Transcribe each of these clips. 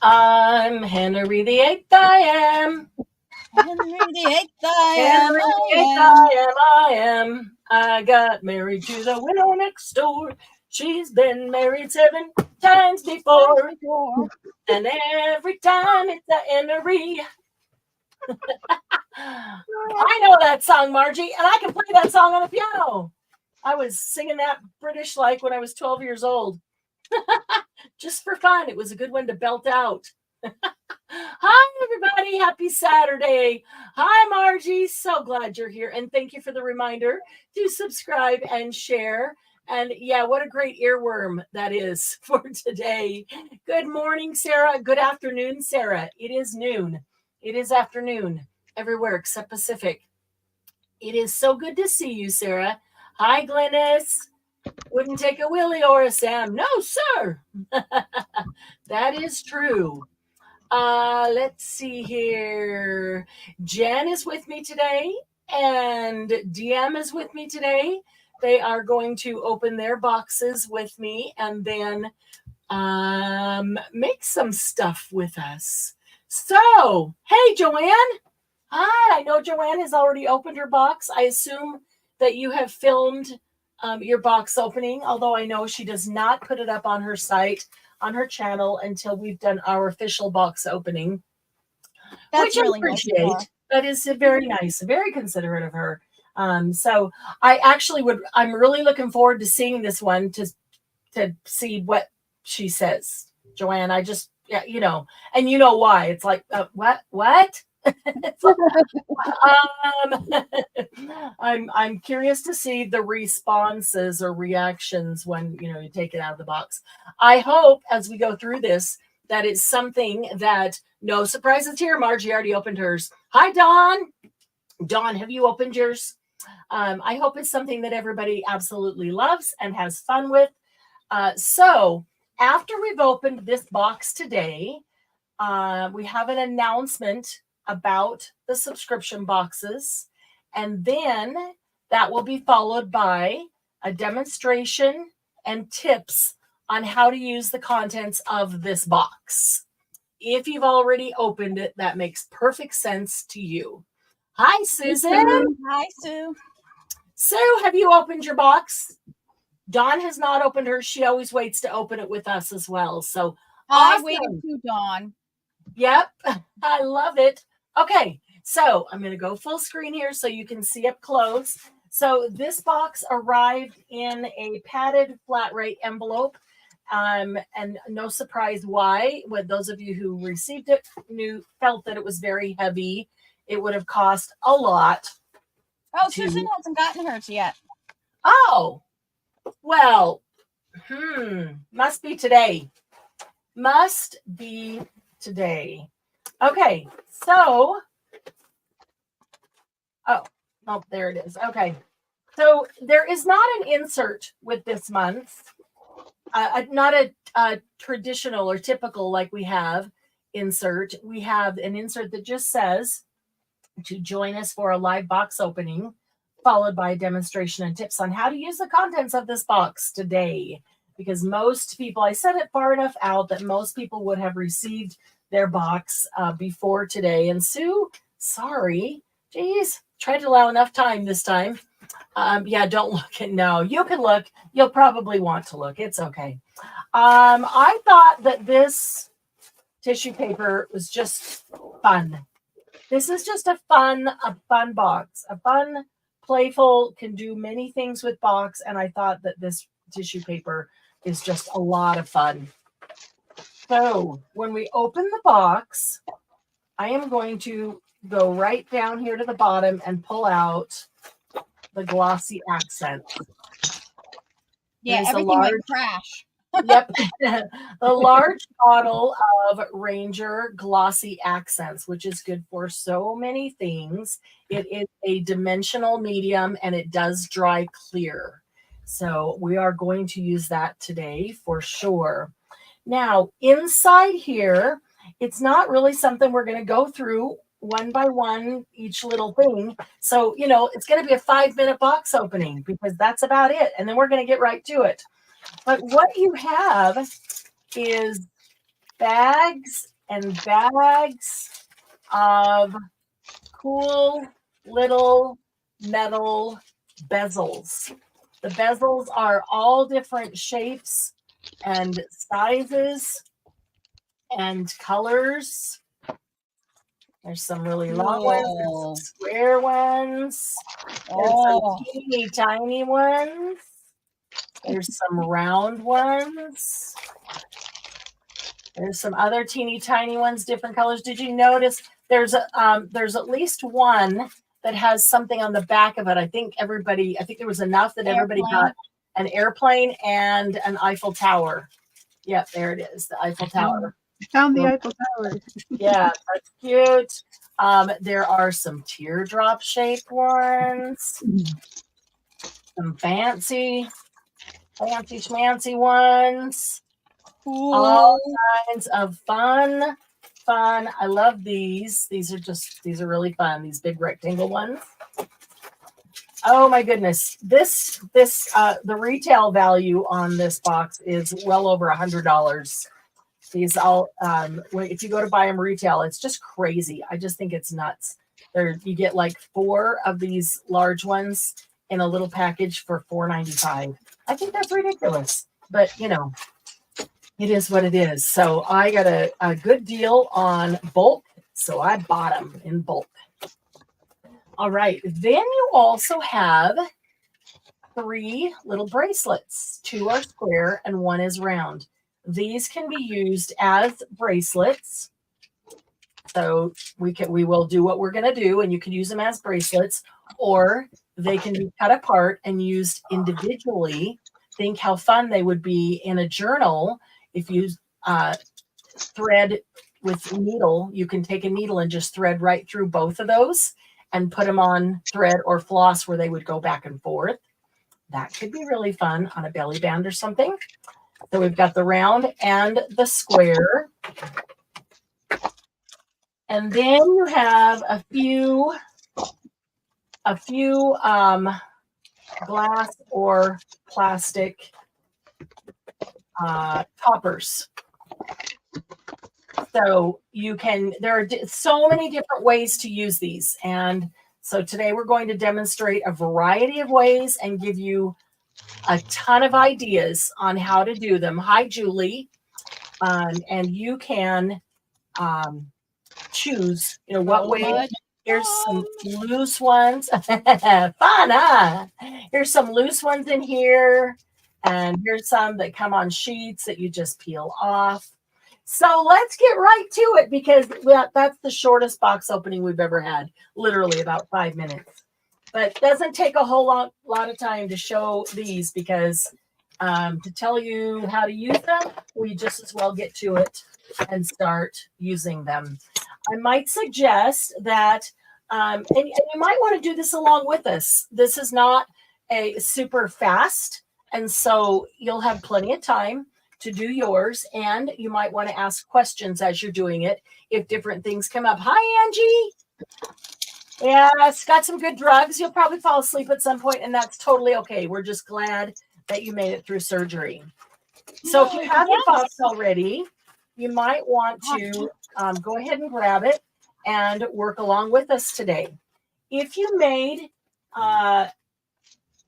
I'm Henry the Eighth, I am. Henry the Eighth, I am, Henry the I Eighth, am. I am. I got married to the widow next door. She's been married 7 times Times before, before. and every time it's a Henry. I know that song, Margie, and I can play that song on the piano. I was singing that British like when I was 12 years old. Just for fun. It was a good one to belt out. Hi, everybody. Happy Saturday. Hi, Margie. So glad you're here. And thank you for the reminder to subscribe and share. And yeah, what a great earworm that is for today. Good morning, Sarah. Good afternoon, Sarah. It is noon. It is afternoon everywhere except Pacific. It is so good to see you, Sarah. Hi, Glennis. Wouldn't take a Willie or a Sam. No, sir. That is true. Let's see here. Jen is with me today, and DM is with me today. They are going to open their boxes with me and then make some stuff with us. So, hey, Joanne. Hi, I know Joanne has already opened her box. I assume that you have filmed your box opening, although I know she does not put it up on her site, on her channel, until we've done our official box opening, That's which I really nice of her. appreciate. That is very nice, very considerate of her. So I actually would, I'm really looking forward to seeing this one to see what she says. Joanne, I just, yeah, and you know why. It's like, what? um, I'm curious to see the responses or reactions when you take it out of the box. I hope as we go through this that it's something that no surprises here. Margie already opened hers. Hi, Dawn. Dawn, have you opened yours? I hope it's something that everybody absolutely loves and has fun with. So after we've opened this box today, we have an announcement about the subscription boxes, and then that will be followed by a demonstration and tips on how to use the contents of this box. If you've already opened it, that makes perfect sense to you. Hi, Susan. Hi, Sue. Sue, have you opened your box? Dawn has not opened hers. She always waits to open it with us as well. So I awesome. waited too, Dawn. Yep, I love it. Okay, so I'm going to go full screen here so you can see up close. So this box arrived in a padded flat rate envelope. And no surprise why. With those of you who received it felt that it was very heavy. It would have cost a lot. Oh, Susan hasn't gotten hers yet. Oh, well, must be today. Must be today. Okay, so, oh, there it is. Okay, so there is not an insert with this month, not a traditional or typical like we have insert. We have an insert that just says to join us for a live box opening, followed by a demonstration and tips on how to use the contents of this box today. Because most people, I said it far enough out that most people would have received their box before today. And Sue, sorry, geez, tried to allow enough time this time. Yeah, don't look at no. You can look. You'll probably want to look. It's okay. I thought that this tissue paper was just fun. This is just a fun box, a fun, playful, can do many things with box. And I thought that this tissue paper is just a lot of fun. So when we open the box, I am going to go right down here to the bottom and pull out the glossy accent. Yeah, everything might crash. Yep. A large bottle of Ranger Glossy Accents, which is good for so many things. It is a dimensional medium and it does dry clear. So we are going to use that today for sure. Now, inside here, it's not really something we're going to go through one by one, each little thing. So, it's going to be a 5-minute box opening because that's about it. And then we're going to get right to it. But what you have is bags and bags of cool little metal bezels. The bezels are all different shapes and sizes and colors. There's some really long ones, there's some square ones, there's some teeny tiny ones, there's some round ones, there's some other teeny tiny ones, different colors. Did you notice there's at least one that has something on the back of it? I think there was enough that everybody got an airplane and an Eiffel Tower. Yep, there it is, the Eiffel Tower. I found the Eiffel Tower. Yeah, that's cute. There are some teardrop shaped ones, some fancy schmancy ones, all kinds of fun. I love these. These are really fun. These big rectangle ones. Oh my goodness. The retail value on this box is well over $100. These all, if you go to buy them retail, it's just crazy. I just think it's nuts. You get like 4 of these large ones in a little package for $4.95. I think that's ridiculous, but it is what it is. So I got a good deal on bulk, so I bought them in bulk. All right, then you also have 3 little bracelets. 2 are square and 1 is round. These can be used as bracelets. So we will do what we're going to do, and you can use them as bracelets, or they can be cut apart and used individually. Think how fun they would be in a journal. If you thread with needle, you can take a needle and just thread right through both of those and put them on thread or floss where they would go back and forth. That could be really fun on a belly band or something. So we've got the round and the square. And then you have a few glass or plastic toppers. So there are so many different ways to use these. And so today we're going to demonstrate a variety of ways and give you a ton of ideas on how to do them. Hi, Julie. And you can choose, what way. Here's some loose ones. Fun, huh? Here's some loose ones in here. And here's some that come on sheets that you just peel off. So let's get right to it, because that's the shortest box opening we've ever had. Literally about 5 minutes. But it doesn't take a whole lot of time to show these, because to tell you how to use them, we just as well get to it and start using them. I might suggest that, and you might want to do this along with us. This is not a super fast, and so you'll have plenty of time to do yours, and you might want to ask questions as you're doing it if different things come up. Hi, Angie. Yeah, it's got some good drugs. You'll probably fall asleep at some point, and that's totally okay. We're just glad that you made it through surgery. So if you have your box already, you might want to go ahead and grab it and work along with us today. If you made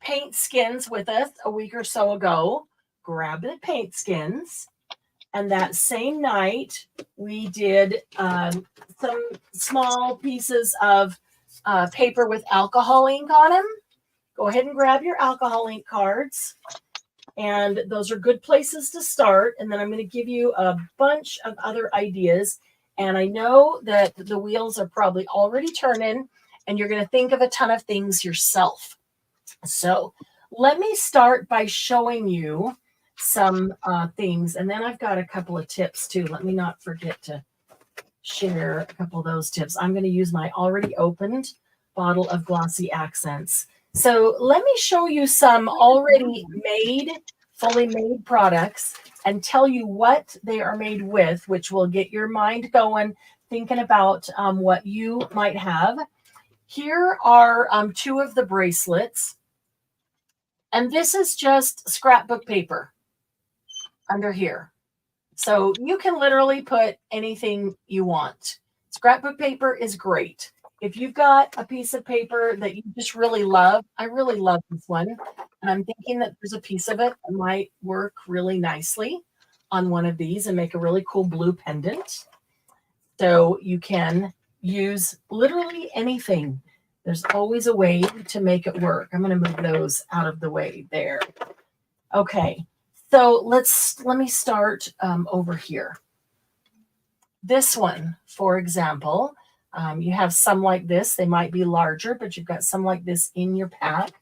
paint skins with us a week or so ago, grab the paint skins. And that same night, we did some small pieces of paper with alcohol ink on them. Go ahead and grab your alcohol ink cards. And those are good places to start. And then I'm going to give you a bunch of other ideas. And I know that the wheels are probably already turning, and you're going to think of a ton of things yourself. So let me start by showing you some things. And then I've got a couple of tips too. Let me not forget to share a couple of those tips. I'm going to use my already opened bottle of Glossy Accents. So let me show you some already made, fully made products and tell you what they are made with, which will get your mind going, thinking about what you might have. Here are 2 of the bracelets. And this is just scrapbook paper under here. So you can literally put anything you want. Scrapbook paper is great. If you've got a piece of paper that you just really love, I really love this one. And I'm thinking that there's a piece of it that might work really nicely on one of these and make a really cool blue pendant. So you can use literally anything. There's always a way to make it work. I'm going to move those out of the way there. Okay, so let me start over here. This one, for example, you have some like this. They might be larger, but you've got some like this in your pack,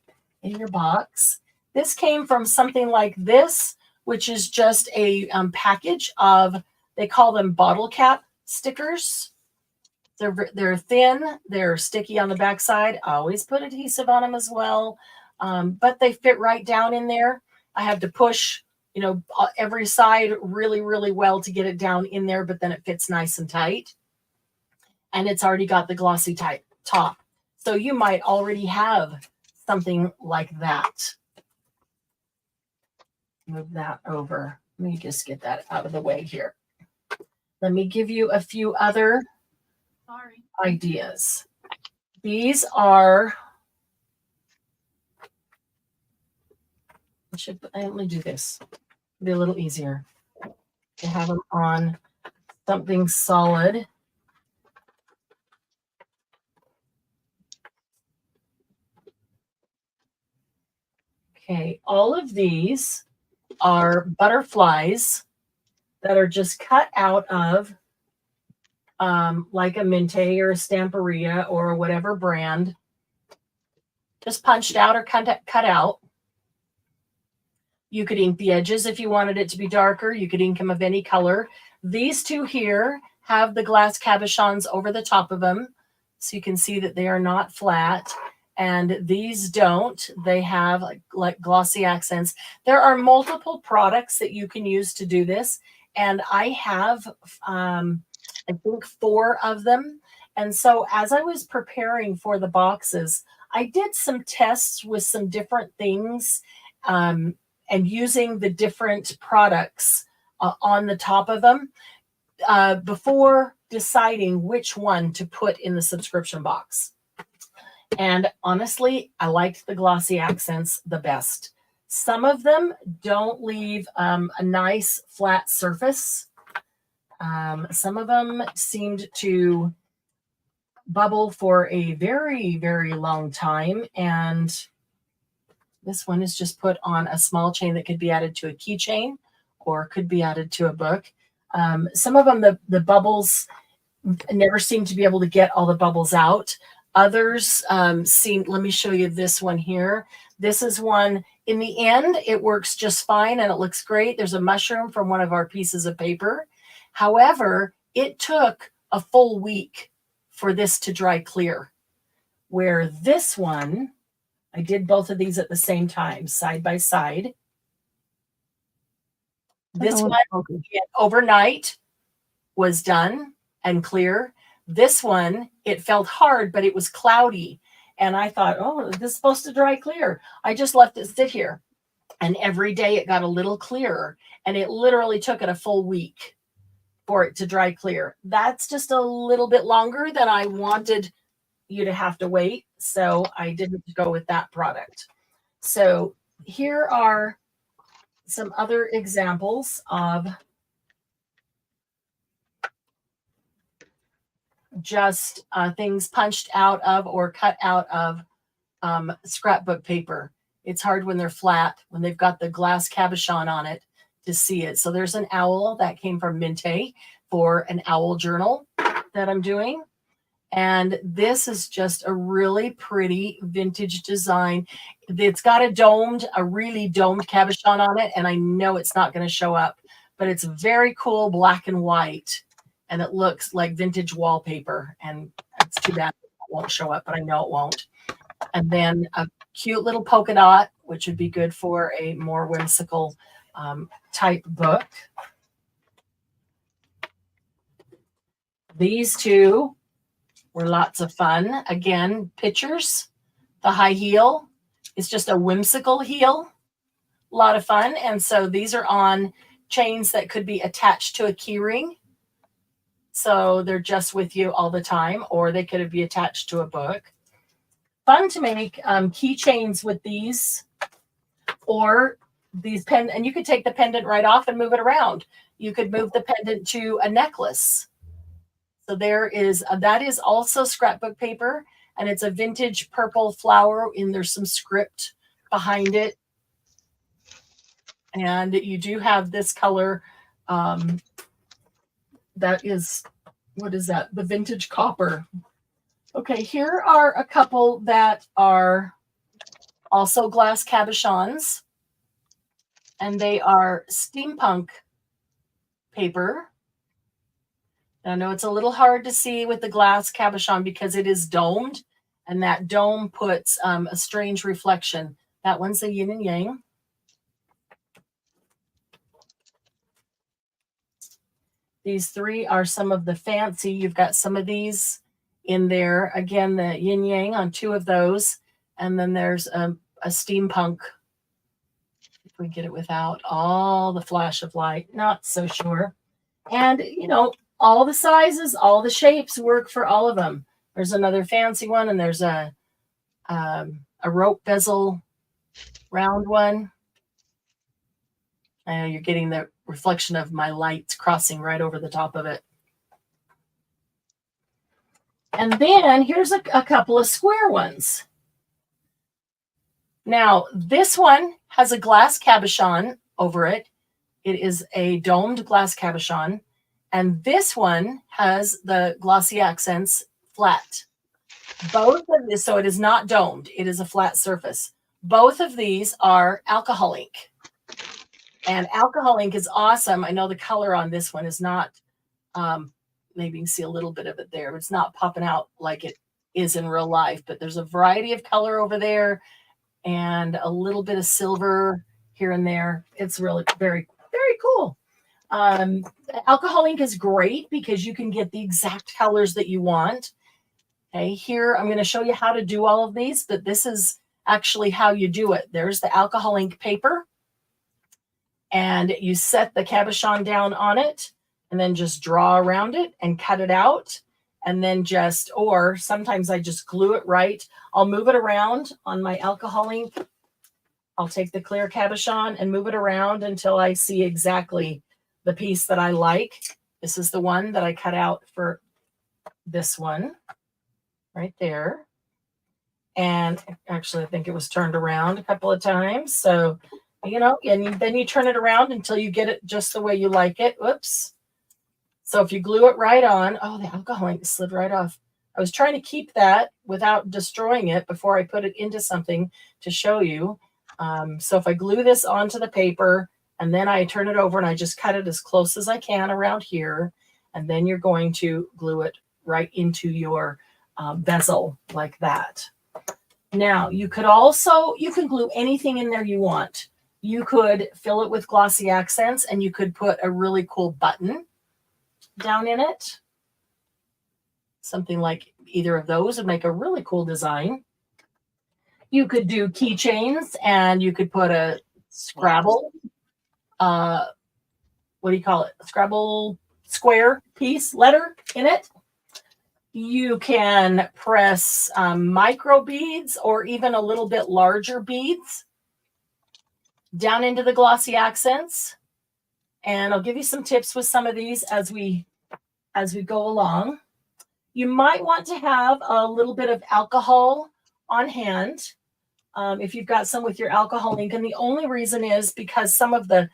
in your box. This came from something like this, which is just a package of, they call them bottle cap stickers. They're thin, they're sticky on the backside. I always put adhesive on them as well, but they fit right down in there. I have to push, every side really, really well to get it down in there, but then it fits nice and tight. And it's already got the glossy type top. So you might already have something like that. Move that over. Let me just get that out of the way here. Let me give you a few other ideas. These are, let me do this. It'll be a little easier to have them on something solid. Okay, all of these are butterflies that are just cut out of like a Minte or a Stamperia or whatever brand, just punched out or cut out. You could ink the edges if you wanted it to be darker. You could ink them of any color. These two here have the glass cabochons over the top of them, so you can see that they are not flat. And these don't. They have like glossy accents. There are multiple products that you can use to do this. And I have, I think, 4 of them. And so as I was preparing for the boxes, I did some tests with some different things and using the different products on the top of them before deciding which one to put in the subscription box. And honestly, I liked the glossy accents the best. Some of them don't leave a nice flat surface. Some of them seemed to bubble for a very, very long time. And this one is just put on a small chain that could be added to a keychain or could be added to a book. Some of them, the bubbles never seem to be able to get all the bubbles out. Others seem, let me show you this one here. This is one, in the end, it works just fine and it looks great. There's a mushroom from one of our pieces of paper. However, it took a full week for this to dry clear. Where this one, I did both of these at the same time, side by side. This one, overnight, was done and clear. This one, it felt hard, but it was cloudy. And I thought, oh, this is supposed to dry clear. I just left it sit here. And every day it got a little clearer. And it literally took it a full week for it to dry clear. That's just a little bit longer than I wanted you to have to wait. So I didn't go with that product. So here are some other examples of just things punched out of or cut out of scrapbook paper. It's hard when they're flat, when they've got the glass cabochon on it to see it. So there's an owl that came from Minte for an owl journal that I'm doing. And this is just a really pretty vintage design. It's got a really domed cabochon on it. And I know it's not going to show up, but it's very cool, black and white. And it looks like vintage wallpaper. And it's too bad it won't show up, but I know it won't. And then a cute little polka dot, which would be good for a more whimsical type book. These two were lots of fun. Again, pictures. The high heel is just a whimsical heel. A lot of fun. And so these are on chains that could be attached to a key ring. So they're just with you all the time, or they could be attached to a book. Fun to make keychains with these, or these and you could take the pendant right off and move it around. You could move the pendant to a necklace. So there is, that is also scrapbook paper, and it's a vintage purple flower, and there's some script behind it. And you do have this color. That is, what is that? The vintage copper. Okay, here are a couple that are also glass cabochons, and they are steampunk paper. I know it's a little hard to see with the glass cabochon because it is domed, and that dome puts a strange reflection. That one's the yin and yang. These three are some of the fancy. You've got some of these in there. Again, the yin yang on two of those. And then there's a steampunk. If we get it without all the flash of light, not so sure. And, you know, all the sizes, all the shapes work for all of them. There's another fancy one, and there's a rope bezel round one. I know you're getting the reflection of my lights crossing right over the top of it. And then here's a couple of square ones. Now, this one has a glass cabochon over it. It is a domed glass cabochon. And this one has the glossy accents flat. Both of this, so it is not domed. It is a flat surface. Both of these are alcohol ink. And alcohol ink is awesome. I know the color on this one is not, maybe you can see a little bit of it there. It's not popping out like it is in real life, but there's a variety of color over there and a little bit of silver here and there. It's really very, very cool. Alcohol ink is great because you can get the exact colors that you want. Okay, here I'm going to show you how to do all of these, but this is actually how you do it. There's the alcohol ink paper, and you set the cabochon down on it and then just draw around it and cut it out. And then just, or sometimes I just glue it right. I'll move it around on my alcohol ink. I'll take the clear cabochon and move it around until I see exactly the piece that I like. This is the one that I cut out for this one right there. And actually, I think it was turned around a couple of times. So, you know, and then you turn it around until you get it just the way you like it. Whoops. So if you glue it right on, oh, the alcohol ink slid right off. I was trying to keep that without destroying it before I put it into something to show you. So if I glue this onto the paper and then I turn it over and I just cut it as close as I can around here, and then you're going to glue it right into your bezel like that. Now, you can glue anything in there you want. You could fill it with glossy accents, and you could put a really cool button down in it. Something like either of those would make a really cool design. You could do keychains, and you could put a Scrabble, what do you call it? Scrabble square piece letter in it. You can press micro beads or even a little bit larger beads down into the glossy accents. And I'll give you some tips with some of these as we go along. You might want to have a little bit of alcohol on hand if you've got some with your alcohol ink. And the only reason is because some of the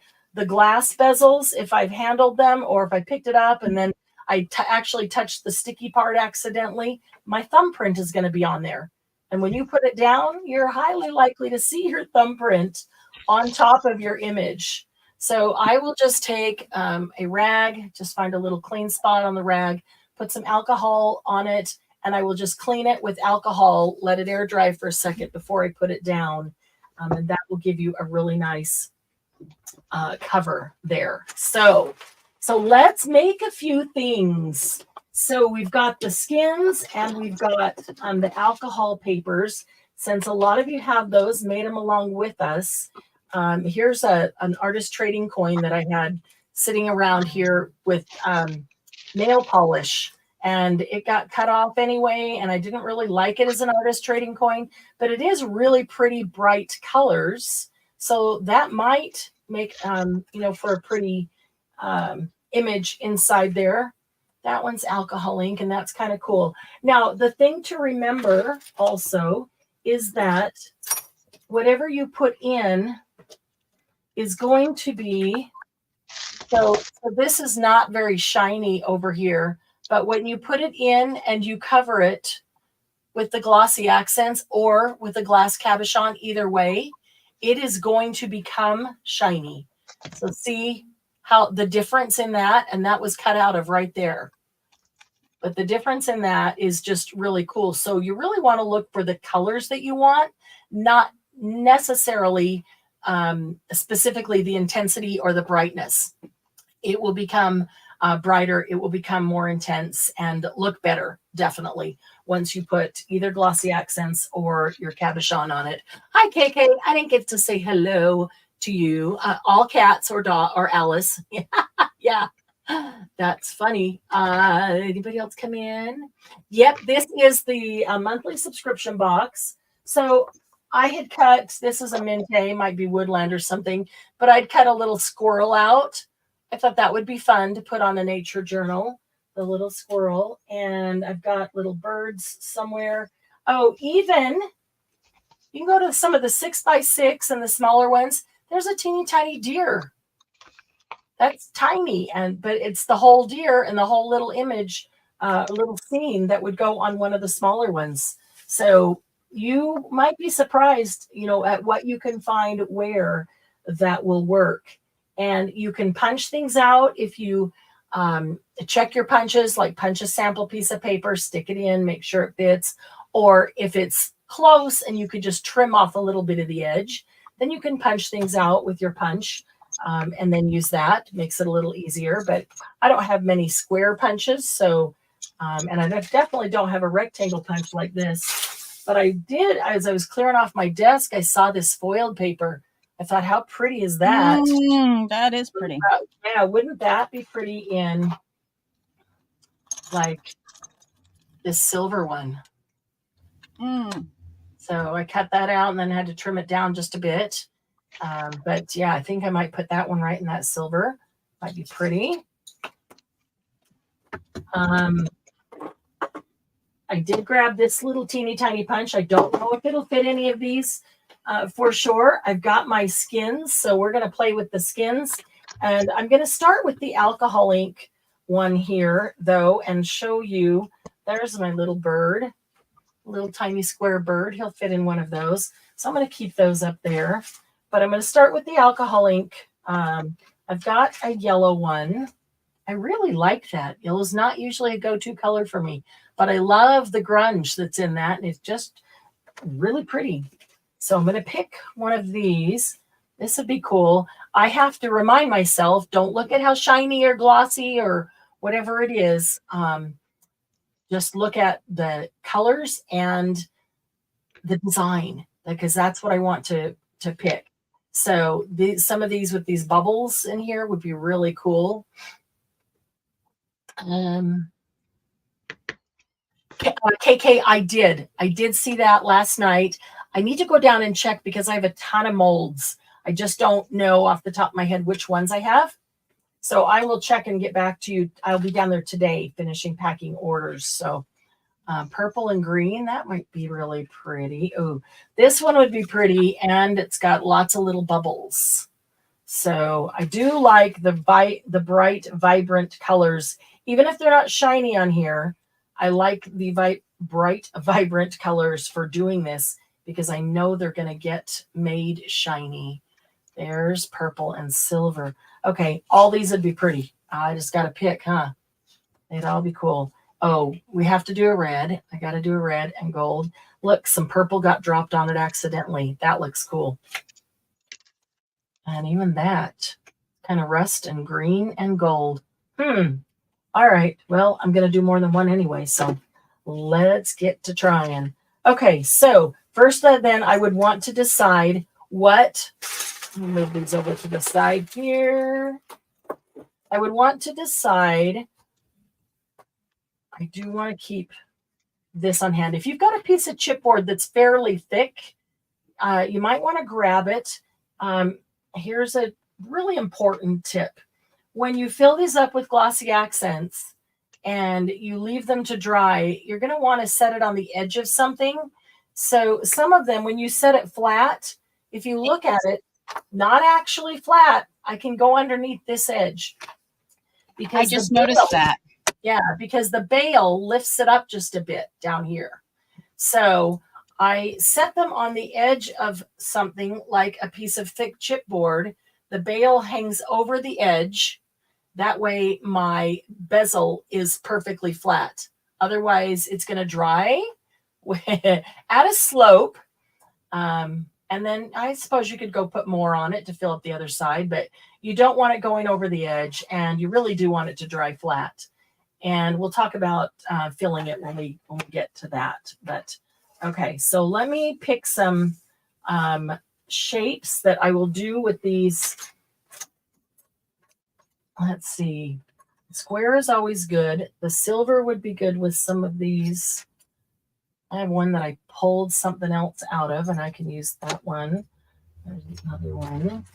glass bezels, if I've handled them or if I picked it up and then I actually touched the sticky part accidentally, my thumbprint is going to be on there. And when you put it down, you're highly likely to see your thumbprint on top of your image. So I will just take a rag, just find a little clean spot on the rag, put some alcohol on it, and I will just clean it with alcohol, let it air dry for a second before I put it down. And that will give you a really nice cover there. So let's make a few things. So we've got the skins and we've got the alcohol papers. Since a lot of you have those, made them along with us. Here's an artist trading coin that I had sitting around here with nail polish, and it got cut off anyway, and I didn't really like it as an artist trading coin, but it is really pretty bright colors, so that might make for a pretty image inside there. That one's alcohol ink, and that's kind of cool. Now, the thing to remember also is that whatever you put in is going to be, so this is not very shiny over here, but when you put it in and you cover it with the glossy accents or with a glass cabochon, either way, it is going to become shiny. So see how the difference in that, and that was cut out of right there. But the difference in that is just really cool. So you really want to look for the colors that you want, not necessarily specifically the intensity or the brightness. It will become brighter. It will become more intense and look better, definitely, once you put either glossy accents or your cabochon on it. Hi, KK. I didn't get to say hello to you. All cats or Alice. Yeah. That's funny. Anybody else come in? Yep, this is the monthly subscription box. So I had cut, this is a Minte, might be woodland or something, but I'd cut a little squirrel out. I thought that would be fun to put on a nature journal, the little squirrel. And I've got little birds somewhere. Oh, even you can go to some of the 6x6 and the smaller ones. There's a teeny tiny deer. That's tiny, but it's the whole deer and the whole little image, a little scene that would go on one of the smaller ones. So you might be surprised, at what you can find where that will work. And you can punch things out if you check your punches, like punch a sample piece of paper, stick it in, make sure it fits. Or if it's close and you could just trim off a little bit of the edge, then you can punch things out with your punch. And then use that. Makes it a little easier, but I don't have many square punches, so and I definitely don't have a rectangle punch like this, but I did, as I was clearing off my desk, I saw this foiled paper. I thought, how pretty is that? That is pretty. Yeah, wouldn't that be pretty in like this silver one? So I cut that out and then had to trim it down just a bit. But yeah, I think I might put that one right in that silver. Might be pretty. I did grab this little teeny tiny punch. I don't know if it'll fit any of these for sure. I've got my skins, so we're going to play with the skins. And I'm going to start with the alcohol ink one here, though, and show you. There's my little bird, little tiny square bird. He'll fit in one of those. So I'm going to keep those up there. But I'm going to start with the alcohol ink. I've got a yellow one. I really like that. Yellow's not usually a go-to color for me, but I love the grunge that's in that, and it's just really pretty. So I'm going to pick one of these. This would be cool. I have to remind myself, don't look at how shiny or glossy or whatever it is. Just look at the colors and the design, because that's what I want to pick. So some of these with these bubbles in here would be really cool. KK, I did see that last night. I need to go down and check because I have a ton of molds. I just don't know off the top of my head which ones I have. So I will check and get back to you. I'll be down there today finishing packing orders. So purple and green, that might be really pretty. Oh, this one would be pretty, and it's got lots of little bubbles. So I do like the bright, vibrant colors. Even if they're not shiny on here, I like the bright, vibrant colors for doing this because I know they're going to get made shiny. There's purple and silver. Okay, all these would be pretty. I just got to pick, huh? They'd all be cool. Oh, we have to do a red. I got to do a red and gold. Look, some purple got dropped on it accidentally. That looks cool. And even that kind of rust and green and gold. All right. Well, I'm going to do more than one anyway. So let's get to trying. Okay. So first then I would want to decide what Move these over to the side here. I would want to decide. I do want to keep this on hand. If you've got a piece of chipboard that's fairly thick, you might want to grab it. Here's a really important tip. When you fill these up with glossy accents and you leave them to dry, you're going to want to set it on the edge of something. So some of them, when you set it flat, if you look at it, not actually flat, I can go underneath this edge. Because I just noticed that. Yeah, because the bail lifts it up just a bit down here. So I set them on the edge of something like a piece of thick chipboard. The bail hangs over the edge. That way my bezel is perfectly flat. Otherwise, it's going to dry at a slope. And then I suppose you could go put more on it to fill up the other side, but you don't want it going over the edge, and you really do want it to dry flat. And we'll talk about filling it when we get to that. But okay, so let me pick some shapes that I will do with these. Let's see. Square is always good. The silver would be good with some of these. I have one that I pulled something else out of, and I can use that one. There's another one.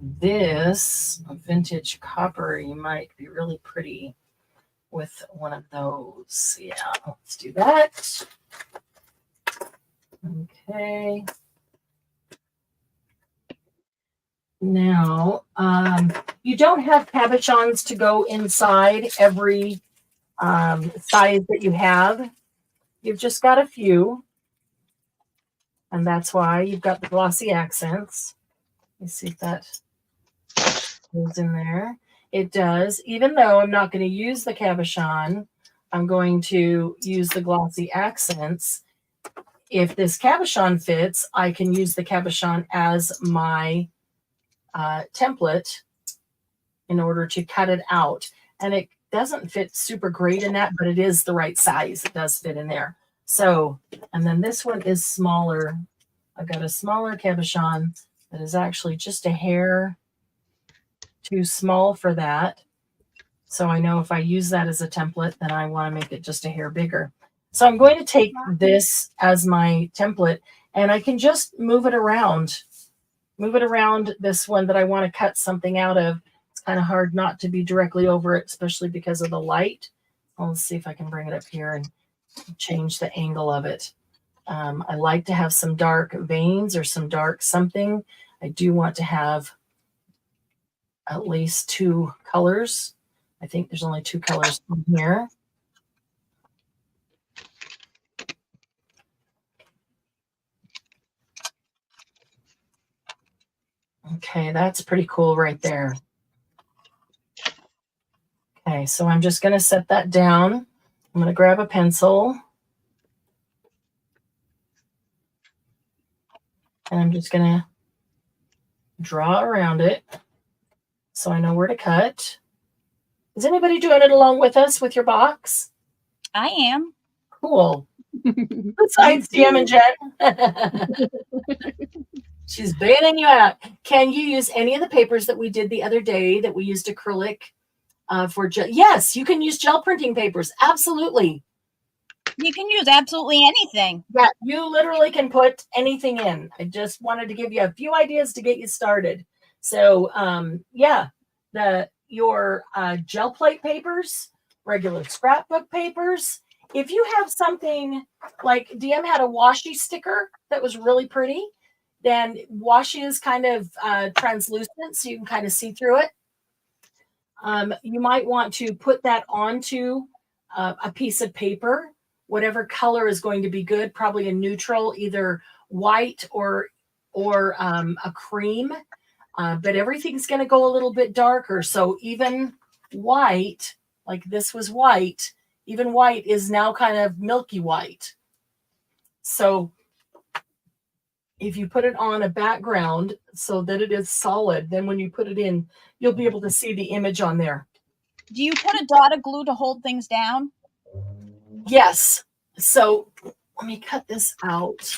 This vintage coppery might be really pretty with one of those. Yeah, let's do that. Okay. Now, you don't have cabochons to go inside every size that you have. You've just got a few. And that's why you've got the glossy accents. Let's see if that goes in there. It does. Even though I'm not going to use the cabochon, I'm going to use the glossy accents. If this cabochon fits, I can use the cabochon as my template in order to cut it out. And it doesn't fit super great in that, but it is the right size. It does fit in there. So, and then this one is smaller. I've got a smaller cabochon that is actually just a hair too small for that. So I know if I use that as a template, then I want to make it just a hair bigger. So I'm going to take this as my template, and I can just move it around. Move it around this one that I want to cut something out of. It's kind of hard not to be directly over it, especially because of the light. Let's see if I can bring it up here and change the angle of it. I like to have some dark veins or some dark something. I do want to have at least two colors. I think there's only two colors in here. Okay, that's pretty cool right there. Okay, so I'm just going to set that down. I'm going to grab a pencil. And I'm just going to draw around it so I know where to cut. Is anybody doing it along with us with your box? I am. Cool. Besides DM and Jen. She's bailing you out. Can you use any of the papers that we did the other day that we used acrylic for gel? Yes, you can use gel printing papers. Absolutely. You can use absolutely anything. Yeah, you literally can put anything in. I just wanted to give you a few ideas to get you started. So, yeah, your gel plate papers, regular scrapbook papers. If you have something like DM had a washi sticker that was really pretty, then washi is kind of translucent, so you can kind of see through it. You might want to put that onto a piece of paper. Whatever color is going to be good, probably a neutral, either white or a cream. But everything's going to go a little bit darker. So even white, like this was white, even white is now kind of milky white. So if you put it on a background so that it is solid, then when you put it in, you'll be able to see the image on there. Do you put a dot of glue to hold things down? Yes. So let me cut this out.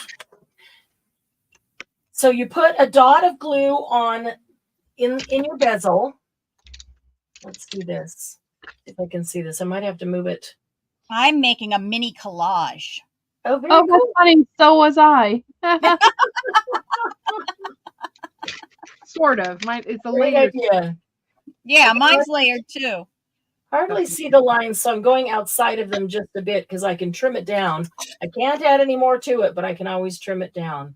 So you put a dot of glue on in your bezel. Let's do this. If I can see this, I might have to move it. I'm making a mini collage. Oh, very Oh, cool. that's funny. So was I. Sort of. Mine. It's a Great layer. idea. Yeah, mine's layered too. Hardly see the lines, so I'm going outside of them just a bit because I can trim it down. I can't add any more to it, but I can always trim it down.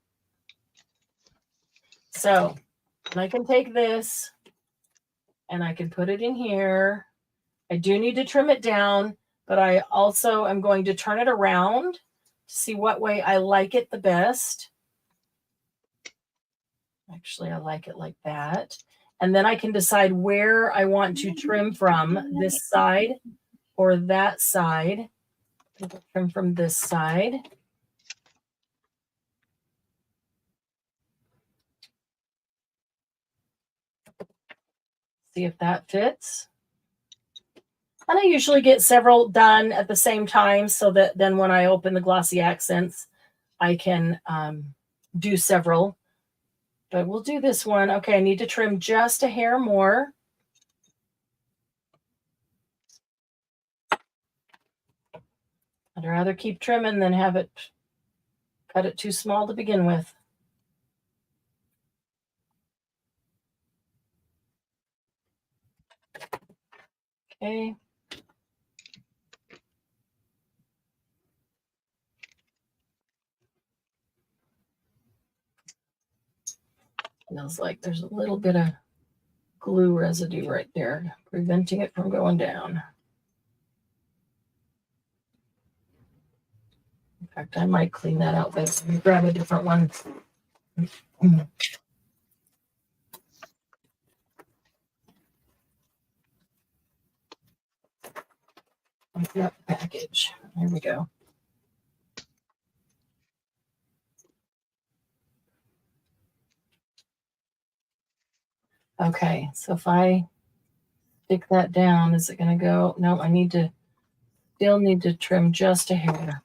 So I can take this and I can put it in here. I do need to trim it down, but I also am going to turn it around to see what way I like it the best. Actually, I like it like that. And then I can decide where I want to trim from, this side or that side. Trim from this side. See if that fits. And I usually get several done at the same time so that then when I open the glossy accents, I can do several. But we'll do this one. Okay, I need to trim just a hair more. I'd rather keep trimming than have it cut it too small to begin with. Okay. Feels like there's a little bit of glue residue right there, preventing it from going down. In fact, I might clean that out, but let me grab a different one. Open up the package. There we go. Okay, so if I stick that down, is it going to go? No, I need to still need to trim just a hair.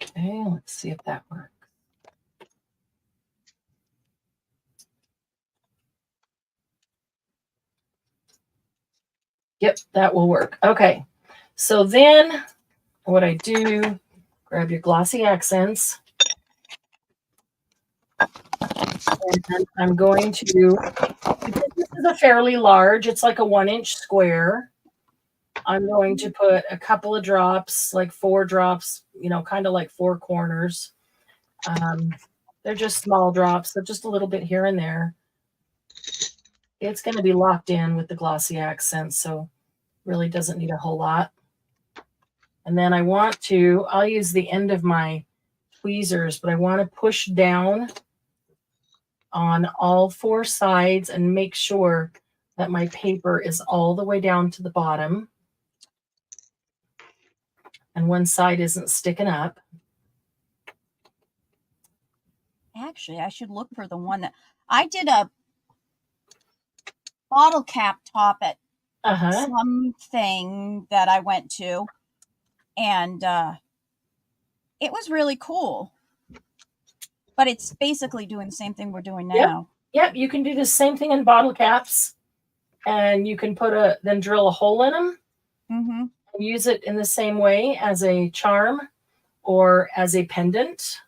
Okay, let's see if that works. Yep, that will work. Okay, so then what I do, grab your glossy accents. And I'm going to, because this is a fairly large, it's like a 1-inch square. I'm going to put a couple of drops, like 4 drops, you know, kind of like 4 corners. They're just small drops, so just a little bit here and there. It's going to be locked in with the glossy accents, so really doesn't need a whole lot. And then I'll use the end of my tweezers, but I want to push down on all 4 sides and make sure that my paper is all the way down to the bottom. And one side isn't sticking up. Actually, I should look for the one that I did a bottle cap top at something that I went to, and it was really cool. But it's basically doing the same thing we're doing now. Yep, you can do the same thing in bottle caps, and you can then drill a hole in them. Mm-hmm. And use it in the same way as a charm or as a pendant.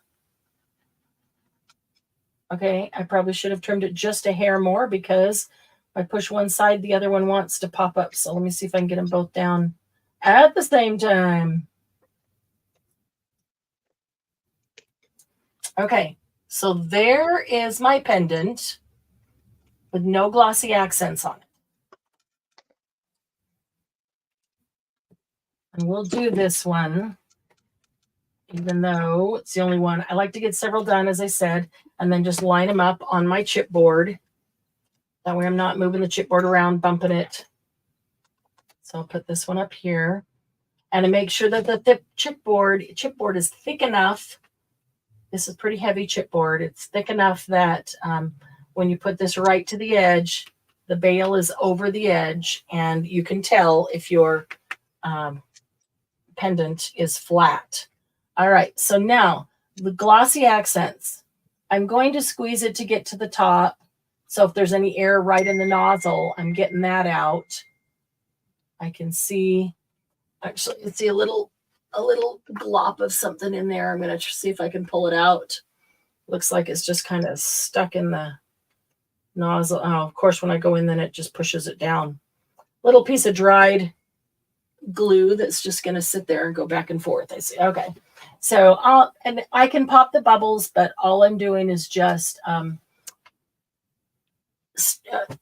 Okay, I probably should have trimmed it just a hair more because if I push one side, the other one wants to pop up. So let me see if I can get them both down at the same time. Okay, so there is my pendant with no glossy accents on it. And we'll do this one, even though it's the only one. I like to get several done, as I said, and then just line them up on my chipboard. That way I'm not moving the chipboard around, bumping it. So I'll put this one up here. And to make sure that the chipboard is thick enough. This is pretty heavy chipboard. It's thick enough that when you put this right to the edge, the bail is over the edge, and you can tell if your pendant is flat. All right, so now the glossy accents. I'm going to squeeze it to get to the top. So if there's any air right in the nozzle, I'm getting that out. I can see, actually, you see a little glop of something in there. I'm going to see if I can pull it out. Looks like it's just kind of stuck in the nozzle. Oh, of course, when I go in, then it just pushes it down. Little piece of dried glue that's just going to sit there and go back and forth. I see. Okay. So and I can pop the bubbles, but all I'm doing is just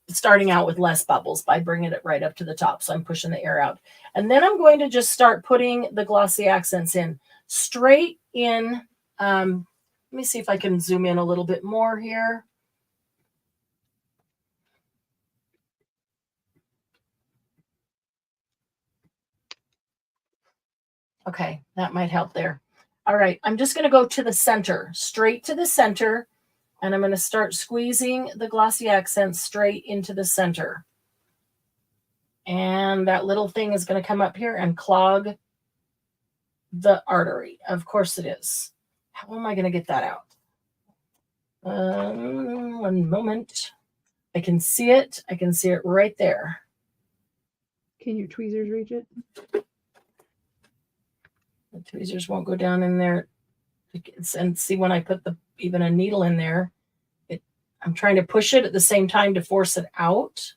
starting out with less bubbles by bringing it right up to the top. So I'm pushing the air out. And then I'm going to just start putting the glossy accents in straight in. Let me see if I can zoom in a little bit more here. Okay, that might help there. All right, I'm just going to go to the center, straight to the center, and I'm going to start squeezing the glossy accents straight into the center. And that little thing is going to come up here and clog the artery. Of course it is. How am I going to get that out? One moment. I can see it. I can see it right there. Can your tweezers reach it? The tweezers won't go down in there. And see, when I put even a needle in there, I'm trying to push it at the same time to force it out,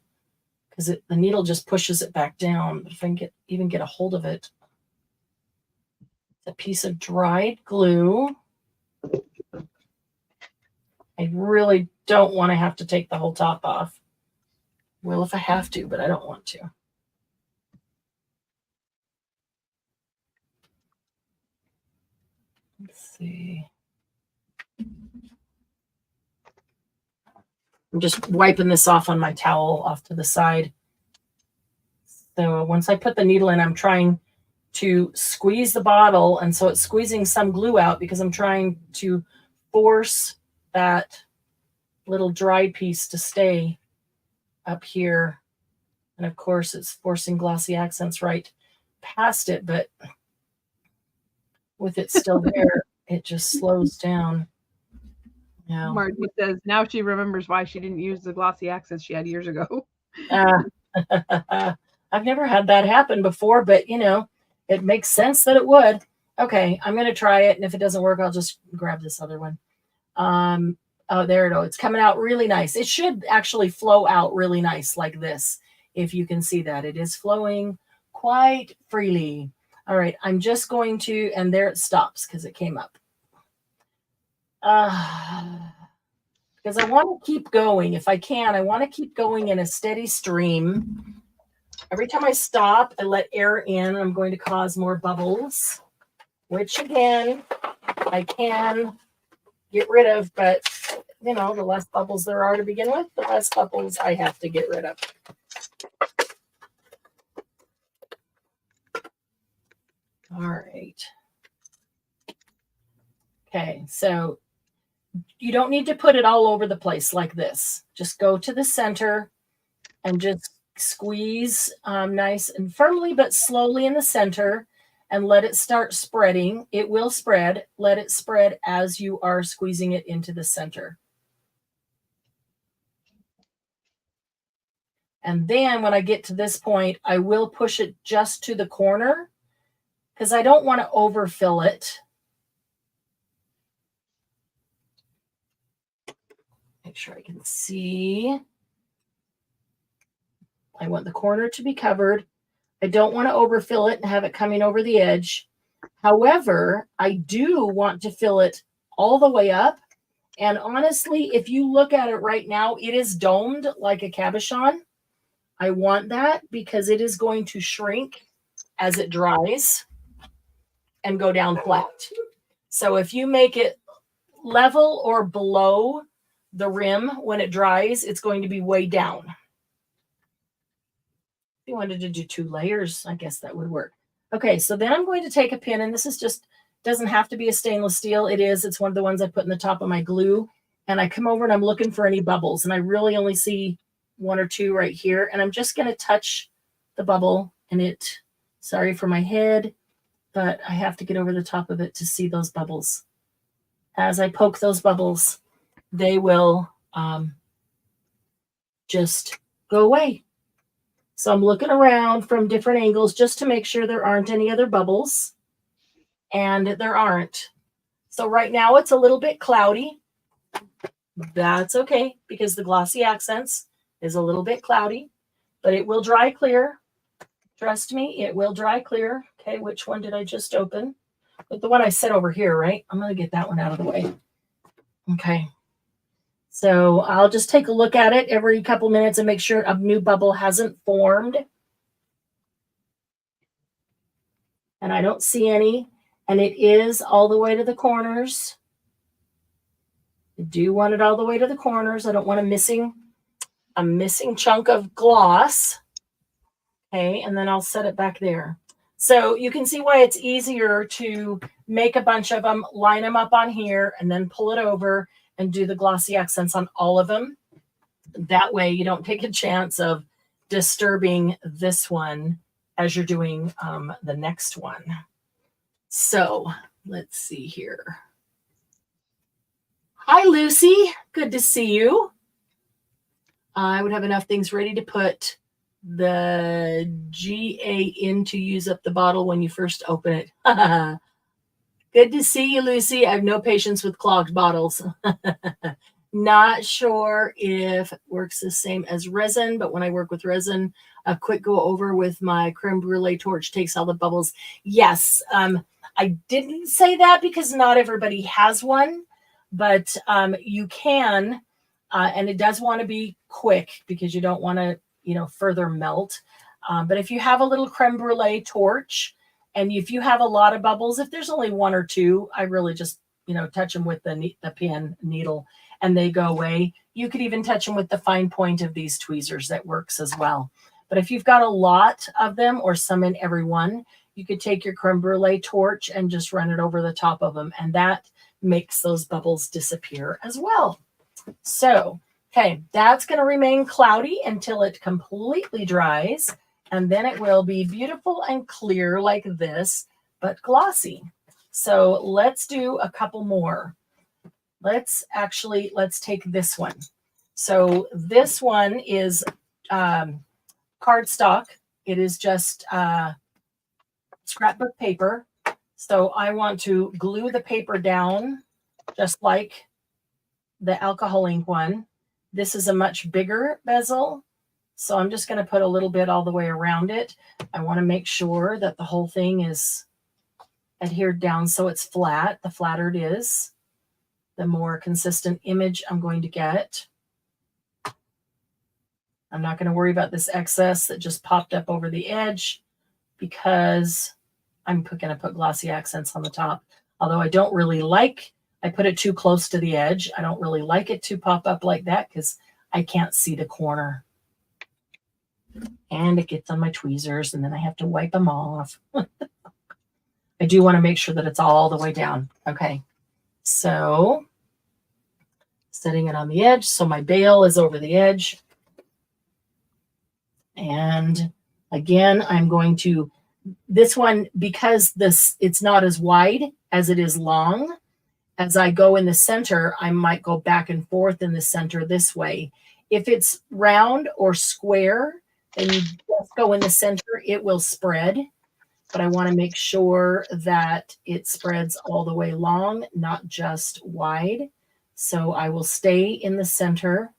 because the needle just pushes it back down. But if I can even get a hold of it, it's a piece of dried glue. I really don't want to have to take the whole top off. Well, if I have to, but I don't want to. Let's see. I'm just wiping this off on my towel off to the side. So once I put the needle in, I'm trying to squeeze the bottle. And so it's squeezing some glue out because I'm trying to force that little dried piece to stay up here. And of course, it's forcing glossy accents right past it, but with it still there, it just slows down. Yeah. Margie says now she remembers why she didn't use the glossy accents she had years ago. I've never had that happen before, but it makes sense that it would. Okay, I'm going to try it, and if it doesn't work, I'll just grab this other one. Oh, there it is. It's coming out really nice. It should actually flow out really nice like this. If you can see that, it is flowing quite freely. All right, I'm just going to, and there it stops because it came up. Because I want to keep going. If I can, I want to keep going in a steady stream. Every time I stop, I let air in. I'm going to cause more bubbles, which again, I can get rid of, but the less bubbles there are to begin with, the less bubbles I have to get rid of. All right. Okay, so you don't need to put it all over the place like this. Just go to the center and just squeeze nice and firmly, but slowly in the center, and let it start spreading. It will spread. Let it spread as you are squeezing it into the center. And then when I get to this point, I will push it just to the corner because I don't want to overfill it. Make sure I can see. I want the corner to be covered. I don't want to overfill it and have it coming over the edge. However, I do want to fill it all the way up. And honestly, if you look at it right now, it is domed like a cabochon. I want that because it is going to shrink as it dries and go down flat. So if you make it level or below the rim when it dries, it's going to be way down. If you wanted to do 2 layers, I guess that would work. Okay, so then I'm going to take a pin, and this is just, doesn't have to be a stainless steel. It's one of the ones I put in the top of my glue. And I come over and I'm looking for any bubbles, and I really only see one or two right here. And I'm just going to touch the bubble and it, sorry for my head, but I have to get over the top of it to see those bubbles. As I poke those bubbles, they will just go away. So I'm looking around from different angles just to make sure there aren't any other bubbles. And there aren't. So right now it's a little bit cloudy. That's okay because the glossy accents is a little bit cloudy, but it will dry clear. Trust me, it will dry clear. Okay, which one did I just open? But the one I set over here, right? I'm going to get that one out of the way. Okay. So I'll just take a look at it every couple minutes and make sure a new bubble hasn't formed. And I don't see any. And it is all the way to the corners. I do want it all the way to the corners. I don't want a missing chunk of gloss. Okay, and then I'll set it back there. So you can see why it's easier to make a bunch of them, line them up on here, and then pull it over and do the glossy accents on all of them. That way you don't take a chance of disturbing this one as you're doing the next one. So let's see here. Hi, Lucy. Good to see you. I would have enough things ready to put the GA in to use up the bottle when you first open it. Good to see you, Lucy. I have no patience with clogged bottles. Not sure if it works the same as resin, but when I work with resin, a quick go over with my creme brulee torch takes all the bubbles. Yes, I didn't say that because not everybody has one, but you can, and it does want to be quick because you don't want to, further melt. But if you have a little creme brulee torch, and if you have a lot of bubbles, if there's only one or two, I really just, touch them with the pin needle and they go away. You could even touch them with the fine point of these tweezers. That works as well. But if you've got a lot of them or some in every one, you could take your creme brulee torch and just run it over the top of them. And that makes those bubbles disappear as well. So, okay, that's going to remain cloudy until it completely dries. And then it will be beautiful and clear like this, but glossy. So let's do a couple more. Let's take this one. So this one is cardstock. It is just scrapbook paper. So I want to glue the paper down just like the alcohol ink one. This is a much bigger bezel. So I'm just going to put a little bit all the way around it. I want to make sure that the whole thing is adhered down so it's flat. The flatter it is, the more consistent image I'm going to get. I'm not going to worry about this excess that just popped up over the edge because I'm going to put glossy accents on the top. Although I don't really like, I put it too close to the edge. I don't really like it to pop up like that because I can't see the corner. And it gets on my tweezers and then I have to wipe them off. I do want to make sure that it's all the way down. Okay. So setting it on the edge. So my bail is over the edge. And again, I'm going to, this one, because it's not as wide as it is long, as I go in the center, I might go back and forth in the center this way. If it's round or square, then you just go in the center, it will spread. But I want to make sure that it spreads all the way long, not just wide. So I will stay in the center.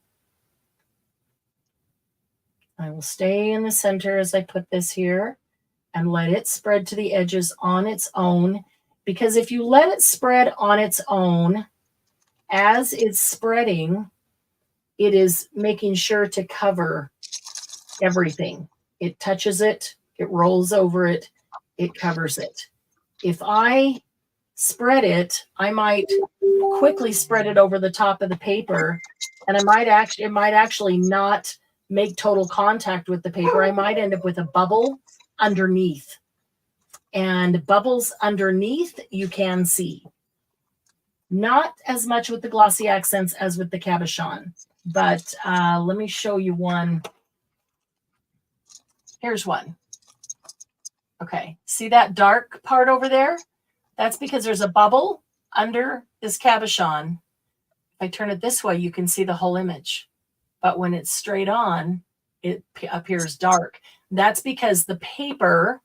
I will stay in the center as I put this here and let it spread to the edges on its own. Because if you let it spread on its own, as it's spreading, it is making sure to cover everything. It touches it, it rolls over it, it covers it. If I spread it, I might quickly spread it over the top of the paper, and it might actually not make total contact with the paper. I might end up with a bubble underneath. And bubbles underneath you can see. Not as much with the glossy accents as with the cabochon. But let me show you one. Here's one. Okay, see that dark part over there? That's because there's a bubble under this cabochon. If I turn it this way, you can see the whole image. But when it's straight on, it appears dark. That's because the paper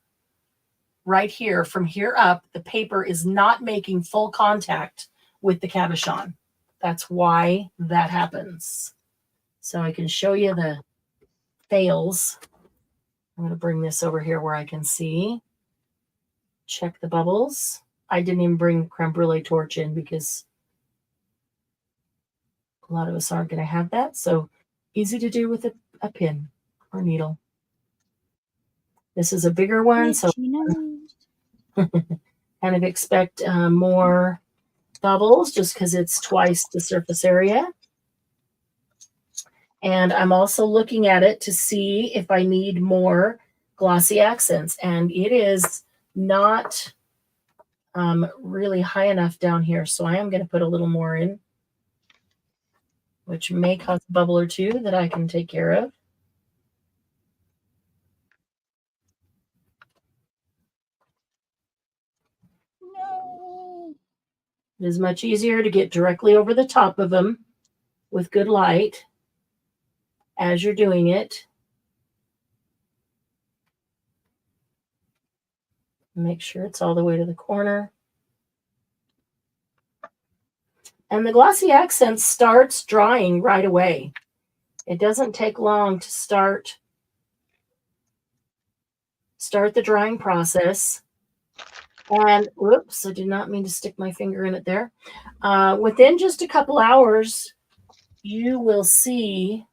right here, from here up, the paper is not making full contact with the cabochon. That's why that happens. So I can show you the fails. I'm going to bring this over here where I can see. Check the bubbles. I didn't even bring creme brulee torch in because a lot of us aren't going to have that. So easy to do with a pin or needle. This is a bigger one, so kind of expect more bubbles just because it's twice the surface area. And I'm also looking at it to see if I need more glossy accents. And it is not really high enough down here. So I am going to put a little more in, which may cause a bubble or two that I can take care of. No. It is much easier to get directly over the top of them with good light as you're doing it. Make sure it's all the way to the corner. And the glossy accent starts drying right away. It doesn't take long to start the drying process. And whoops, I did not mean to stick my finger in it there. Within just a couple hours, you will see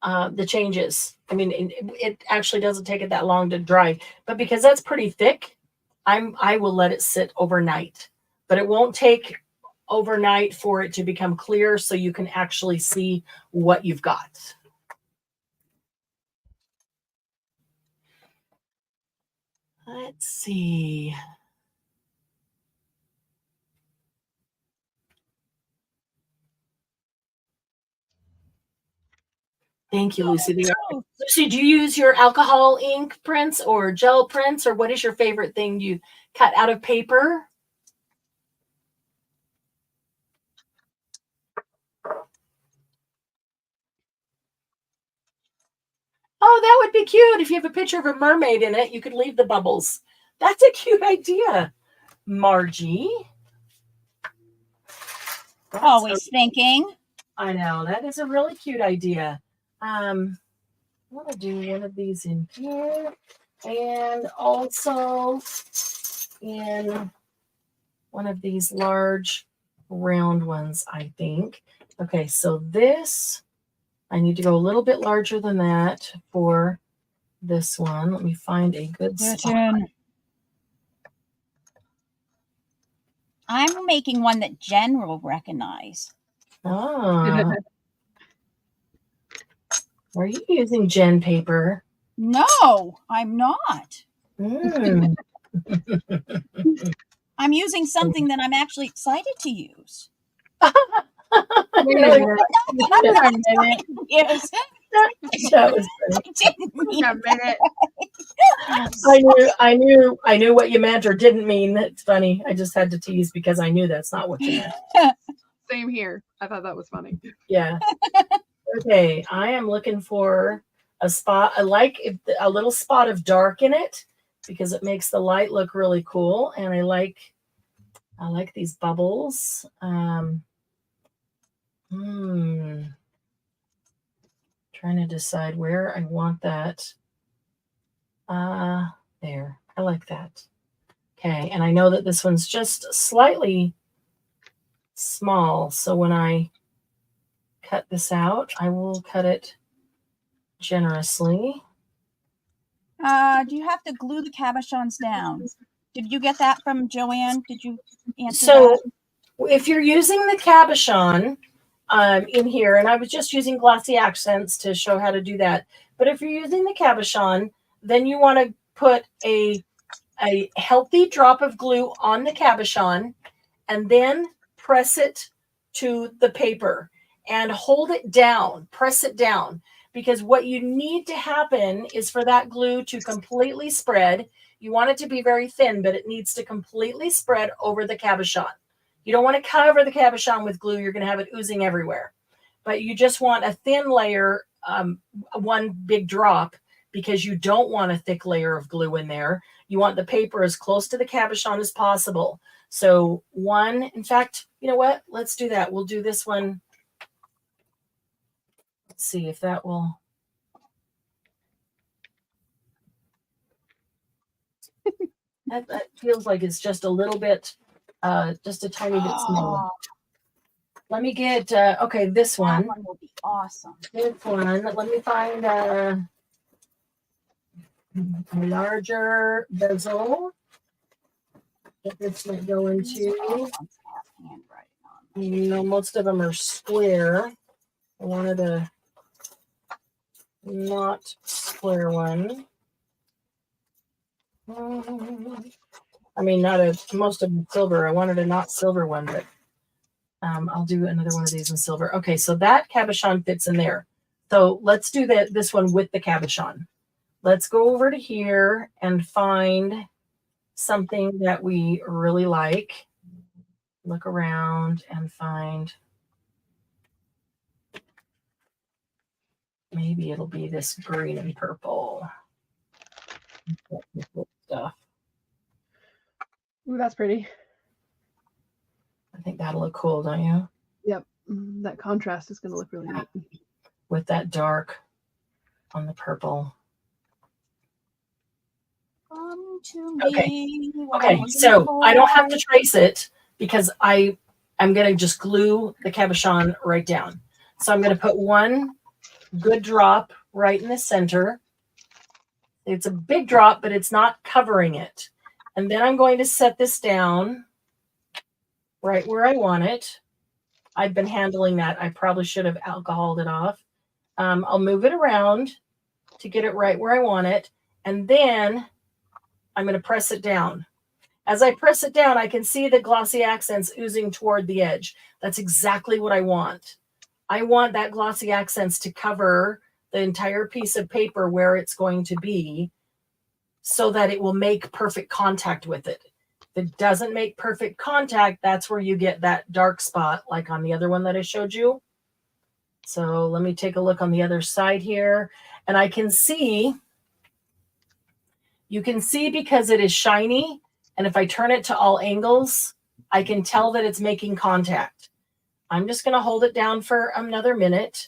the changes. I mean, it actually doesn't take it that long to dry, but because that's pretty thick, I will let it sit overnight. But it won't take overnight for it to become clear so you can actually see what you've got. Let's see. Thank you, Lucy. Lucy, do you use your alcohol ink prints or gel prints, or what is your favorite thing you cut out of paper? Oh, that would be cute. If you have a picture of a mermaid in it, you could leave the bubbles. That's a cute idea, Margie. Always thinking. I know. That is a really cute idea. I want to do one of these in here and also in one of these large round ones, I think. Okay, so this, I need to go a little bit larger than that for this one. Let me find a good spot. I'm making one that Jen will recognize. Ah. Are you using Jen paper? No, I'm not. Mm. I'm using something that I'm actually excited to use. Yes. That was funny. I knew what you meant or didn't mean. It's funny. I just had to tease because I knew that's not what you meant. Same here. I thought that was funny. Yeah. Okay, I am looking for a spot. I like a little spot of dark in it because it makes the light look really cool, and I like these bubbles. Trying to decide where I want that. There. I like that. Okay, and I know that this one's just slightly small, so when I cut this out, I will cut it generously. Do you have to glue the cabochons down? Did you get that from Joanne? Did you answer so that? If you're using the cabochon in here, and I was just using glossy accents to show how to do that, but if you're using the cabochon, then you want to put a healthy drop of glue on the cabochon and then press it to the paper and hold it down, press it down, because what you need to happen is for that glue to completely spread. You want it to be very thin, but it needs to completely spread over the cabochon. You don't want to cover the cabochon with glue. You're going to have it oozing everywhere. But you just want a thin layer, one big drop, because you don't want a thick layer of glue in there. You want the paper as close to the cabochon as possible. So one, in fact, you know what? Let's do that. We'll do this one. Let's see if that will. That feels like it's just a little bit, just a tiny bit small. Let me get, okay, this one. That one will be awesome. This one. Let me find a larger bezel that this might go into. You know, most of them are square. I wanted a not square one. I mean, not a, most of them silver. I wanted a not silver one, but I'll do another one of these in silver. Okay, so that cabochon fits in there. So let's do this one with the cabochon. Let's go over to here and find something that we really like. Look around and find, maybe it'll be this green and purple stuff. Ooh, that's pretty. I think that'll look cool, don't you? Yep. That contrast is going to look really neat. With that dark on the purple. Okay, so I don't have to trace it because I'm going to just glue the cabochon right down. So I'm going to put one good drop right in the center. It's a big drop, but it's not covering it. And then I'm going to set this down right where I want it. I've been handling that. I probably should have alcoholed it off. I'll move it around to get it right where I want it. And then I'm going to press it down. As I press it down, I can see the glossy accents oozing toward the edge. That's exactly what I want. I want that glossy accents to cover the entire piece of paper where it's going to be so that it will make perfect contact with it. If it doesn't make perfect contact, that's where you get that dark spot like on the other one that I showed you. So let me take a look on the other side here. And I can see, you can see because it is shiny. And if I turn it to all angles, I can tell that it's making contact. I'm just going to hold it down for another minute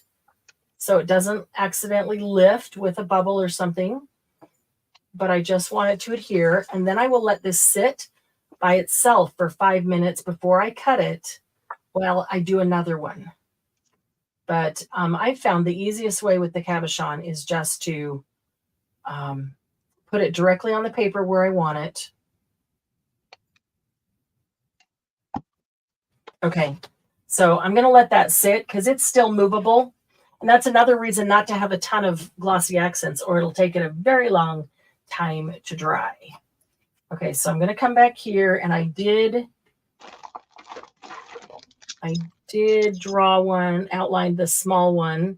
so it doesn't accidentally lift with a bubble or something. But I just want it to adhere. And then I will let this sit by itself for 5 minutes before I cut it while I do another one. But I found the easiest way with the cabochon is just to put it directly on the paper where I want it. Okay, so I'm going to let that sit because it's still movable. And that's another reason not to have a ton of glossy accents or it'll take it a very long time to dry. Okay, so I'm going to come back here and I did draw one, outline the small one.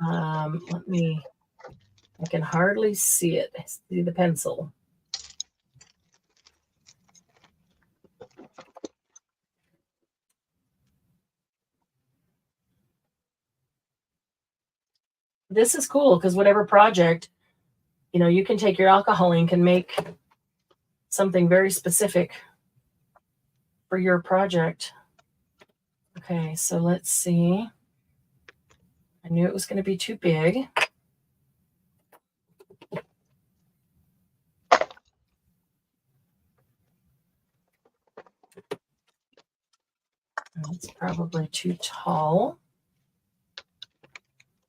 I can hardly see it. See the pencil. This is cool because whatever project, you know, you can take your alcohol ink and make something very specific for your project. Okay, so let's see. I knew it was going to be too big. It's probably too tall.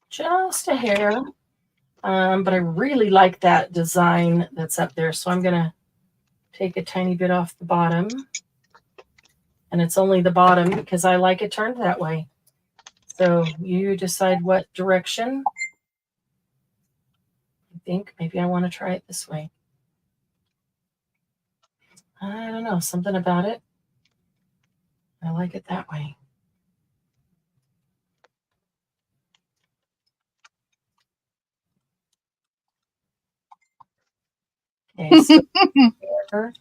Just a hair. But I really like that design that's up there. So I'm going to take a tiny bit off the bottom. And it's only the bottom because I like it turned that way. So you decide what direction. I think maybe I want to try it this way. I don't know, something about it. I like it that way. Okay, so they're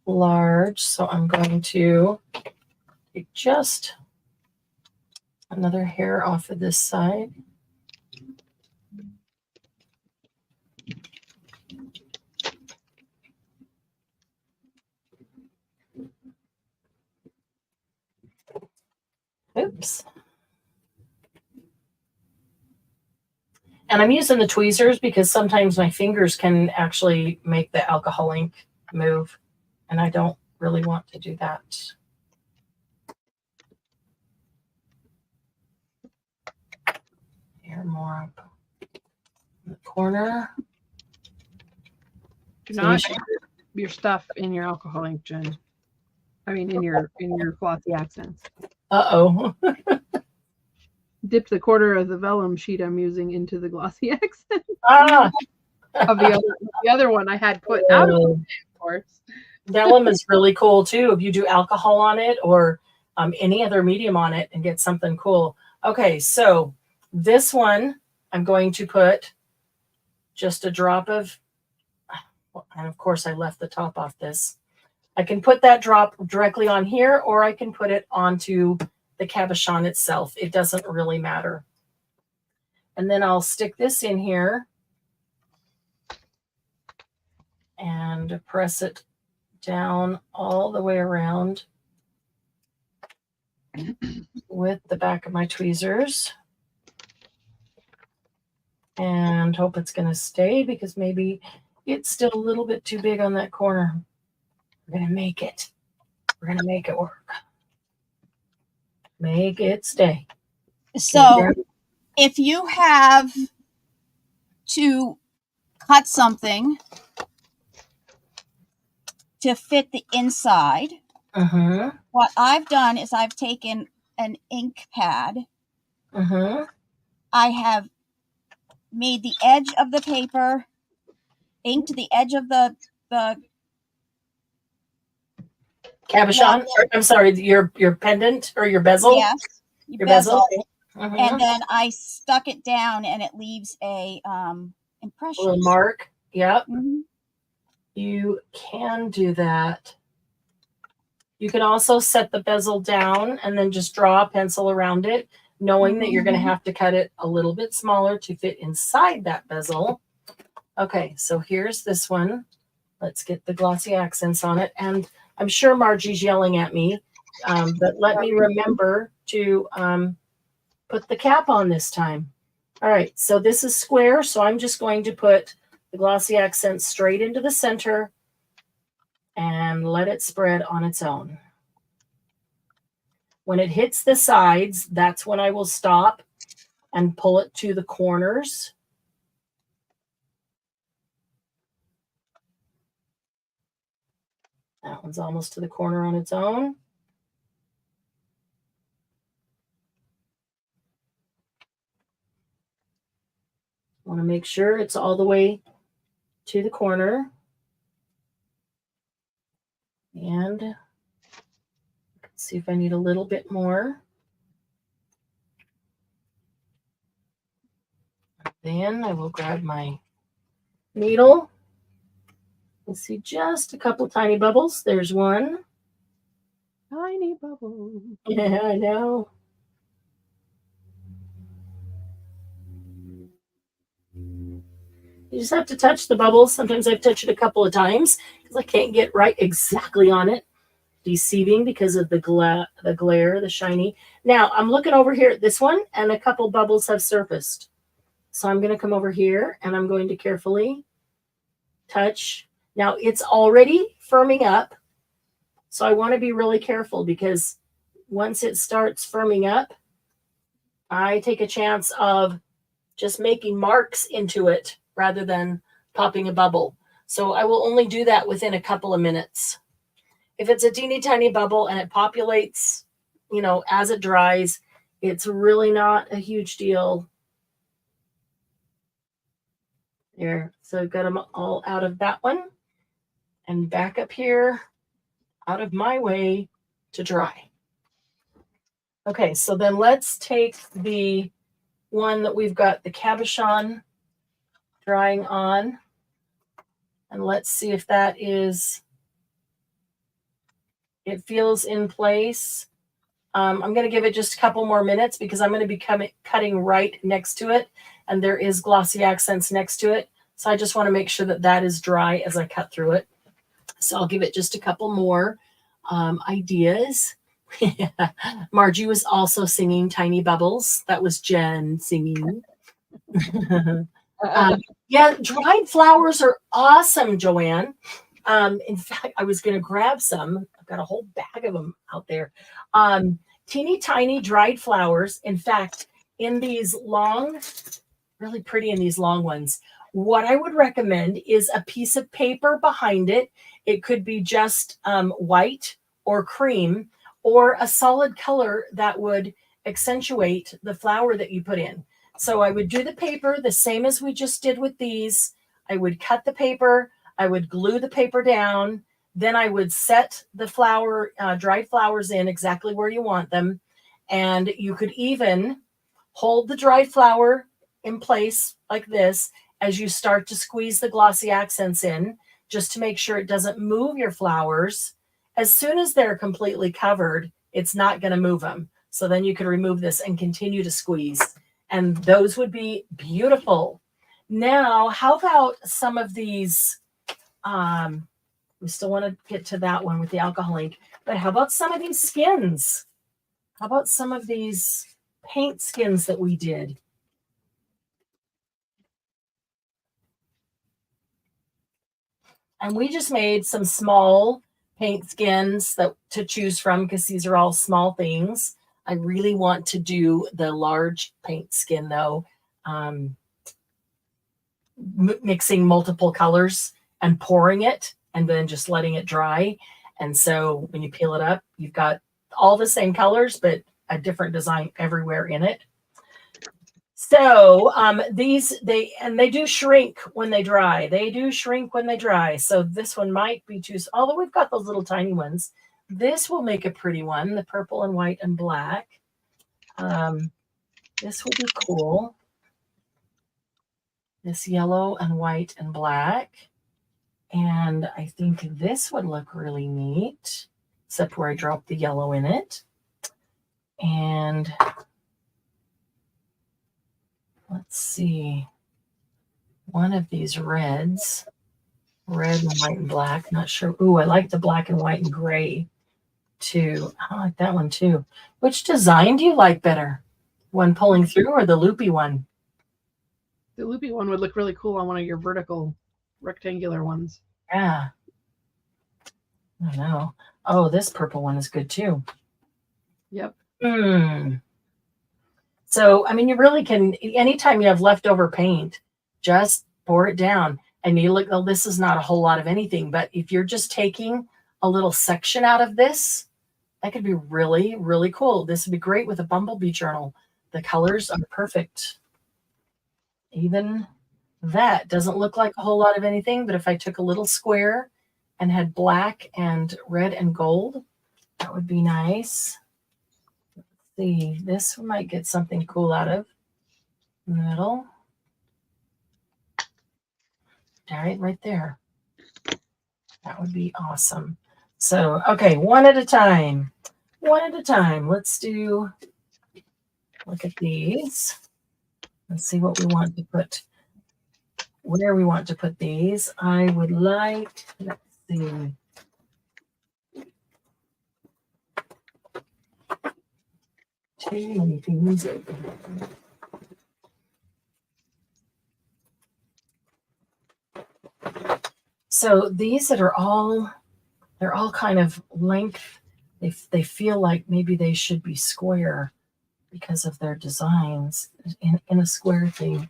large, so I'm going to take just another hair off of this side. Oops. And I'm using the tweezers because sometimes my fingers can actually make the alcohol ink move, and I don't really want to do that. Here, more up in the corner. Do So not put your stuff in your alcohol ink, Jen. I mean, in your glossy accents. Uh-oh. Dip the quarter of the vellum sheet I'm using into the glossy accent Ah, of the other one I had put out of the way, of course. vellum is really cool too if you do alcohol on it or any other medium on it and get something cool. Okay, so this one I'm going to put just a drop of, and of course I left the top off this. I can put that drop directly on here, or I can put it onto the cabochon itself. It doesn't really matter. And then I'll stick this in here and press it down all the way around with the back of my tweezers. And hope it's going to stay because maybe it's still a little bit too big on that corner. We're going to make it. We're going to make it work. Make it stay. So if you have to cut something to fit the inside, what I've done is I've taken an ink pad. I have made the edge of the paper, inked the edge of the cabochon. I'm sorry, your pendant or your bezel. Yes, your bezel. And then I stuck it down, and it leaves a impression. A little mark. Yep. Mm-hmm. You can do that. You can also set the bezel down and then just draw a pencil around it, knowing that you're going to have to cut it a little bit smaller to fit inside that bezel. Okay, so here's this one. Let's get the glossy accents on it. And I'm sure Margie's yelling at me, but let me remember to put the cap on this time. All right, so this is square, so I'm just going to put the glossy accent straight into the center and let it spread on its own. When it hits the sides, that's when I will stop and pull it to the corners. That one's almost to the corner on its own. I want to make sure it's all the way to the corner. And let's see if I need a little bit more. Then I will grab my needle and see just a couple tiny bubbles. There's one. Tiny bubble. Yeah, I know. You just have to touch the bubbles. Sometimes I've touched it a couple of times because I can't get right exactly on it. Deceiving because of the glare, the shiny. Now I'm looking over here at this one, and a couple bubbles have surfaced. So I'm going to come over here, and I'm going to carefully touch. Now it's already firming up, so I want to be really careful because once it starts firming up, I take a chance of just making marks into it rather than popping a bubble. So I will only do that within a couple of minutes. If it's a teeny tiny bubble and it populates, you know, as it dries, it's really not a huge deal. There, so I've got them all out of that one and back up here out of my way to dry. Okay, so then let's take the one that we've got the cabochon drying on, and let's see if that is, it feels in place. I'm going to give it just a couple more minutes because I'm going to be cutting right next to it, and there is glossy accents next to it. So I just want to make sure that that is dry as I cut through it. So I'll give it just a couple more ideas. Margie was also singing Tiny Bubbles. That was Jen singing. Yeah, dried flowers are awesome, Joanne. In fact, I was going to grab some. I've got a whole bag of them out there. Teeny tiny dried flowers. In fact, in these long, really pretty in these long ones, what I would recommend is a piece of paper behind it. It could be just white or cream or a solid color that would accentuate the flower that you put in. So I would do the paper the same as we just did with these. I would cut the paper. I would glue the paper down. Then I would set the flower, dried flowers in exactly where you want them. And you could even hold the dried flower in place like this as you start to squeeze the glossy accents in, just to make sure it doesn't move your flowers. As soon as they're completely covered, it's not going to move them. So then you could remove this and continue to squeeze. And those would be beautiful. Now, how about some of these? We still want to get to that one with the alcohol ink, but how about some of these skins? How about some of these paint skins that we did? And we just made some small paint skins that to choose from because these are all small things. I really want to do the large paint skin though, mixing multiple colors and pouring it and then just letting it dry. And so when you peel it up, you've got all the same colors, but a different design everywhere in it. So they do shrink when they dry. They do shrink when they dry. So this one might be too, although we've got those little tiny ones. This will make a pretty one, the purple and white and black. This will be cool. This yellow and white and black. And I think this would look really neat, except where I dropped the yellow in it. And let's see, one of these reds, red and white and black, not sure. Ooh, I like the black and white and gray too. I like that one too. Which design do you like better? One pulling through or the loopy one? The loopy one would look really cool on one of your vertical rectangular ones. Yeah. I don't know. Oh, this purple one is good too. Yep. So, I mean, you really can, anytime you have leftover paint, just pour it down. And you look, oh, this is not a whole lot of anything, but if you're just taking a little section out of this, that could be really, really cool. This would be great with a bumblebee journal. The colors are perfect. Even that doesn't look like a whole lot of anything, but if I took a little square and had black and red and gold, that would be nice. Let's see, this might get something cool out of in the middle. Right there. That would be awesome. So, okay, one at a time. One at a time. Let's look at these. Let's see what we want to put, where we want to put these. I would like, let's see. Too many things open. So these that are all, they're all kind of length. They feel like maybe they should be square because of their designs in a square thing.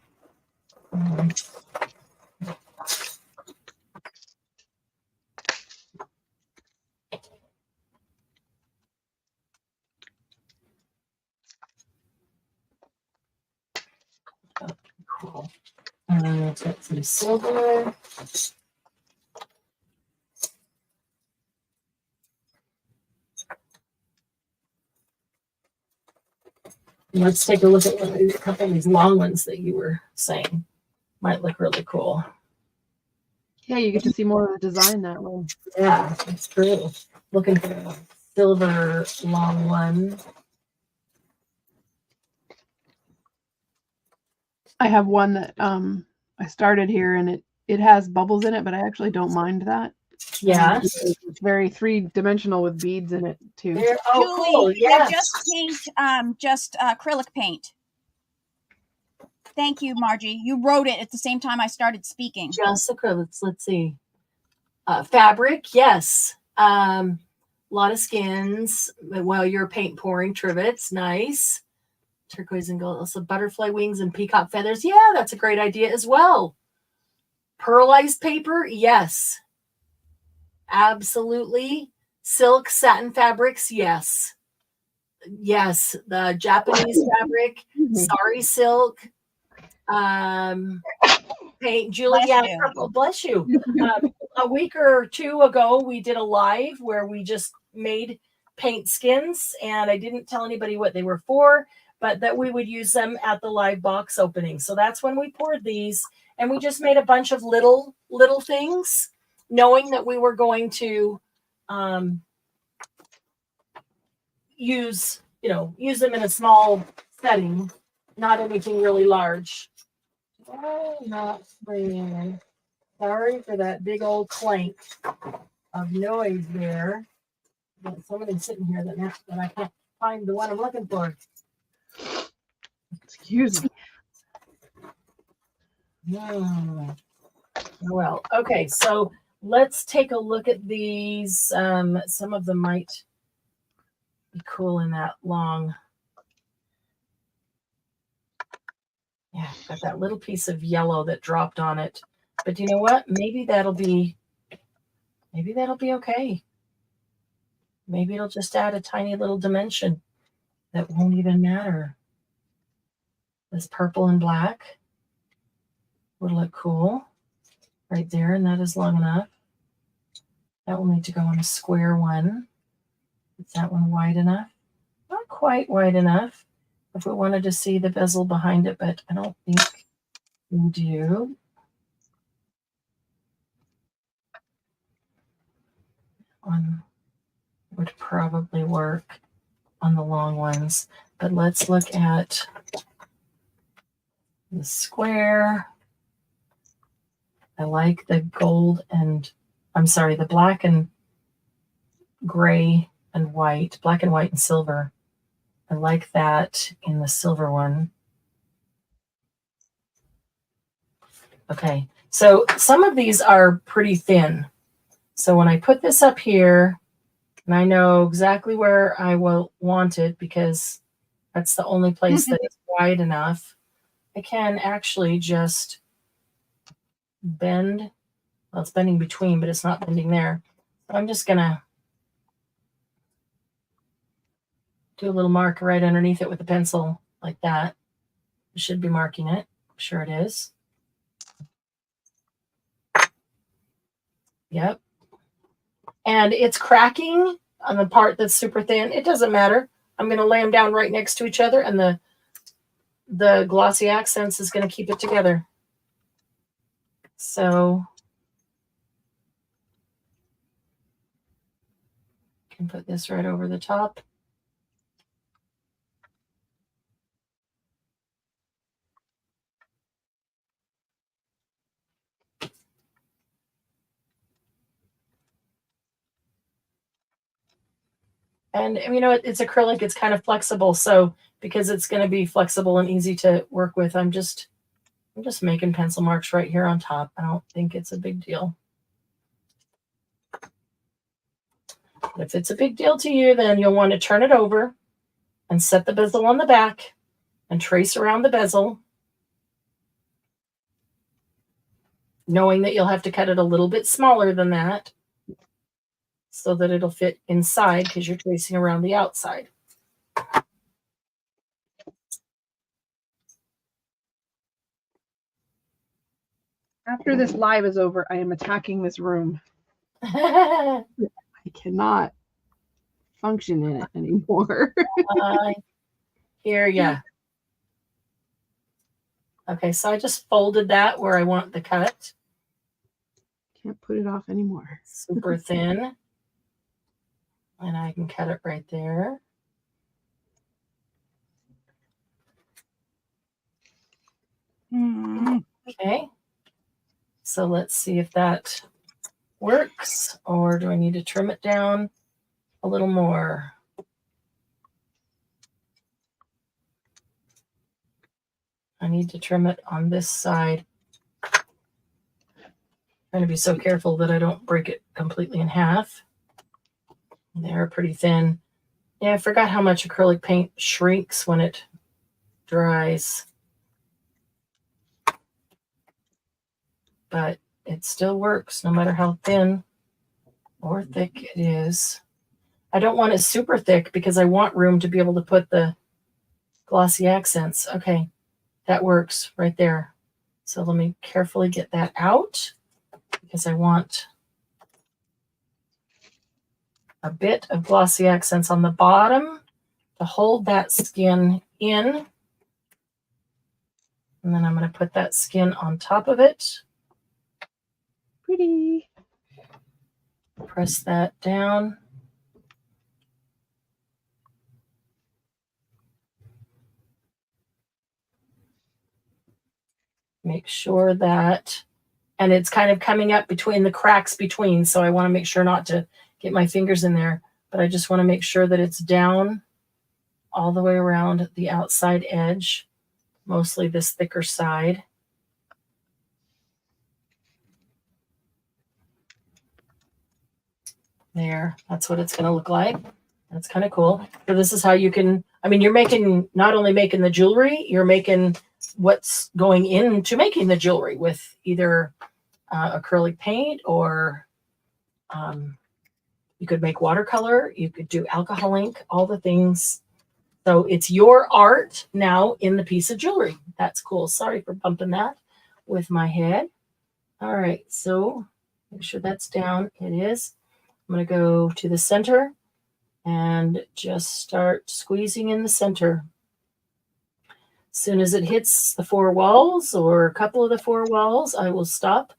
Cool. And then let's get some silver. Let's take a look at a couple of these long ones that you were saying. Might look really cool. Yeah, you get to see more of the design that way. Yeah, that's true. Looking for a silver long one. I have one that I started here, and it has bubbles in it, but I actually don't mind that. Yeah. It's very three-dimensional with beads in it too. Oh, Julie, cool. yeah, Yes. just acrylic paint. Thank you, Margie. You wrote it at the same time I started speaking. Just acrylics. Let's see. Fabric, yes. A lot of skins. While you're paint pouring, trivets, nice. Turquoise and gold. Also butterfly wings and peacock feathers. Yeah, that's a great idea as well. Pearlized paper, yes. Absolutely. Silk, satin fabrics, yes. Yes, the Japanese fabric, sari silk, paint, Julie. Bless Yeah, you. purple. Bless you. A week or two ago, we did a live where we just made paint skins, and I didn't tell anybody what they were for, but that we would use them at the live box opening. So that's when we poured these, and we just made a bunch of little things, knowing that we were going to use them in a small setting, not anything really large. Oh, not Marianne. Sorry for that big old clank of noise there. Got somebody sitting here that I can't find the one I'm looking for. Excuse me. Well, okay, so let's take a look at these. Some of them might be cool in that long. Yeah, got that little piece of yellow that dropped on it. But you know what? Maybe that'll be okay. Maybe it'll just add a tiny little dimension that won't even matter. This purple and black would look cool right there, and that is long enough. That will need to go on a square one. Is that one wide enough? Not quite wide enough if we wanted to see the bezel behind it, but I don't think we do. One would probably work on the long ones, but let's look at the square. I like the gold and, the black and gray and white, black and white and silver. I like that in the silver one. Okay, so some of these are pretty thin. So when I put this up here, and I know exactly where I will want it because that's the only place that is wide enough, I can actually just bend. Well, it's bending between, but it's not bending there. So I'm just going to do a little mark right underneath it with a pencil like that. It should be marking it. I'm sure it is. Yep. And it's cracking on the part that's super thin. It doesn't matter. I'm going to lay them down right next to each other, and the glossy accents is going to keep it together. So I can put this right over the top. And it's acrylic, it's kind of flexible. So because it's going to be flexible and easy to work with, I'm just making pencil marks right here on top. I don't think it's a big deal. But if it's a big deal to you, then you'll want to turn it over and set the bezel on the back and trace around the bezel, knowing that you'll have to cut it a little bit smaller than that so that it'll fit inside because you're tracing around the outside. After this live is over, I am attacking this room. I cannot function in it anymore. Here, yeah. Okay, so I just folded that where I want the cut. Can't put it off anymore. Super thin. And I can cut it right there. Okay. So let's see if that works, or do I need to trim it down a little more? I need to trim it on this side. Trying to be so careful that I don't break it completely in half. They're pretty thin. Yeah, I forgot how much acrylic paint shrinks when it dries. But it still works no matter how thin or thick it is. I don't want it super thick because I want room to be able to put the glossy accents. Okay, that works right there. So let me carefully get that out because I want a bit of glossy accents on the bottom to hold that skin in. And then I'm going to put that skin on top of it. Pretty. Press that down. Make sure that, and it's kind of coming up between the cracks between, so I want to make sure not to get my fingers in there, but I just want to make sure that it's down all the way around the outside edge, mostly this thicker side. There, that's what it's going to look like. That's kind of cool. So this is how you can, I mean, you're making, not only making the jewelry, you're making what's going into making the jewelry with either acrylic paint, or you could make watercolor, you could do alcohol ink, all the things. So it's your art now in the piece of jewelry. That's cool. Sorry for bumping that with my head. All right, so make sure that's down. It is. I'm going to go to the center and just start squeezing in the center. As soon as it hits the four walls or a couple of the four walls, I will stop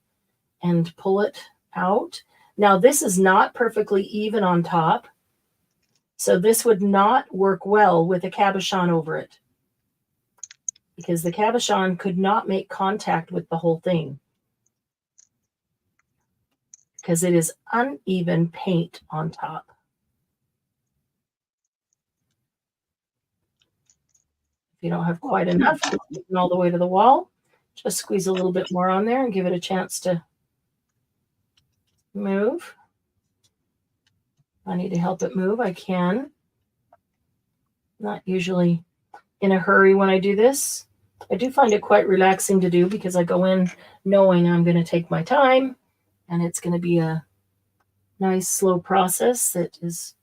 and pull it out. Now, this is not perfectly even on top, so this would not work well with a cabochon over it, because the cabochon could not make contact with the whole thing because it is uneven paint on top. If you don't have quite enough all the way to the wall, just squeeze a little bit more on there and give it a chance to move. If I need to help it move, I can. Not usually in a hurry when I do this. I do find it quite relaxing to do because I go in knowing I'm going to take my time and it's going to be a nice, slow process that is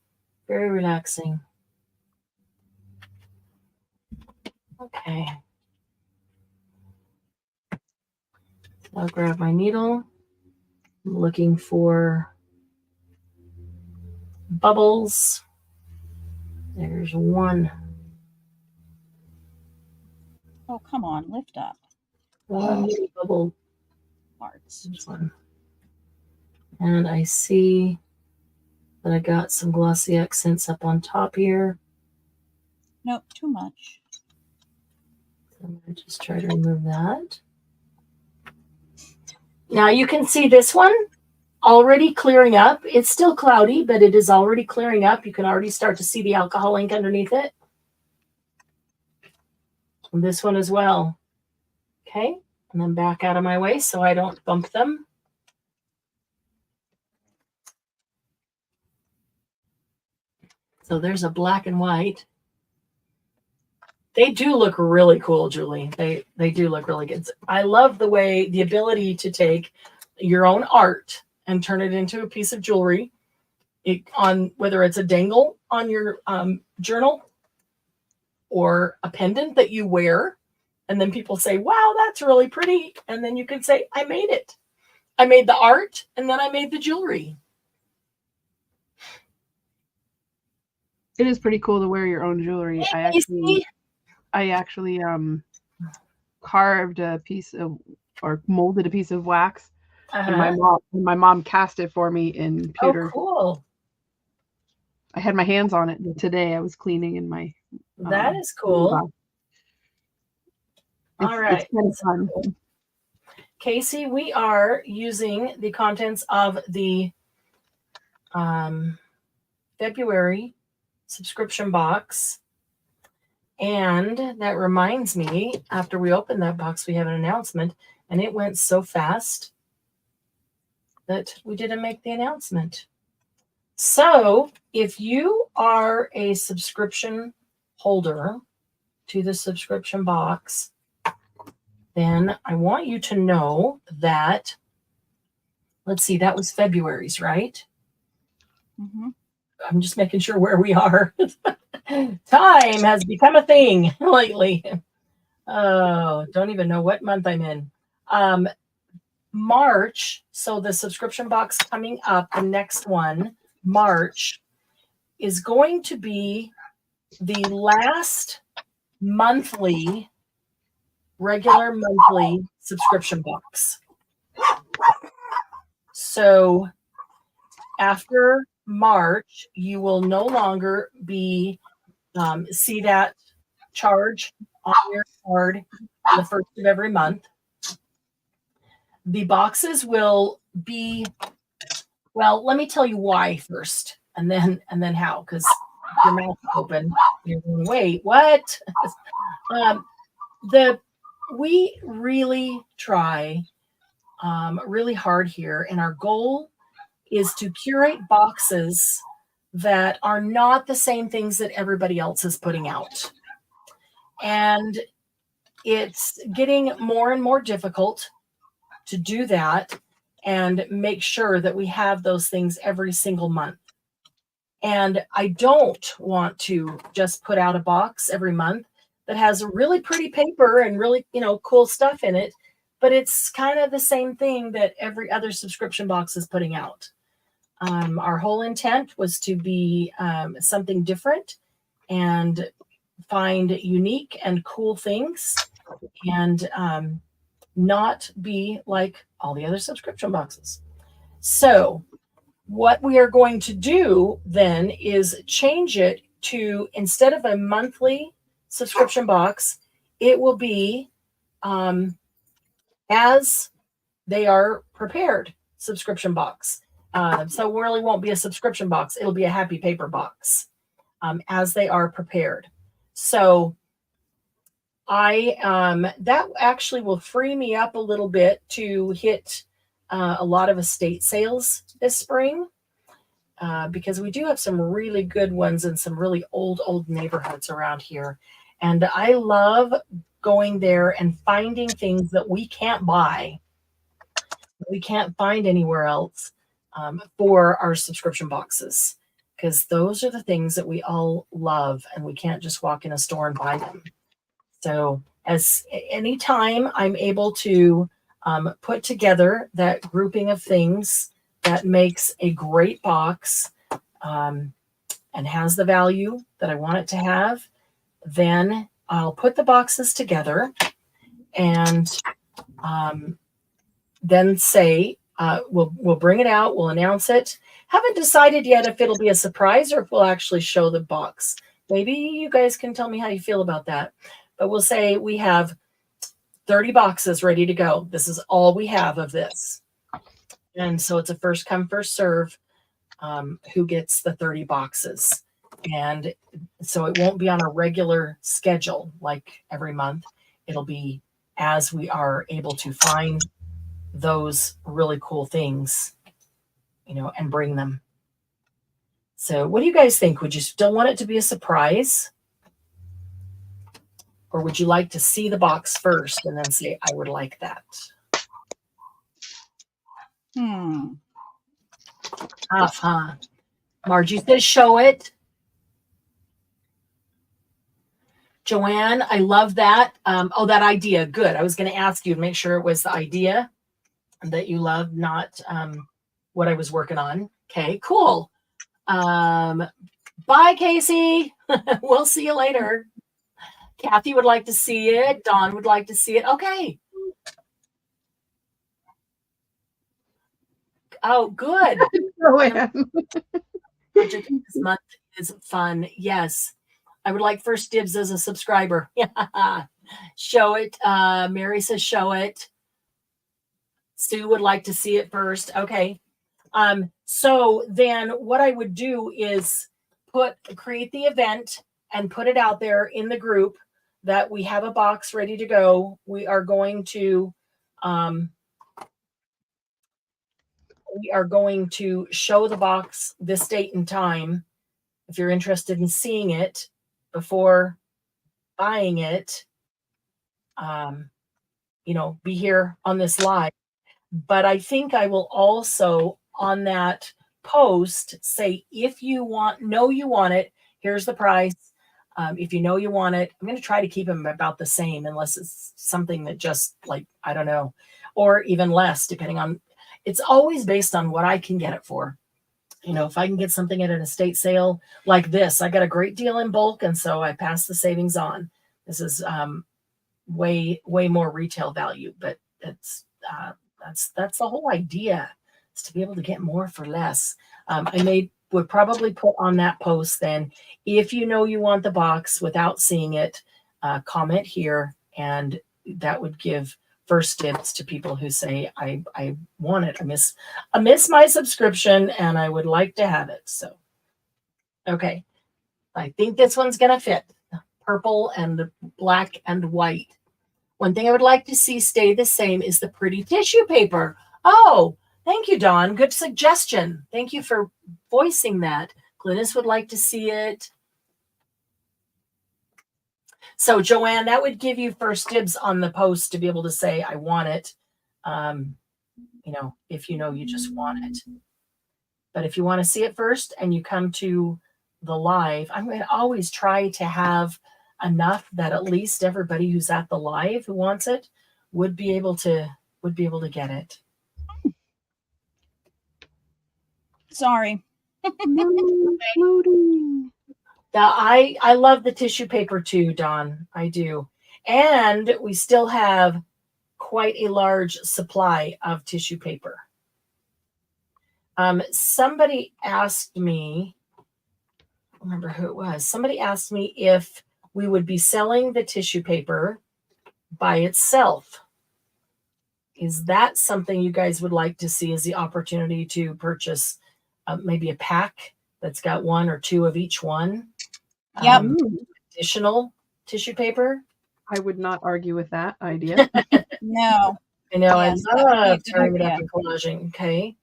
very relaxing. Okay. I'll grab my needle. I'm looking for bubbles. There's one. Oh, come on, lift up. One little bubble. Parts. There's one. And I see that I got some glossy accents up on top here. Nope, too much. So I'm going to just try to remove that. Now you can see this one already clearing up. It's still cloudy, but it is already clearing up. You can already start to see the alcohol ink underneath it. And this one as well. Okay, and then back out of my way so I don't bump them. So there's a black and white. They do look really cool, Julie. They do look really good. I love the way, the ability to take your own art and turn it into a piece of jewelry, on whether it's a dangle on your journal or a pendant that you wear. And then people say, wow, that's really pretty. And then you can say, I made it. I made the art and then I made the jewelry. It is pretty cool to wear your own jewelry. I actually I actually carved a piece of or molded a piece of wax, and my mom cast it for me in Oh, pewter. cool. I had my hands on it today. I was cleaning in my That is cool. All right. It's kind of fun. Cool. Casey, we are using the contents of the February subscription box. And that reminds me, after we open that box, we have an announcement, and it went so fast that we didn't make the announcement. So if you are a subscription holder to the subscription box, then I want you to know that, let's see, that was February's, right? Mm-hmm. I'm just making sure where we are. Time has become a thing lately. Oh, don't even know what month I'm in. March. So the subscription box coming up, the next one, March, is going to be the last regular monthly subscription box. So after March, you will no longer be see that charge on your card on the first of every month. The boxes will be, well, let me tell you why first, and then how, because your mouth is open. You're going, wait, what? We really try really hard here, and our goal is to curate boxes that are not the same things that everybody else is putting out. And it's getting more and more difficult to do that and make sure that we have those things every single month. And I don't want to just put out a box every month that has really pretty paper and really, cool stuff in it, but it's kind of the same thing that every other subscription box is putting out. Our whole intent was to be something different and find unique and cool things and not be like all the other subscription boxes. So what we are going to do then is change it to, instead of a monthly subscription box, it will be as they are prepared subscription box. So it really won't be a subscription box. It'll be a happy paper box as they are prepared. So that actually will free me up a little bit to hit a lot of estate sales this spring because we do have some really good ones in some really old neighborhoods around here. And I love going there and finding things that we can't buy, that we can't find anywhere else for our subscription boxes, because those are the things that we all love and we can't just walk in a store and buy them. So anytime I'm able to put together that grouping of things that makes a great box and has the value that I want it to have, then I'll put the boxes together and then say, we'll bring it out, we'll announce it. Haven't decided yet if it'll be a surprise or if we'll actually show the box. Maybe you guys can tell me how you feel about that. But we'll say we have 30 boxes ready to go. This is all we have of this. And so it's a first come, first serve who gets the 30 boxes. And so it won't be on a regular schedule like every month. It'll be as we are able to find those really cool things, and bring them. So what do you guys think? Would you still want it to be a surprise? Or would you like to see the box first and then say, I would like that? Tough, huh? Margie says, show it. Joanne, I love that. That idea. Good. I was going to ask you to make sure it was the idea that you love, not what I was working on. Okay, cool. Bye, Casey. We'll see you later. Kathy would like to see it. Dawn would like to see it. Okay. Oh, good. Joanne. Project this month is fun. Yes. I would like first dibs as a subscriber. Yeah. Show it. Mary says show it. Sue would like to see it first. Okay. So then what I would do is create the event and put it out there in the group that we have a box ready to go. We are going to show the box this date and time. If you're interested in seeing it before buying it, be here on this live. But I think I will also on that post say, if you know you want it, here's the price. If you know you want it, I'm going to try to keep them about the same unless it's something that just like, I don't know, or even less, depending on, it's always based on what I can get it for. If I can get something at an estate sale like this, I got a great deal in bulk. And so I pass the savings on. This is way more retail value, but that's the whole idea, is to be able to get more for less. Would probably put on that post then, if you know you want the box without seeing it, comment here, and that would give first dibs to people who say, I want it. I miss my subscription and I would like to have it. So, okay. I think this one's going to fit. Purple and black and white. One thing I would like to see stay the same is the pretty tissue paper. Oh, thank you, Dawn. Good suggestion. Thank you for voicing that. Glynis would like to see it. So, Joanne, that would give you first dibs on the post to be able to say, I want it. If you just want it. But if you want to see it first and you come to the live, I'm going to always try to have enough that at least everybody who's at the live who wants it would be able to get it. Sorry. Now, I love the tissue paper too, Dawn. I do. And we still have quite a large supply of tissue paper. Somebody asked me, I don't remember who it was. Somebody asked me if we would be selling the tissue paper by itself. Is that something you guys would like to see as the opportunity to purchase maybe a pack that's got one or two of each one? Yep. Additional tissue paper? I would not argue with that idea. No. I know. Yes, I love tearing it idea. up and collaging. Okay.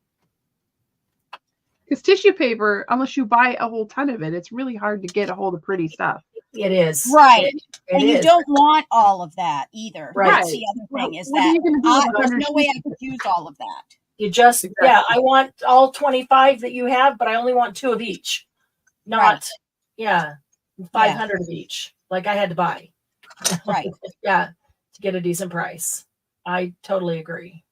Because tissue paper, unless you buy a whole ton of it, it's really hard to get a hold of pretty stuff. It is. Right. It And you is. don't want all of that either. Right. That's the other thing is What are that you gonna do with there's 100 no way I sheets? could use all of that. You just, Exactly. yeah, I want all 25 that you have, but I only want 2 of each. Not, Right. yeah, 500 of each. Like I had to buy. Right. Yeah, to get a decent price. I totally agree.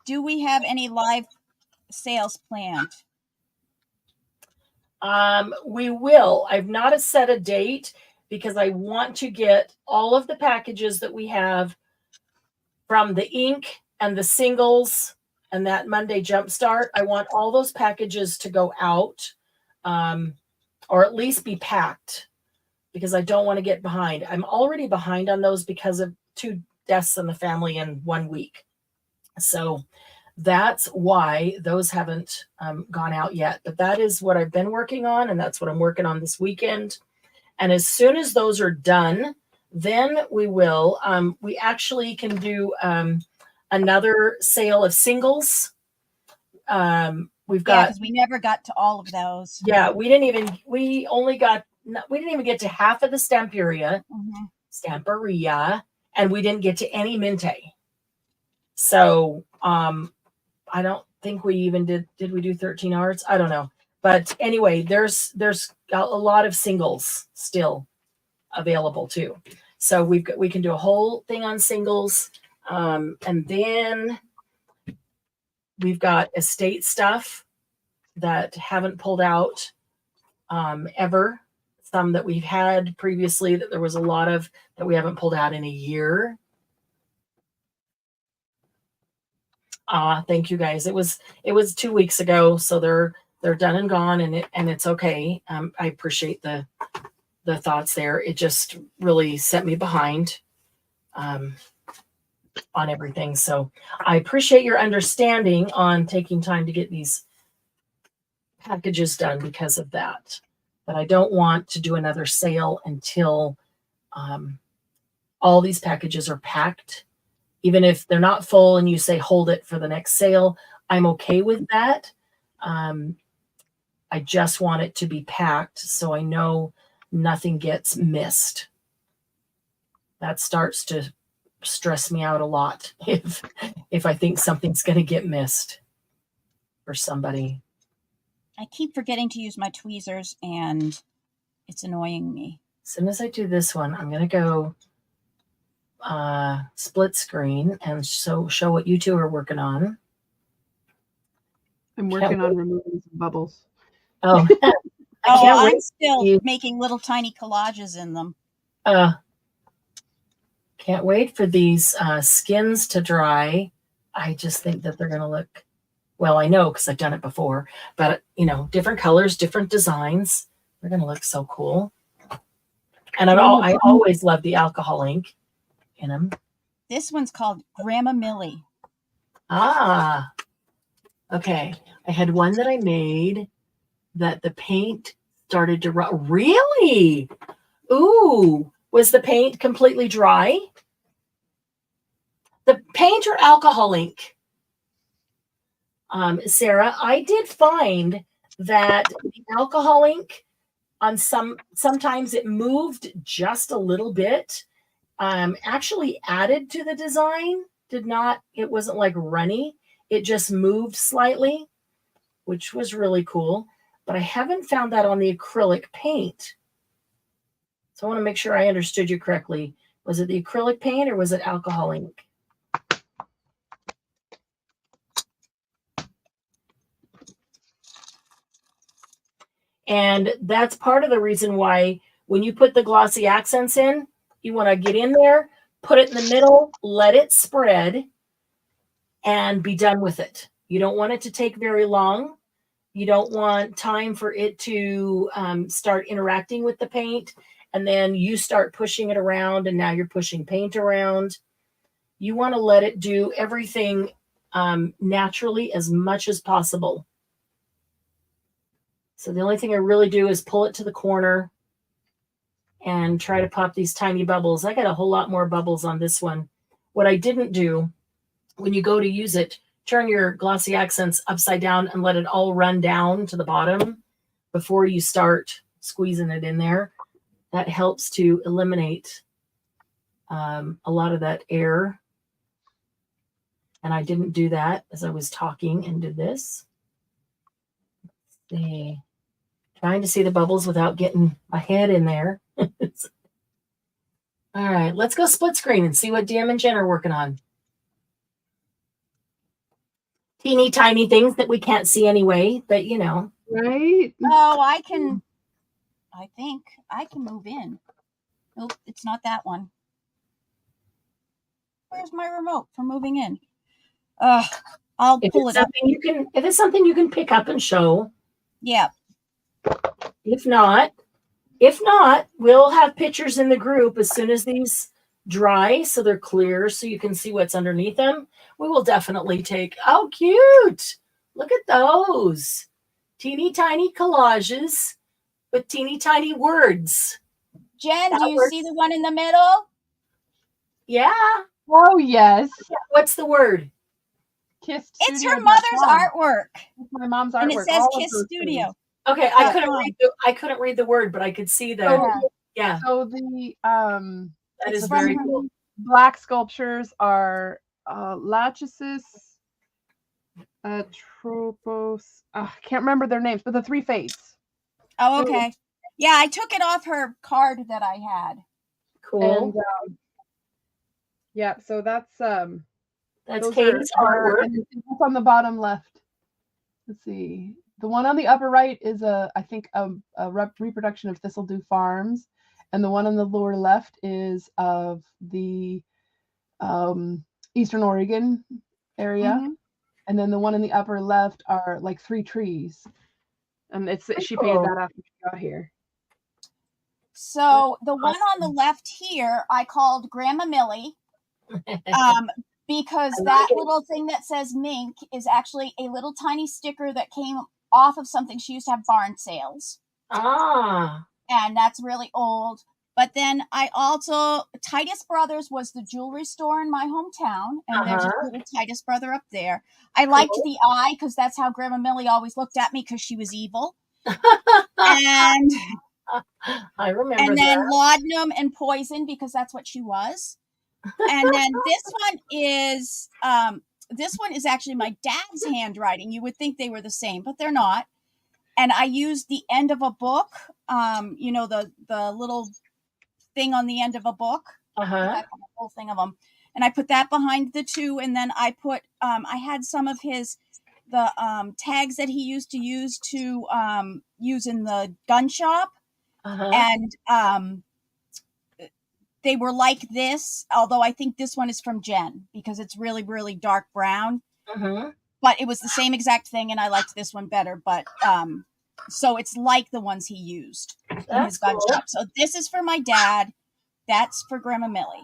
Do we have any live sales planned? We will. I've not set a date because I want to get all of the packages that we have from the ink and the singles and that Monday Jumpstart. I want all those packages to go out, or at least be packed, because I don't want to get behind. I'm already behind on those because of 2 deaths in the family in 1 week. So that's why those haven't gone out yet. But that is what I've been working on, and that's what I'm working on this weekend. And as soon as those are done, then we will. We actually can do another sale of singles. We've got, because we never got to all of those. yeah, we didn't even get to half of the Stamperia, Stamperia, and we didn't get to any Minte. So I don't think we even did we do 13 arts? I don't know. But anyway, there's a lot of singles still available too. So we can do a whole thing on singles. And then we've got estate stuff that haven't pulled out ever. some that we've had previously that there was a lot of that we haven't pulled out in a year. Thank you guys. It was 2 weeks ago, so they're done and gone, and it's okay. I appreciate the thoughts there. It just really set me behind on everything. So I appreciate your understanding on taking time to get these packages done because of that. But I don't want to do another sale until all these packages are packed. Even if they're not full and you say hold it for the next sale, I'm okay with that. I just want it to be packed so I know nothing gets missed. That starts to stress me out a lot if I think something's going to get missed for somebody. I keep forgetting to use my tweezers, and it's annoying me. As soon as I do this one, I'm going to go split screen and show what you two are working on. I'm working on removing some bubbles. Oh, I'm still making little tiny collages in them. Can't wait for these skins to dry. I just think that they're going to look, well, I know because I've done it before, but different colors, different designs. They're going to look so cool. And I always love the alcohol ink in them. This one's called Grandma Millie. Okay. I had one that I made that the paint started to run. Really? Ooh, was the paint completely dry? The paint or alcohol ink? Sarah, I did find that the alcohol ink on sometimes it moved just a little bit. Actually added to the design. It wasn't like runny. It just moved slightly, which was really cool. But I haven't found that on the acrylic paint. So I want to make sure I understood you correctly. Was it the acrylic paint or was it alcohol ink? And that's part of the reason why when you put the glossy accents in, you want to get in there, put it in the middle, let it spread, and be done with it. You don't want it to take very long. You don't want time for it to start interacting with the paint, and then you start pushing it around, and now you're pushing paint around. You want to let it do everything naturally as much as possible. So the only thing I really do is pull it to the corner and try to pop these tiny bubbles. I got a whole lot more bubbles on this one. What I didn't do, when you go to use it, turn your glossy accents upside down and let it all run down to the bottom before you start squeezing it in there. That helps to eliminate a lot of that air. And I didn't do that as I was talking and did this. Let's see. Trying to see the bubbles without getting my head in there. All right, let's go split screen and see what Dim and Jen are working on. Teeny tiny things that we can't see anyway, but Right? Oh, I think I can move in. Nope, it's not that one. Where's my remote for moving in? I'll pull it up. If it's something you can pick up and show. Yeah. If not, we'll have pictures in the group as soon as these dry so they're clear so you can see what's underneath them. We will definitely take, oh, cute. Look at those. Teeny tiny collages with teeny tiny words. Jen, do you see the one in the middle? Yeah. Oh, yes. What's the word? Kiss It's her mother's artwork. It's my mom's artwork. And it says Kiss Studio. Okay, I couldn't read the word, but I could see the yeah. So the that is very cool. Black sculptures are Lachesis, Tropos. I can't remember their names, but the three fates. Oh, okay. Yeah, I took it off her card that I had. Cool. And, yeah, so that's Katie's artwork. And it's on the bottom left. Let's see. The one on the upper right is I think a reproduction of Thistledew Farms, and the one on the lower left is of the Eastern Oregon area, Mhm. and then the one in the upper left are like 3 trees, and she painted that after she got here. So the one on the left here, I called Grandma Millie, because that little thing that says mink is actually a little tiny sticker that came off of something she used to have barn sales. And that's really old. But then I also, Titus Brothers was the jewelry store in my hometown, and there's a little Titus brother up there. I liked the eye because that's how Grandma Millie always looked at me, because she was evil. And I remember. And then laudanum and poison, because that's what she was. And then this one is actually my dad's handwriting. You would think they were the same, but they're not. And I used the end of a book, the little thing on the end of a book. The whole thing of them. And I put that behind the two. And then I put, I had some of the tags that he used to use in the gun shop. And they were like this, although I think this one is from Jen because it's really, really dark brown. But it was the same exact thing, and I liked this one better. But so it's like the ones he used in his gun shop. So this is for my dad. That's for Grandma Millie.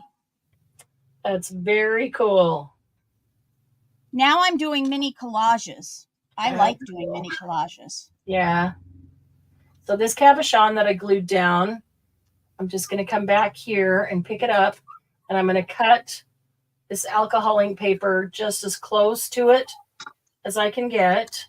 That's very cool. Now I'm doing mini collages. I like doing mini collages. Yeah. So this cabochon that I glued down, I'm just going to come back here and pick it up, and I'm going to cut this alcohol ink paper just as close to it as I can get.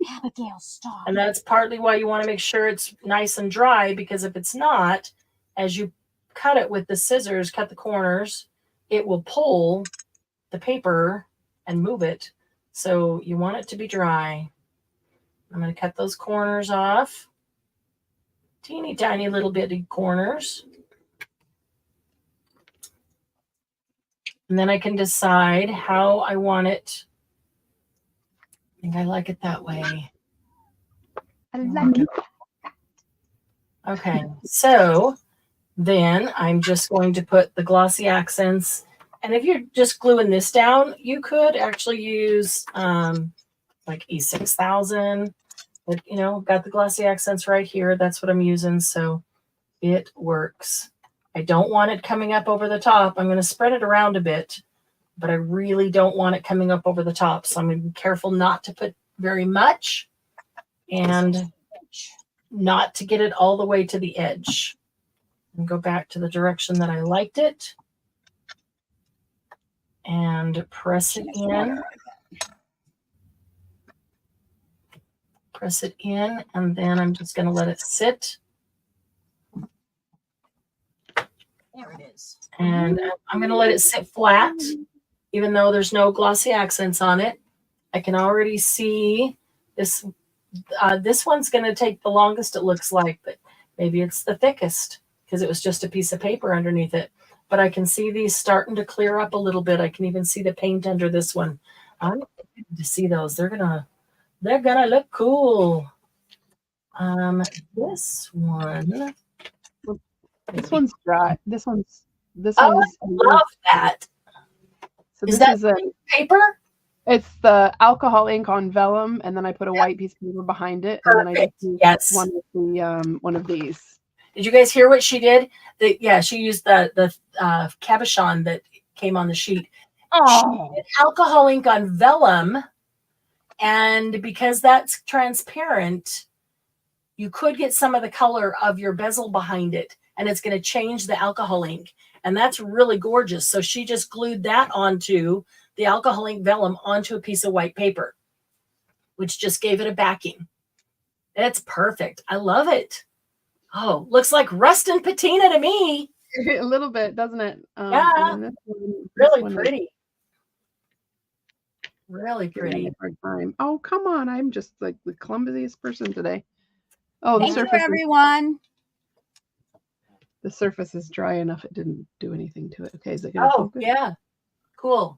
Abigail, stop. And that's partly why you want to make sure it's nice and dry, because if it's not, as you cut it with the scissors, cut the corners, it will pull the paper and move it. So you want it to be dry. I'm going to cut those corners off. Teeny tiny little bitty corners. And then I can decide how I want it. I think I like it that way. I like it. Okay, so then I'm just going to put the glossy accents. And if you're just gluing this down, you could actually use like E6000. But, got the glossy accents right here. That's what I'm using, so it works. I don't want it coming up over the top. I'm going to spread it around a bit, but I really don't want it coming up over the top. So I'm going to be careful not to put very much and not to get it all the way to the edge. And go back to the direction that I liked it and press it in. Press it in, and then I'm just going to let it sit. There it is. And I'm going to let it sit flat, even though there's no glossy accents on it. I can already see this. This one's going to take the longest, it looks like, but maybe it's the thickest because it was just a piece of paper underneath it. But I can see these starting to clear up a little bit. I can even see the paint under this one. I'm excited to see those. They're gonna look cool. This one. This one's dry. This one is. I love that. So is this that is paper? It's the alcohol ink on vellum, and then I put a white piece of paper behind it, and then I just use one of these. Did you guys hear what she did? She used the cabochon that came on the sheet. Oh, She did alcohol ink on vellum, and because that's transparent, you could get some of the color of your bezel behind it, and it's going to change the alcohol ink, and that's really gorgeous. So she just glued that onto the alcohol ink vellum onto a piece of white paper, which just gave it a backing. It's perfect. I love it. Oh, looks like rust and patina to me. A little bit, doesn't it? Yeah, really pretty. Really pretty. Time. Oh, come on. I'm just like the clumsiest person today. Oh, thank you, everyone. The surface is dry enough. It didn't do anything to it. Okay, is it going to focus? Yeah. Cool.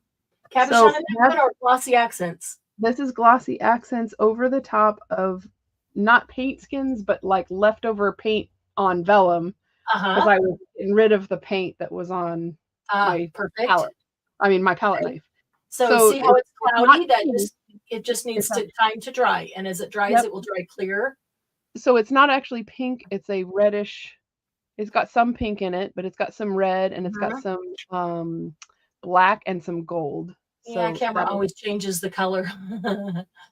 Cabochon enamel or glossy accents? This is glossy accents over the top of not paint skins, but like leftover paint on vellum, because I was getting rid of the paint that was on my perfect. palette. I mean, my palette knife. So see how it's cloudy? It just needs time to dry, and as it dries, it will dry clear. So it's not actually pink; it's a reddish. It's got some pink in it, but it's got some red, and it's got some black and some gold. Yeah, so camera always changes the color.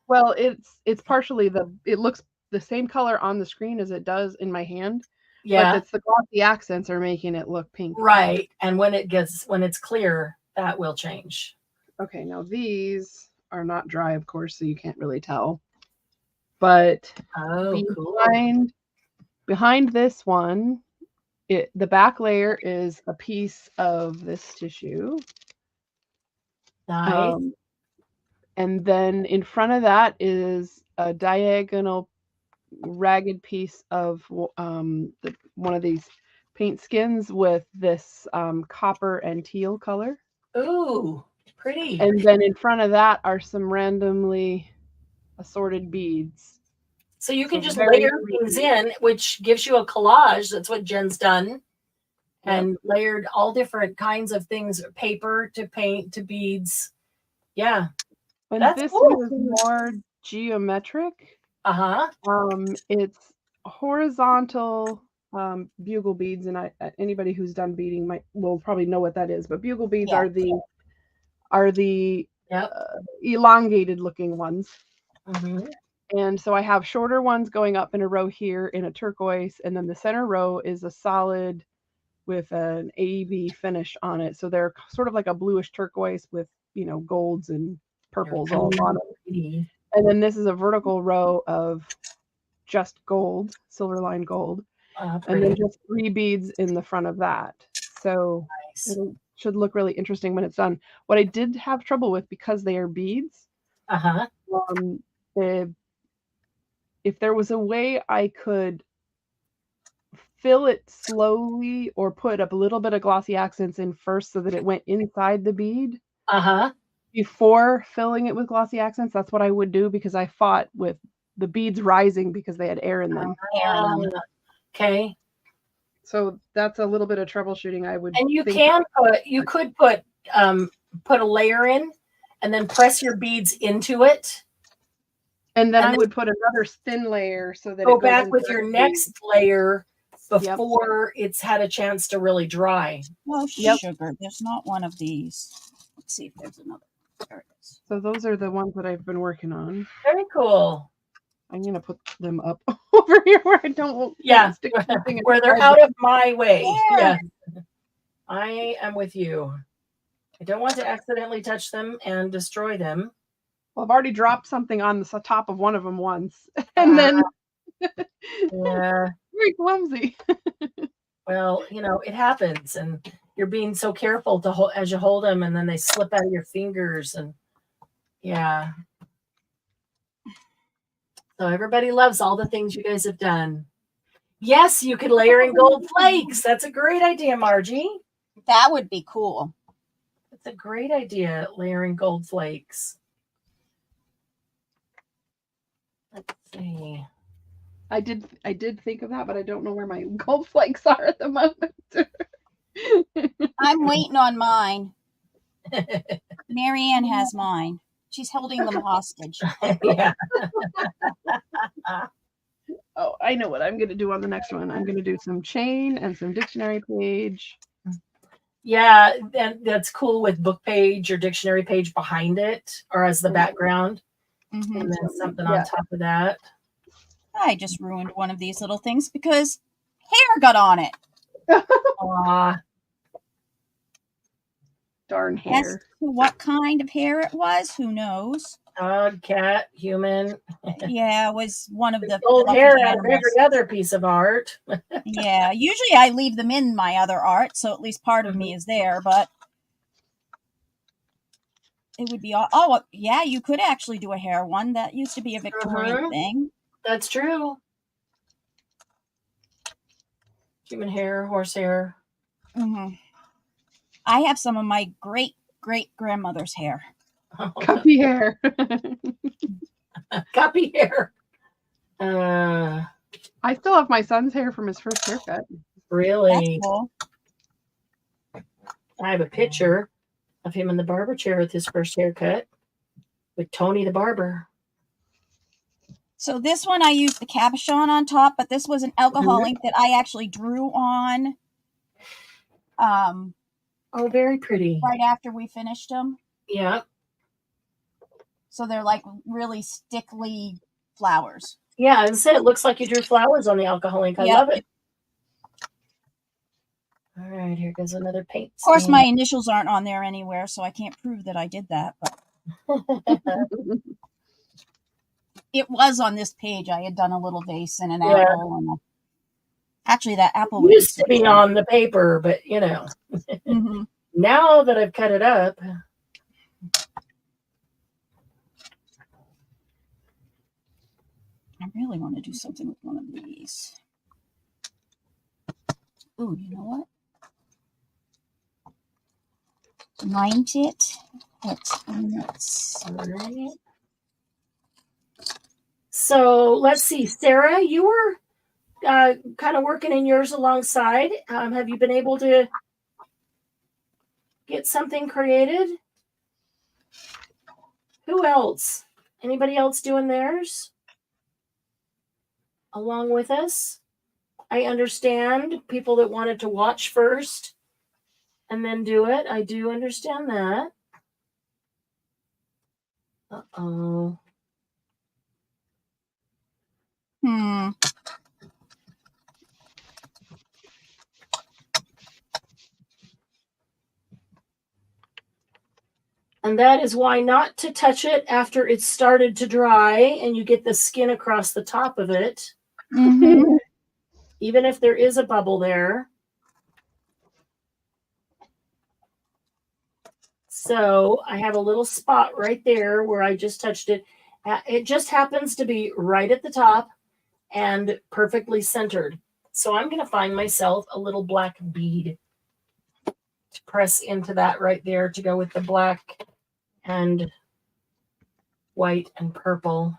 Well, it's partially it looks the same color on the screen as it does in my hand. Yeah. But it's the glossy accents are making it look pink. Right. And when it's clear, that will change. Okay, now these are not dry, of course, so you can't really tell. But behind this one, the back layer is a piece of this tissue. Nice. And then in front of that is a diagonal ragged piece of one of these paint skins with this copper and teal color. Ooh, pretty. And then in front of that are some randomly assorted beads. So you can just layer things in, which gives you a collage. That's what Jen's done. And layered all different kinds of things, paper to paint to beads. Yeah. And this one is more geometric. It's horizontal bugle beads, and anybody who's done beading will probably know what that is. But bugle beads are the elongated looking ones. And so I have shorter ones going up in a row here in a turquoise, and then the center row is a solid with an AB finish on it. So they're sort of like a bluish turquoise with, golds and purples all on it. And then this is a vertical row of just gold, silver line gold, and then just 3 beads in the front of that. So it should look really interesting when it's done. What I did have trouble with, because they are beads, if there was a way I could fill it slowly or put a little bit of glossy accents in first so that it went inside the bead before filling it with glossy accents, that's what I would do, because I fought with the beads rising because they had air in them. Okay. So that's a little bit of troubleshooting. And you could put a layer in and then press your beads into it. And then would put another thin layer so that go back with your next layer before it's had a chance to really dry. Well, sugar, there's not one of these. Let's see if there's another. There it is. So those are the ones that I've been working on. Very cool. I'm going to put them up over here where I don't stick something in where they're out of my way. Yeah. I am with you. I don't want to accidentally touch them and destroy them. Well, I've already dropped something on the top of one of them once. And then very clumsy. Well, it happens, and you're being so careful as you hold them, and then they slip out of your fingers, and So everybody loves all the things you guys have done. Yes, you could layer in gold flakes. That's a great idea, Margie. That would be cool. That's a great idea, layering gold flakes. Let's see. I did think of that, but I don't know where my gold flakes are at the moment. I'm waiting on mine. Marianne has mine. She's holding them hostage. Yeah. Oh, I know what I'm going to do on the next one. I'm going to do some chain and some dictionary page. Yeah, that's cool with book page or dictionary page behind it or as the background. And then something on top of that. I just ruined one of these little things because hair got on it. Aww. Darn hair. As to what kind of hair it was, who knows? Dog, cat, human. Yeah, it was one of the old hair out of every other piece of art. Yeah, usually I leave them in my other art, so at least part of me is there, but it would be you could actually do a hair one. That used to be a Victorian thing. That's true. Human hair, horse hair. I have some of my great great grandmother's hair. Copy hair. Copy hair. I still have my son's hair from his first haircut. Really? That's cool. I have a picture of him in the barber chair with his first haircut with Tony the barber. So this one I used the cabochon on top, but this was an alcohol Mhm. ink that I actually drew on Oh, very pretty. right after we finished them. Yeah. So they're like really stickly flowers. Yeah, and say it looks like you drew flowers on the alcohol ink. I Yep. love it. All right, here goes another paint. Of course, my initials aren't on there anywhere, so I can't prove that I did that. But it was on this page. I had done a little vase and an apple. And actually, that apple was used to be on the paper, but you know, Mm-hmm. now that I've cut it up. I really want to do something with one of these. Ooh, you know what? Mind it. All right. So let's see, Sarah, you were kind of working in yours alongside. Have you been able to get something created? Who else? Anybody else doing theirs along with us? I understand people that wanted to watch first and then do it. I do understand that. Uh-oh. And that is why not to touch it after it's started to dry and you get the skin across the top of it. Mm-hmm. Even if there is a bubble there. So I have a little spot right there where I just touched it. It just happens to be right at the top and perfectly centered. So I'm going to find myself a little black bead to press into that right there to go with the black and white and purple.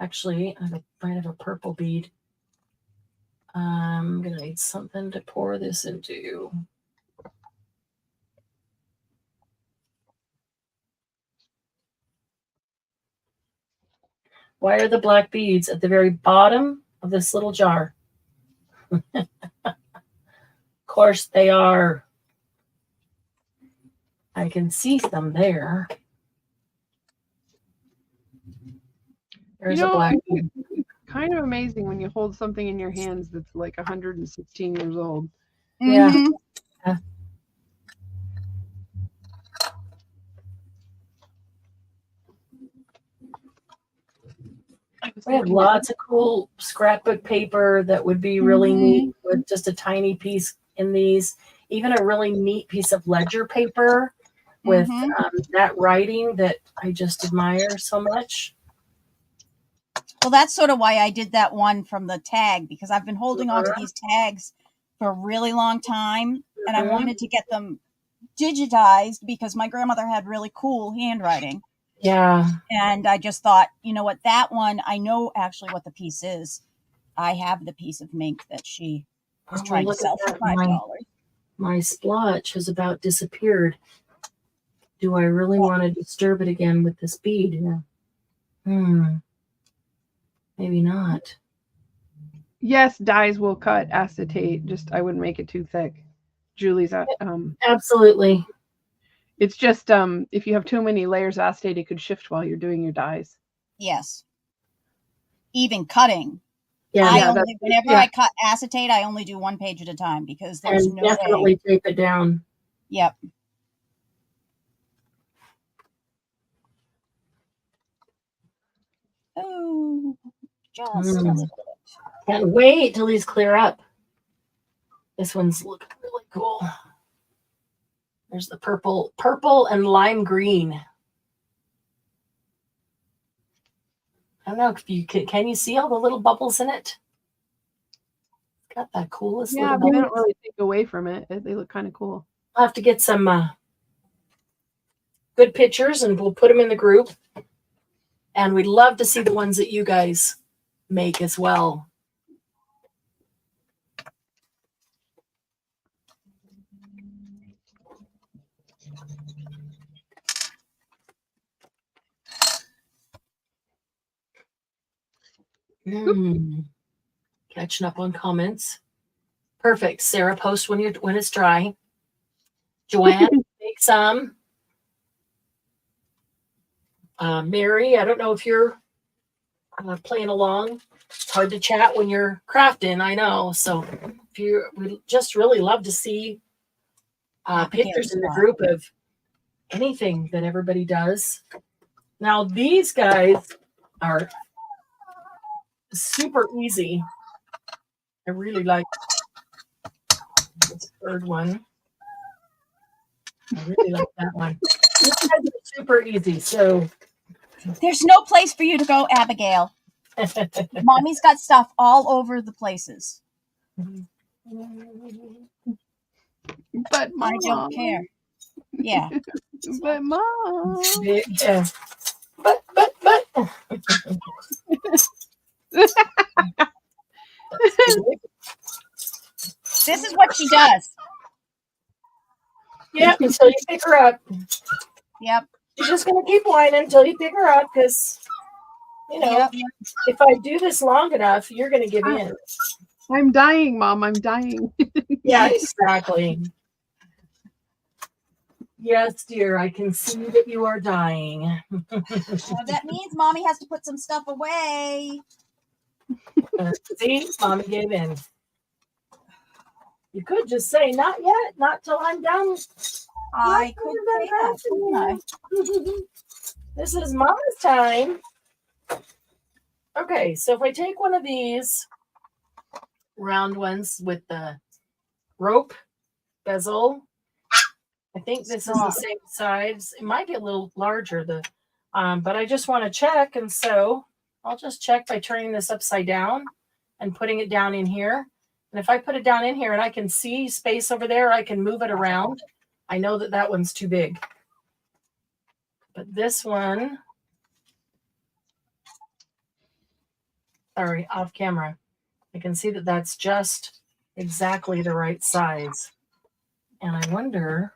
Actually, I might have a purple bead. I'm going to need something to pour this into. Why are the black beads at the very bottom of this little jar? Of course they are. I can see some there. There's a black bead. Kind of amazing when you hold something in your hands that's like 116 years old. Yeah. Mm-hmm. We have lots of cool scrapbook paper that would be really neat with just a tiny piece in these. Even a really neat piece of ledger paper with that writing that I just admire so much. Well, that's sort of why I did that one from the tag, because I've been holding on to these tags for a really long time, and I wanted to get them digitized because my grandmother had really cool handwriting. Yeah. And I just thought, you know what, that one, I know actually what the piece is. I have the piece of mink that she was trying to sell for $5. My splotch has about disappeared. Do I really want to disturb it again with this bead? Yeah. Maybe not. Yes, dyes will cut acetate. Just I wouldn't make it too thick. Julie's absolutely. It's just if you have too many layers of acetate, it could shift while you're doing your dyes. Yes. Even cutting. Yeah. Whenever I cut acetate, I only do one page at a time because there's no definitely way. tape it down. Yep. Oh, just a little bit. Can't wait till these clear up. This one's looking really cool. There's the purple and lime green. I don't know if you can you see all the little bubbles in it? It's got that coolest little but bubbles. they don't really take away from it. They look kind of cool. I'll have to get some good pictures, and we'll put them in the group. And we'd love to see the ones that you guys make as well. Catching up on comments. Perfect. Sarah, post when it's dry. Joanne, make some. Mary, I don't know if you're playing along. It's hard to chat when you're crafting, I know. So we'd just really love to see pictures in the group of anything that everybody does. Now, these guys are super easy. I really like this third one. I really like that one. These guys are super easy. So there's no place for you to go, Abigail. Mommy's got stuff all over the places. But Mom, I don't care. Yeah. But Mom. Yeah. But. This is what she does. Yeah, until you pick her up. Yep. She's just going to keep whining until you pick her up because, if I do this long enough, you're going to give in. I'm dying, Mom. I'm dying. Yeah, exactly. Yes, dear, I can see that you are dying. Well, that means Mommy has to put some stuff away. See, Mommy gave in. You could just say, not yet, not till I'm done. I could say that, couldn't I? This is Mama's time. Okay, so if I take one of these round ones with the rope bezel, I think this is the same size. It might be a little larger, but I just want to check, and so I'll just check by turning this upside down and putting it down in here. And if I put it down in here and I can see space over there, I can move it around. I know that one's too big. But this one, sorry, off camera, I can see that that's just exactly the right size. And I wonder,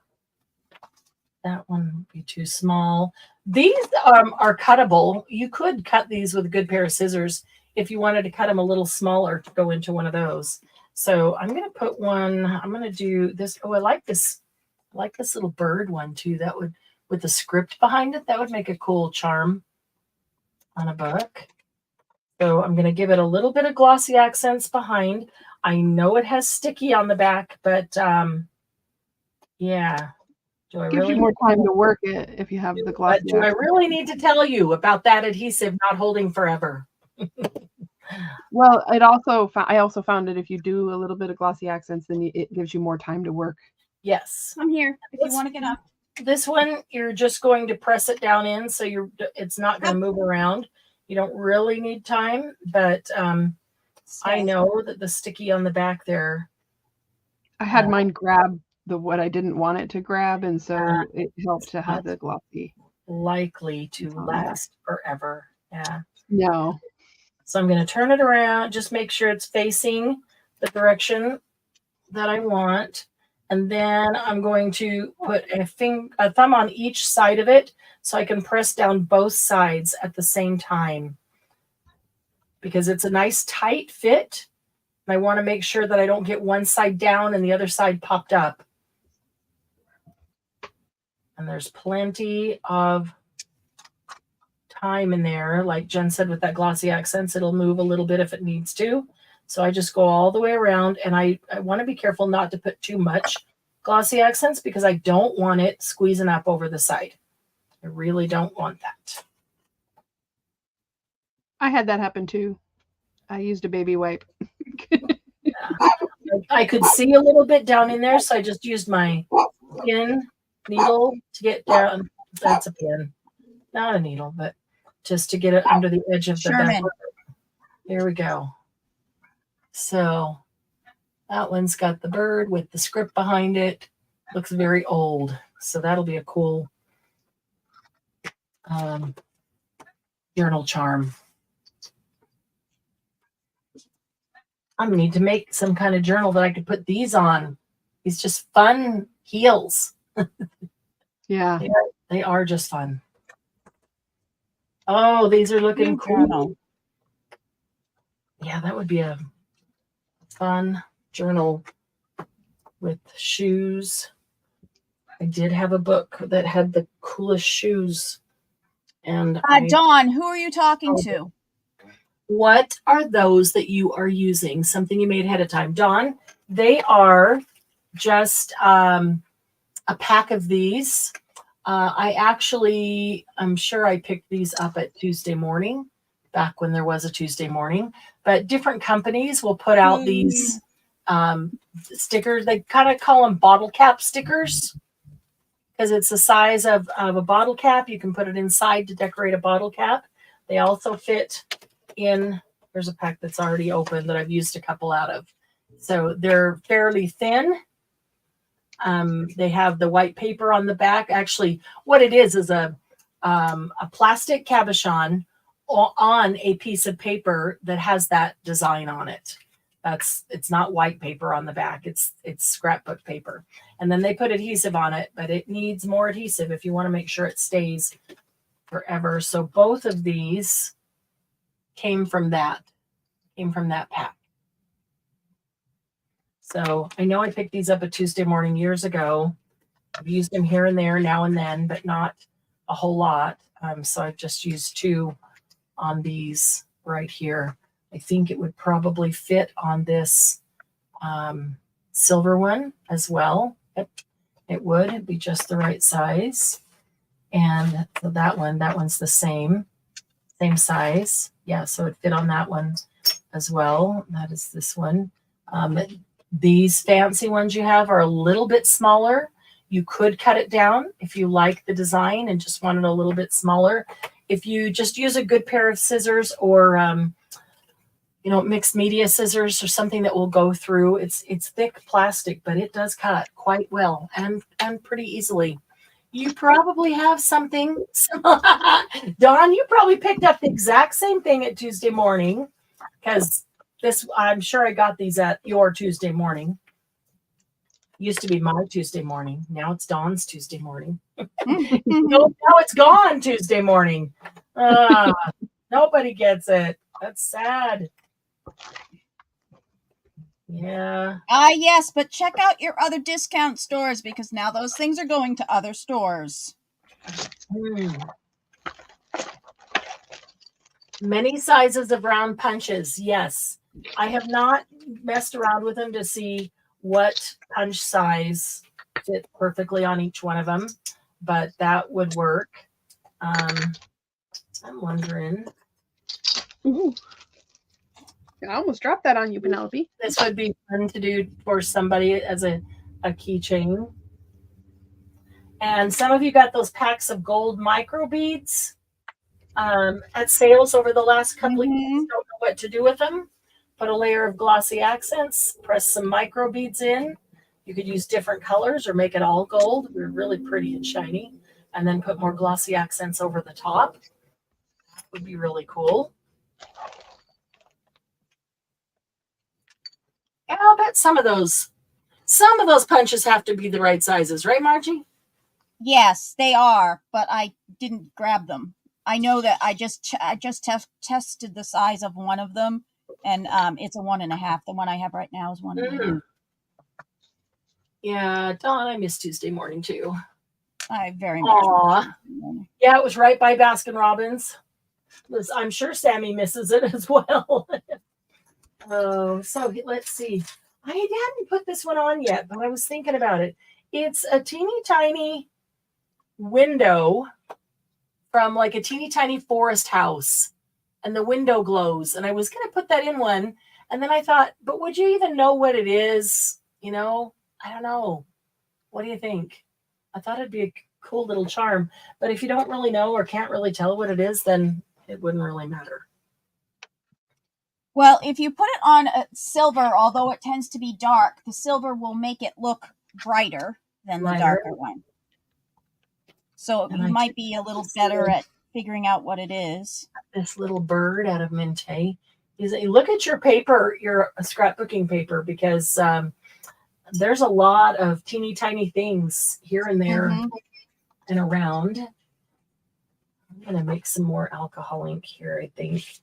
that one would be too small. These are cuttable. You could cut these with a good pair of scissors if you wanted to cut them a little smaller to go into one of those. So I'm going to put one, I'm going to do this. Oh, I like this little bird one too. That would, with the script behind it, that would make a cool charm on a book. So I'm going to give it a little bit of glossy accents behind. I know it has sticky on the back, but yeah. Gives you more time to work it if you have the glossy. Do I really need to tell you about that adhesive not holding forever? Well, I also found that if you do a little bit of glossy accents, then it gives you more time to work. Yes. I'm here if you want to get up. This one, you're just going to press it down in, so it's not going to move around. You don't really need time, but I know that the sticky on the back there. I had mine grab what I didn't want it to grab, and so it helped to have the glossy. Likely to last forever. Yeah. No. So I'm going to turn it around, just make sure it's facing the direction that I want. And then I'm going to put a thumb on each side of it so I can press down both sides at the same time. Because it's a nice tight fit. And I want to make sure that I don't get one side down and the other side popped up. And there's plenty of time in there. Like Jen said, with that glossy accents, it'll move a little bit if it needs to. So I just go all the way around, and I want to be careful not to put too much glossy accents because I don't want it squeezing up over the side. I really don't want that. I had that happen too. I used a baby wipe. I could see a little bit down in there, so I just used my pin needle to get down. That's a pin, not a needle, but just to get it under the edge of the back. There we go. So that one's got the bird with the script behind it. Looks very old. So that'll be a cool journal charm. I'm gonna need to make some kind of journal that I could put these on. These just fun heels. Yeah. They are just fun. Oh, these are looking cool. Journal. Yeah, that would be a fun journal with shoes. I did have a book that had the coolest shoes. And Dawn, who are you talking to? What are those that you are using? Something you made ahead of time. Dawn, they are just a pack of these. I'm sure I picked these up at Tuesday morning, back when there was a Tuesday morning. But different companies will put out these stickers. They kind of call them bottle cap stickers because it's the size of a bottle cap. You can put it inside to decorate a bottle cap. They also fit in. There's a pack that's already open that I've used a couple out of. So they're fairly thin. They have the white paper on the back. Actually, what it is a plastic cabochon on a piece of paper that has that design on it. It's not white paper on the back. It's scrapbook paper. And then they put adhesive on it, but it needs more adhesive if you want to make sure it stays forever. So both of these came from that pack. So I know I picked these up a Tuesday morning years ago. I've used them here and there now and then, but not a whole lot. So I've just used 2 on these right here. I think it would probably fit on this silver one as well. It would. It'd be just the right size. And so that one's the same size. Yeah, so it'd fit on that one as well. That is this one. These fancy ones you have are a little bit smaller. You could cut it down if you like the design and just want it a little bit smaller. If you just use a good pair of scissors or mixed media scissors or something that will go through. It's thick plastic, but it does cut quite well and pretty easily. You probably have something. Dawn, you probably picked up the exact same thing at Tuesday morning because I'm sure I got these at your Tuesday morning. Used to be my Tuesday morning. Now it's Dawn's Tuesday morning. Now it's gone Tuesday morning. Nobody gets it. That's sad. Yeah. Yes, but check out your other discount stores because now those things are going to other stores. Many sizes of round punches. Yes. I have not messed around with them to see what punch size fit perfectly on each one of them, but that would work. I'm wondering. Ooh. I almost dropped that on you, Penelope. This would be fun to do for somebody as a keychain. And some of you got those packs of gold micro beads at sales over the last couple of years. Don't know what to do with them. Put a layer of glossy accents, press some micro beads in. You could use different colors or make it all gold. They're really pretty and shiny. And then put more glossy accents over the top. That would be really cool. And I'll bet some of those punches have to be the right sizes, right, Margie? Yes, they are, but I didn't grab them. I know that I just tested the size of one of them, and it's a 1.5. The one I have right now is 1.5. Yeah, Dawn, I miss Tuesday morning too. I very much. Yeah, it was right by Baskin Robbins. I'm sure Sammy misses it as well. So let's see. I hadn't put this one on yet, but I was thinking about it. It's a teeny tiny window from like a teeny tiny forest house, and the window glows. And I was going to put that in one, and then I thought, but would you even know what it is? I don't know. What do you think? I thought it'd be a cool little charm, but if you don't really know or can't really tell what it is, then it wouldn't really matter. Well, if you put it on silver, although it tends to be dark, the silver will make it look brighter than the darker one. So And you I might be a little better at figuring out what it is. this little bird out of Minte. Look at your paper, your scrapbooking paper, because there's a lot of teeny tiny things here and there Mhm. and around. I'm going to make some more alcohol ink here, I think.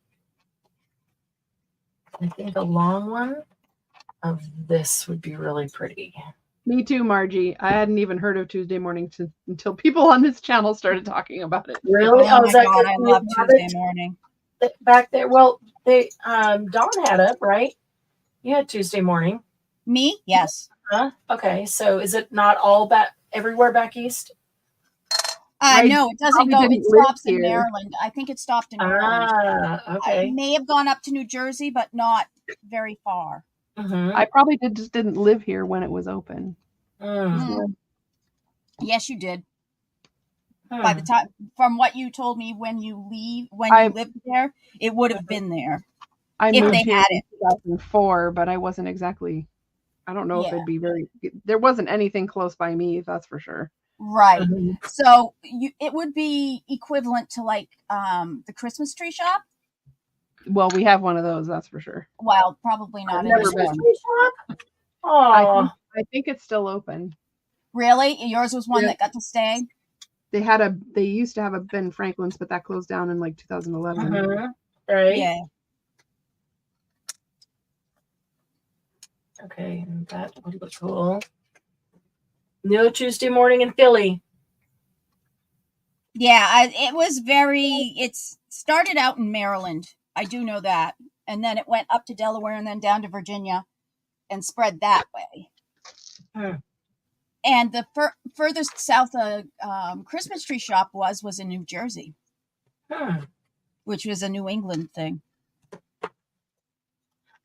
I think a long one of this would be really pretty. Me too, Margie. I hadn't even heard of Tuesday morning until people on this channel started talking about it. Really? Oh Is my that God, 'cause I you love have Tuesday it morning. back there? Well, they Dawn had it, right? You had Tuesday morning. Me? Yes. Huh? Okay, so is it not all back everywhere back east? Right, No, it doesn't probably go. didn't It live stops in here. Maryland. I think it stopped in Maryland. Ah, It okay. may have gone up to New Jersey, but not very far. Mm-hmm. I probably just didn't live here when it was open. Mm. Yes, you did. By the time, from what you told me, when you lived there, it would have been there. I If moved they here had in it. 2004, but I wasn't exactly. I don't know if Yeah. it'd be there wasn't anything close by me, that's for sure. Right. Mhm. So it would be equivalent to like the Christmas tree shop. Well, we have one of those, that's for sure. Well, probably not I've never anymore. been. Oh, I think it's still open. Really? Yours was one Yeah. that got to stay? They used to have a Ben Franklin's, but that closed down in like 2011. right. Yeah. Okay, and that would look cool. No Tuesday morning in Philly. Yeah, it started out in Maryland. I do know that. And then it went up to Delaware and then down to Virginia and spread that way. Hmm. And the furthest south a Christmas tree shop was in New Jersey, which was a New England thing.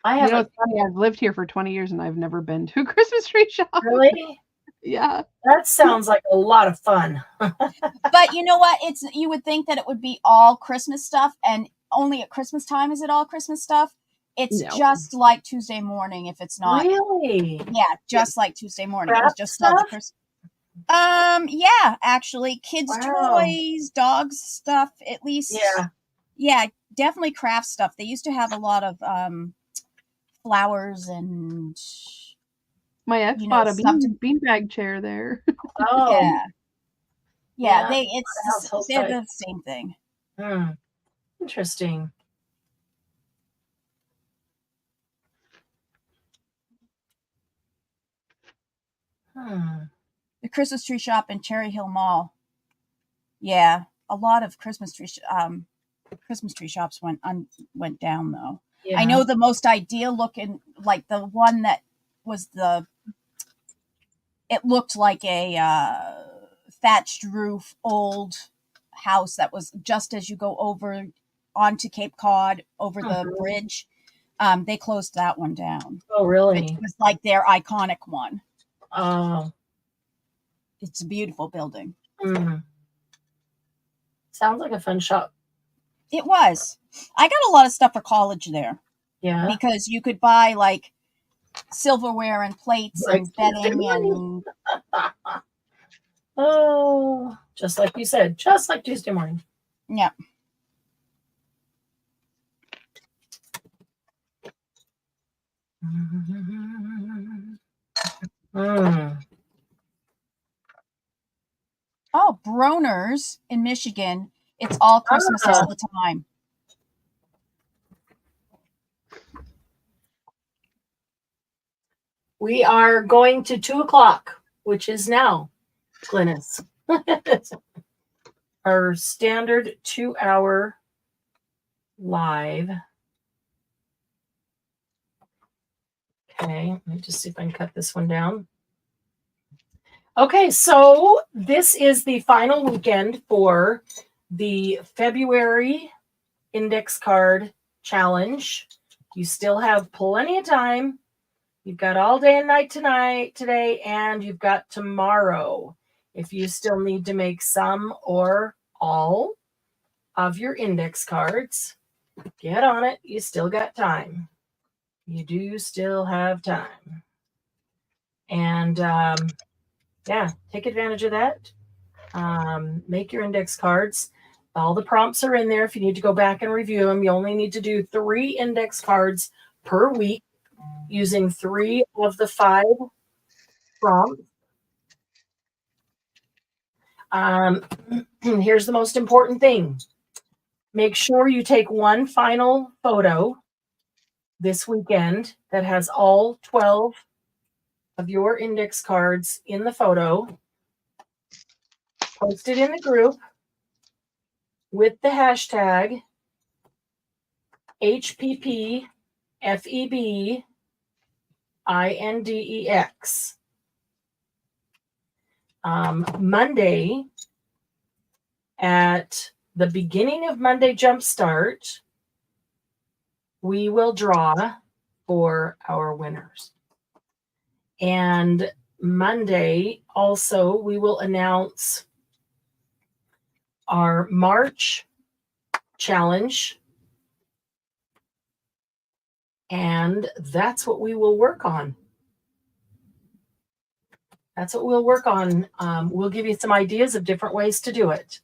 It's funny, I've lived here for 20 years and I've never been to a Christmas tree shop. Really? Yeah. That sounds like a lot of fun. But you know what? You would think that it would be all Christmas stuff, and only at Christmas time is it all Christmas stuff. It's No. just like Tuesday morning if it's not. Really? Yeah, just like Tuesday morning. It was Craft just called stuff? Christmas. Yeah, actually, kids' Wow. toys, dogs stuff. At least, yeah, definitely craft stuff. They used to have a lot of flowers and. My ex bought a beanbag chair there. Oh, yeah. Yeah, They're the same thing. Interesting. The Christmas tree shop in Cherry Hill Mall. Yeah, a lot of Christmas tree shops went down though. Yeah. I know the most ideal looking, like the one that was it looked like a thatched roof old house that was just as you go over onto Cape Cod over the bridge. They closed that one down. Oh, really? It was like their iconic one. Oh. It's a beautiful building. Sounds like a fun shop. It was. I got a lot of stuff for college there. Yeah. Because you could buy like silverware and plates and bedding and oh, just like you said, just like Tuesday morning. Yeah. Oh, Bronner's in Michigan. It's all Christmas all the time. We are going to 2:00, which is now, Glynis. Our standard 2-hour live. Okay, let me just see if I can cut this one down. Okay, so this is the final weekend for the February index card challenge. You still have plenty of time. You've got all day and night today, and you've got tomorrow. If you still need to make some or all of your index cards, get on it. You still got time. You do still have time. And yeah, take advantage of that. Make your index cards. All the prompts are in there. If you need to go back and review them, you only need to do 3 index cards per week using 3 of the 5 prompts. Here's the most important thing. Make sure you take one final photo this weekend that has all 12 of your index cards in the photo. Post it in the group with the hashtag HPPFEBINDEX. Monday, at the beginning of Monday Jumpstart, we will draw for our winners. And Monday also, we will announce our March challenge. And that's what we will work on. That's what we'll work on. We'll give you some ideas of different ways to do it.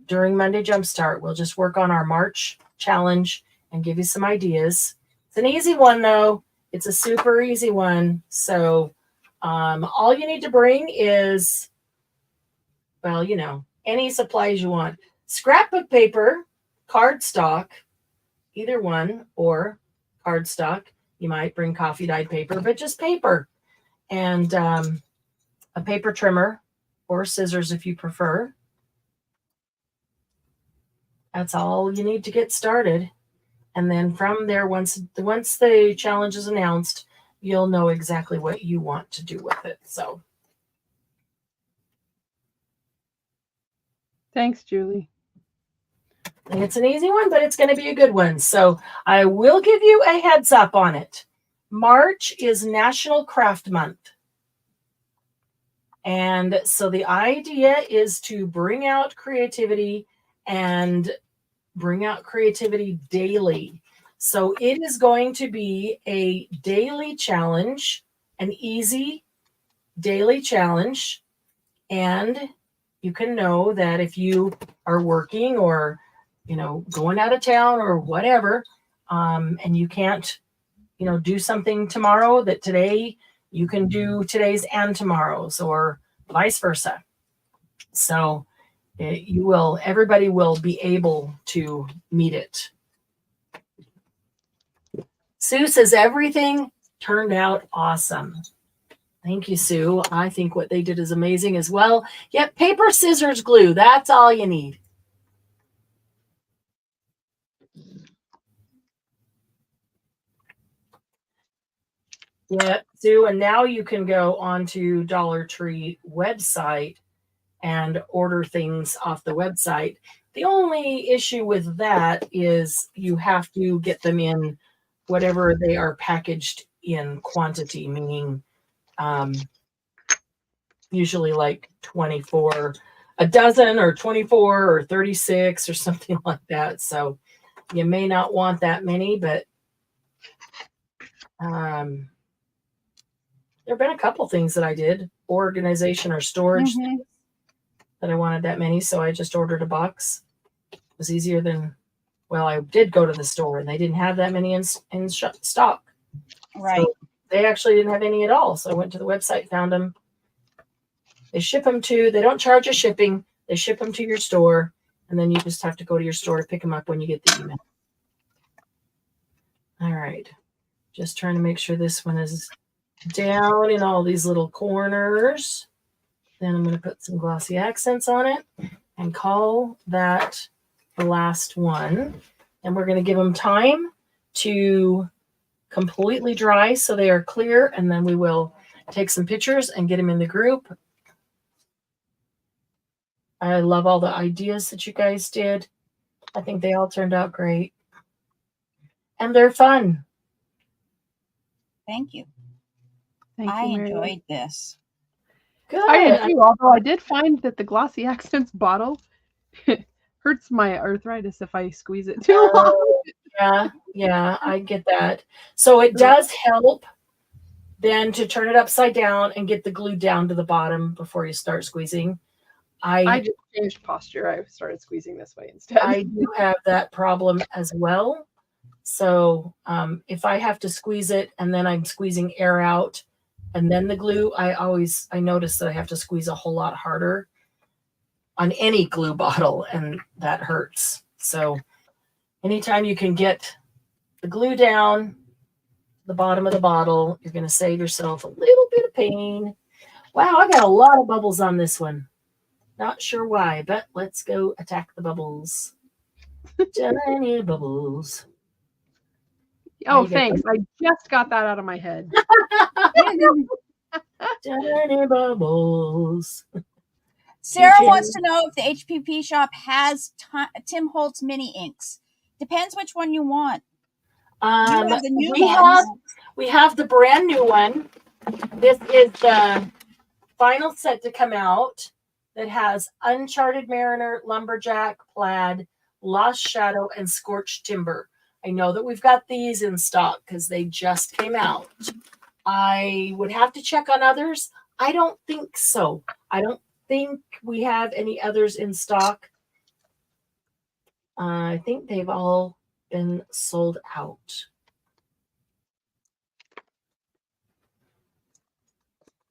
During Monday Jumpstart, we'll just work on our March challenge and give you some ideas. It's an easy one, though. It's a super easy one. So all you need to bring is, well, you know, any supplies you want. Scrapbook paper, cardstock, either one, or cardstock. You might bring coffee dyed paper, but just paper. And a paper trimmer or scissors if you prefer. That's all you need to get started. And then from there, once the challenge is announced, you'll know exactly what you want to do with it. So Thanks, Julie. it's an easy one, but it's going to be a good one. So I will give you a heads up on it. March is National Craft Month. And so the idea is to bring out creativity and bring out creativity daily. So it is going to be a daily challenge, an easy daily challenge. And you can know that if you are working or, you know, going out of town or whatever, and you can't, you know, do something tomorrow, that today you can do today's and tomorrow's, or vice versa. So everybody will be able to meet it. Sue says everything turned out awesome. Thank you, Sue. I think what they did is amazing as well. Yep, paper, scissors, glue. That's all you need. Yeah, Sue, and now you can go onto Dollar Tree website and order things off the website. The only issue with that is you have to get them in whatever they are packaged in quantity, meaning usually like 24, a dozen or 24 or 36 or something like that. So you may not want that many, but there have been a couple things that I did, organization or storage, that I wanted that many. So I just ordered a box. It was easier than, well, I did go to the store and they didn't have that many in stock. Right. So they actually didn't have any at all. So I went to the website, found them. They ship them they don't charge you shipping. They ship them to your store. And then you just have to go to your store to pick them up when you get the email. All right. Just trying to make sure this one is down in all these little corners. Then I'm going to put some glossy accents on it and call that the last one. And we're going to give them time to completely dry so they are clear. And then we will take some pictures and get them in the group. I love all the ideas that you guys did. I think they all turned out great. And they're fun. Thank you. I enjoyed this. Good. I did too, although I did find that the glossy accents bottle hurts my arthritis if I squeeze it too long. Yeah, I get that. So it does help then to turn it upside down and get the glue down to the bottom before you start squeezing. I just changed posture. I started squeezing this way instead. I do have that problem as well. So if I have to squeeze it and then I'm squeezing air out and then the glue, I notice that I have to squeeze a whole lot harder on any glue bottle, and that hurts. So anytime you can get the glue down the bottom of the bottle, you're going to save yourself a little bit of pain. Wow, I got a lot of bubbles on this one. Not sure why, but let's go attack the bubbles. Tiny bubbles. Oh, thanks. I just got that out of my head. Tiny bubbles. Sarah wants to know if the HPP shop has Tim Holtz mini inks. Depends which one you want. You have the new ones. We have the brand new one. This is the final set to come out that has Uncharted Mariner, Lumberjack, Plaid, Lost Shadow, and Scorched Timber. I know that we've got these in stock because they just came out. I would have to check on others. I don't think so. I don't think we have any others in stock. I think they've all been sold out.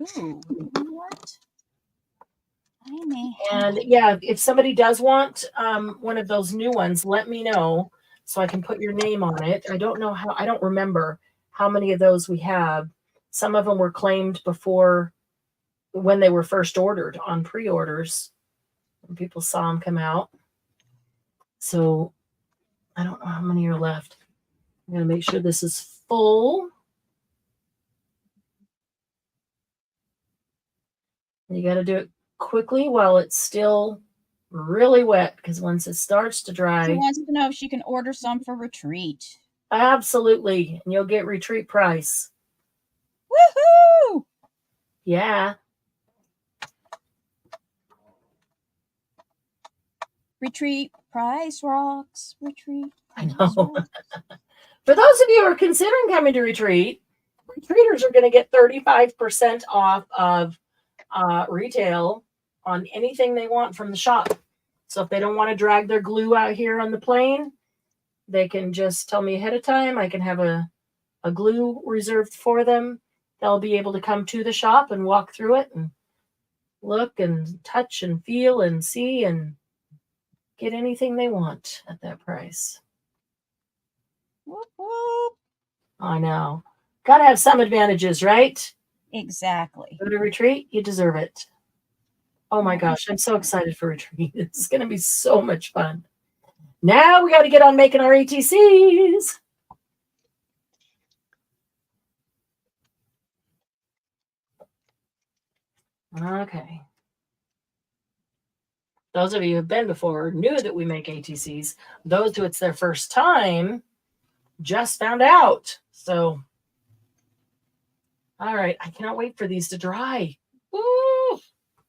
Ooh, you know what? And yeah, if somebody does want one of those new ones, let me know so I can put your name on it. I don't remember how many of those we have. Some of them were claimed before when they were first ordered on pre-orders. When people saw them come out. So I don't know how many are left. I'm going to make sure this is full. You got to do it quickly while it's still really wet, because once it starts to dry. She wants to know if she can order some for retreat. Absolutely. And you'll get retreat price. Woohoo! Yeah. Retreat price rocks. Retreat. I know. For those of you who are considering coming to retreat, retreaters are going to get 35% off of retail on anything they want from the shop. So if they don't want to drag their glue out here on the plane, they can just tell me ahead of time. I can have a glue reserved for them. They'll be able to come to the shop and walk through it and look and touch and feel and see and get anything they want at that price. Whoop, whoop. I know. Got to have some advantages, right? Exactly. Go to retreat, you deserve it. Oh my gosh, I'm so excited for retreat. It's going to be so much fun. Now we got to get on making our ATCs. Okay. Those of you who have been before knew that we make ATCs. Those who it's their first time just found out. So, all right. I cannot wait for these to dry. Woo!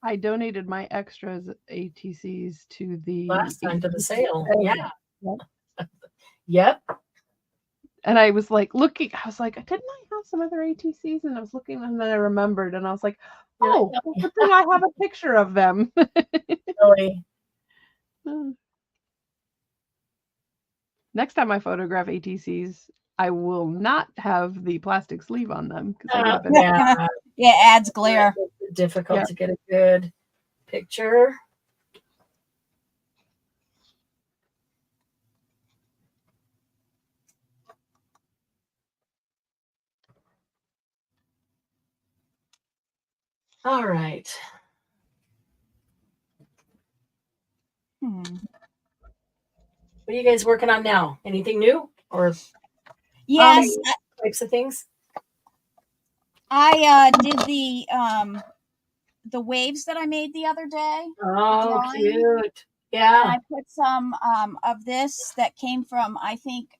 I donated my extras ATCs to the Last time to the sale. Yeah. Yep. Yep. And I was like looking, I was like, didn't I have some other ATCs? And I was looking and then I remembered and I was like, oh, well, good thing I have a picture of them. Really? Next time I photograph ATCs, I will not have the plastic sleeve on them. Yeah. Yeah, it adds glare. It's difficult to get a good picture. All right. Hmm. What are you guys working on now? Anything new or Yes, types of things? I did the waves that I made the other day. Oh, cute. Yeah. And I put some of this that came from, I think,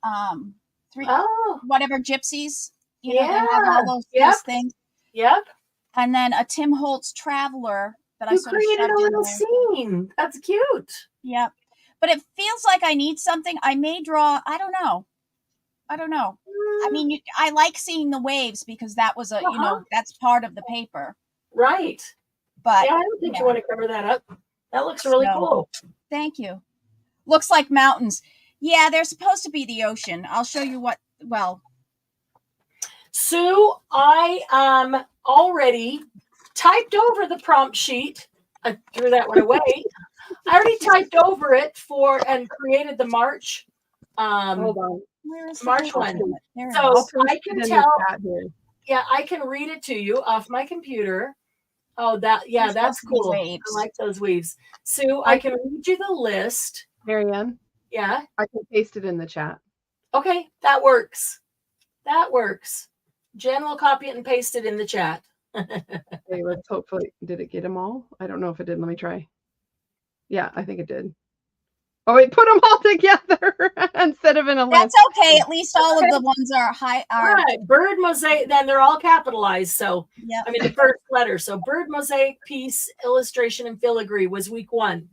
whatever gypsies. You know, they have all those things. Yep. And then a Tim Holtz Traveler that I sort of created shoved a in little there. scene. That's cute. Yep. But it feels like I need something. I may draw. I don't know. I mean, I like seeing the waves because that was that's part of the paper. Right. But yeah, I don't think you want to cover that up. That looks really So- cool. Thank you. Looks like mountains. Yeah, they're supposed to be the ocean. I'll show you what. Well, Sue, I already typed over the prompt sheet. I threw that one away. I already typed over it and created the March. Hold on. where is the March paper? one. There it So I'll is. post I it can in the tell. chat here. Yeah, I can read it to you off my computer. Oh, that's These must be cool. waves. I like those weaves. Sue, I can read you the list. Marianne, Yeah. I can paste it in the chat. Okay, that works. That works. Jen will copy it and paste it in the chat. Okay, let's hopefully, did it get them all? I don't know if it did. Let me try. Yeah, I think it did. Oh, wait, put them all together instead of in a list. That's okay. At least all of the ones are high. Are Right, bird mosaic. Then they're all capitalized. So Yep. I mean the first letter. So bird mosaic piece, illustration, and filigree was week 1.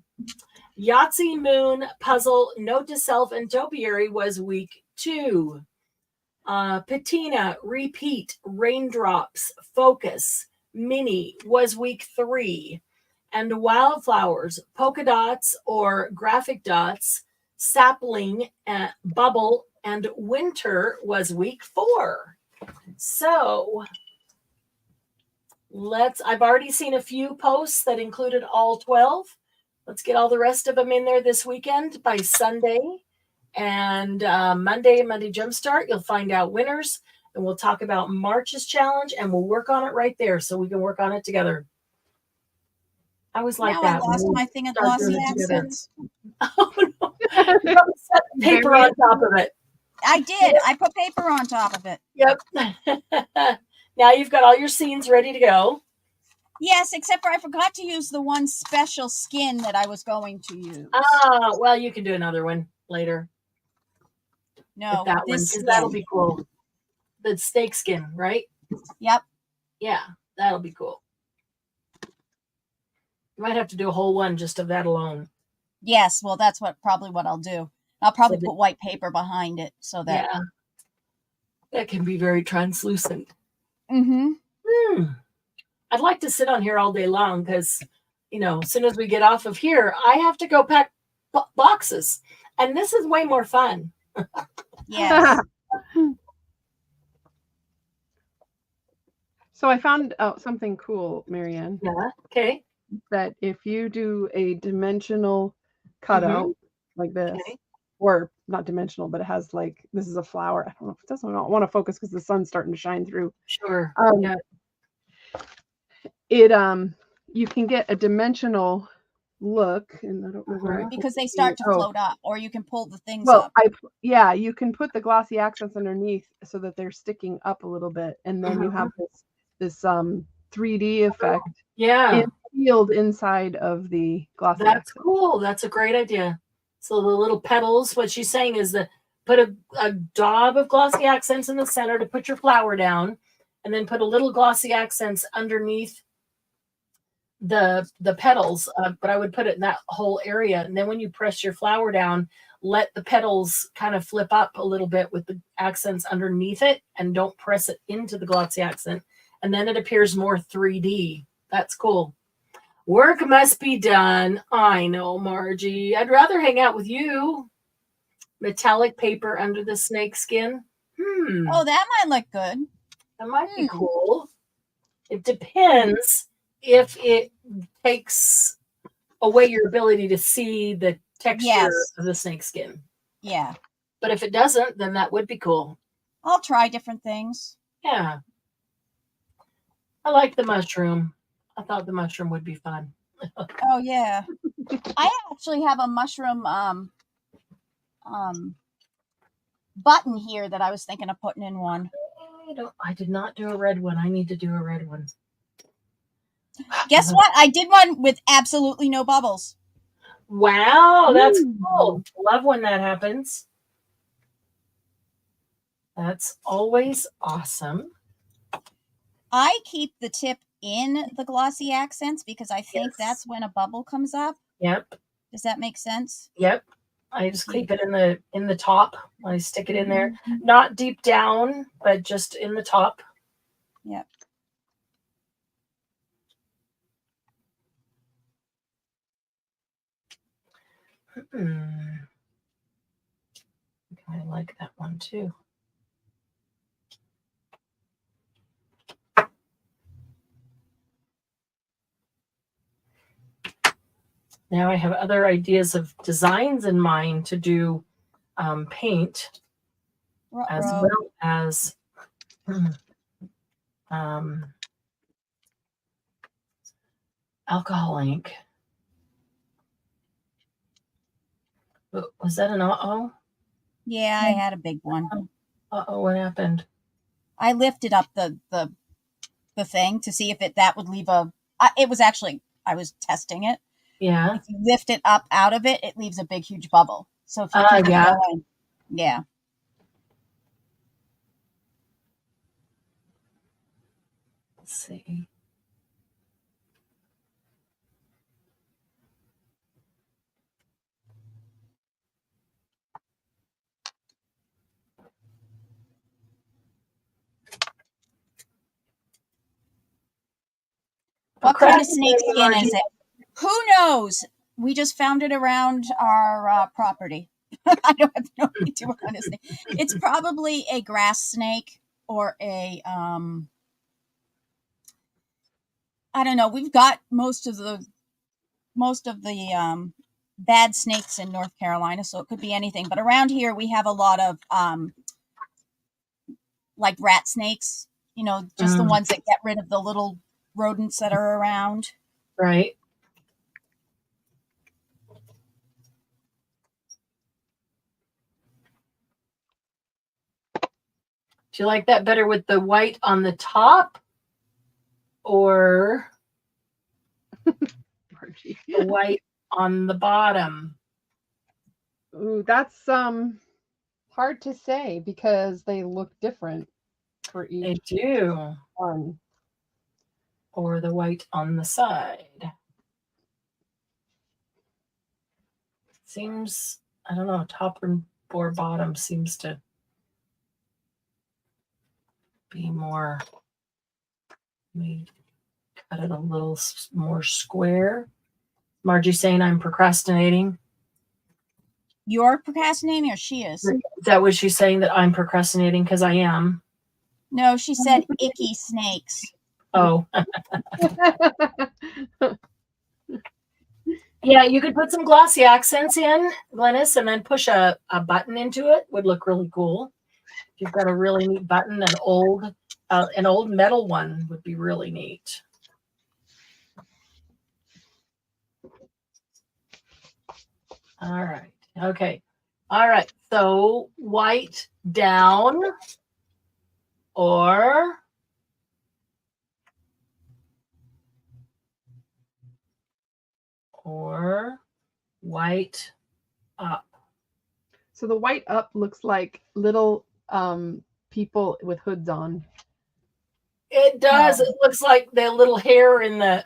Yahtzee, moon, puzzle, note to self, and topiary was week 2. Patina, repeat, raindrops, focus, mini was week 3. And wildflowers, polka dots or graphic dots, sapling, bubble, and winter was week 4. So I've already seen a few posts that included all 12. Let's get all the rest of them in there this weekend by Sunday. And Monday Jumpstart, you'll find out winners. And we'll talk about March's challenge and we'll work on it right there so we can work on it together. I was like now that. I lost my thing of start doing glossy it together. accents. Oh, no. You have to set paper on top of it. I did. I put paper on top of it. Yep. Now you've got all your scenes ready to go. Yes, except for I forgot to use the one special skin that I was going to use. Ah, well, you can do another one later. No, With that one, this because that'll skin. be cool. The snake skin, right? Yep. Yeah, that'll be cool. You might have to do a whole one just of that alone. Yes, well, that's probably what I'll do. I'll probably So put white paper behind it so that. Yeah, that can be very translucent. Mm-hmm. I'd like to sit on here all day long because, as soon as we get off of here, I have to go pack boxes, and this is way more fun. Yes. So I found out something cool, Marianne, Yeah. Okay. that if you do a dimensional cutout like this, Okay. or not dimensional, but it has like, this is a flower. I don't know if it doesn't want to focus because the sun's starting to shine through. Sure. Yeah. You can get a dimensional look, and I don't know where Because they start to float up, or you can pull the things well, up. you can put the glossy accents underneath so that they're sticking up a little bit, and then you have this 3D effect. Yeah. Field inside of the glossy That's accent. cool. That's a great idea. So the little petals, what she's saying is that put a daub of glossy accents in the center to put your flower down, and then put a little glossy accents underneath the petals. But I would put it in that whole area. And then when you press your flower down, let the petals kind of flip up a little bit with the accents underneath it, and don't press it into the glossy accent. And then it appears more 3D. That's cool. Work must be done. I know, Margie. I'd rather hang out with you. Metallic paper under the snake skin. Oh, that might look good. That might be cool. It depends if it takes away your ability to see the texture of the snake skin. Yeah. But if it doesn't, then that would be cool. I'll try different things. Yeah. I like the mushroom. I thought the mushroom would be fun. Oh yeah. I actually have a mushroom button here that I was thinking of putting in one. I did not do a red one. I need to do a red one. Guess what? I did one with absolutely no bubbles. Wow, that's cool. Love when that happens. That's always awesome. I keep the tip in the glossy accents because I think that's when a bubble comes up. Yep. Does that make sense? Yep. I just keep it in the top. I stick it in there. Not deep down, but just in the top. Yep. I like that one too. Now I have other ideas of designs in mind to do paint as well as alcohol ink. Was that an uh-oh? Yeah, I had a big one. Uh-oh, what happened? I lifted up the thing to see if that would leave it was actually, I was testing it. Yeah. If you lift it up out of it, it leaves a big, huge bubble. So if you keep it going, yeah. Let's see. What kind of snake skin is it? Who knows? We just found it around our property. I don't have no idea what kind of snake. It's probably a grass snake or a I don't know. We've got most of the bad snakes in North Carolina, so it could be anything. But around here, we have a lot of like rat snakes. You know, just the ones that get rid of the little rodents that are around. Right. Do you like that better with the white on the top or the white on the bottom? Ooh, that's hard to say because they look different for each. They do. One. Or the white on the side. Seems, I don't know, top or bottom seems to be more, let me cut it a little more square. Margie saying I'm procrastinating. You're procrastinating or she is? Is that what she's saying, that I'm procrastinating? Because I am. No, she said icky snakes. Oh. Yeah, you could put some glossy accents in, Glennis, and then push a button into it. Would look really cool. If you've got a really neat button, an old metal one would be really neat. All right. Okay. All right. So white down or white up. So the white up looks like little people with hoods on. It does. It looks like the little hair in the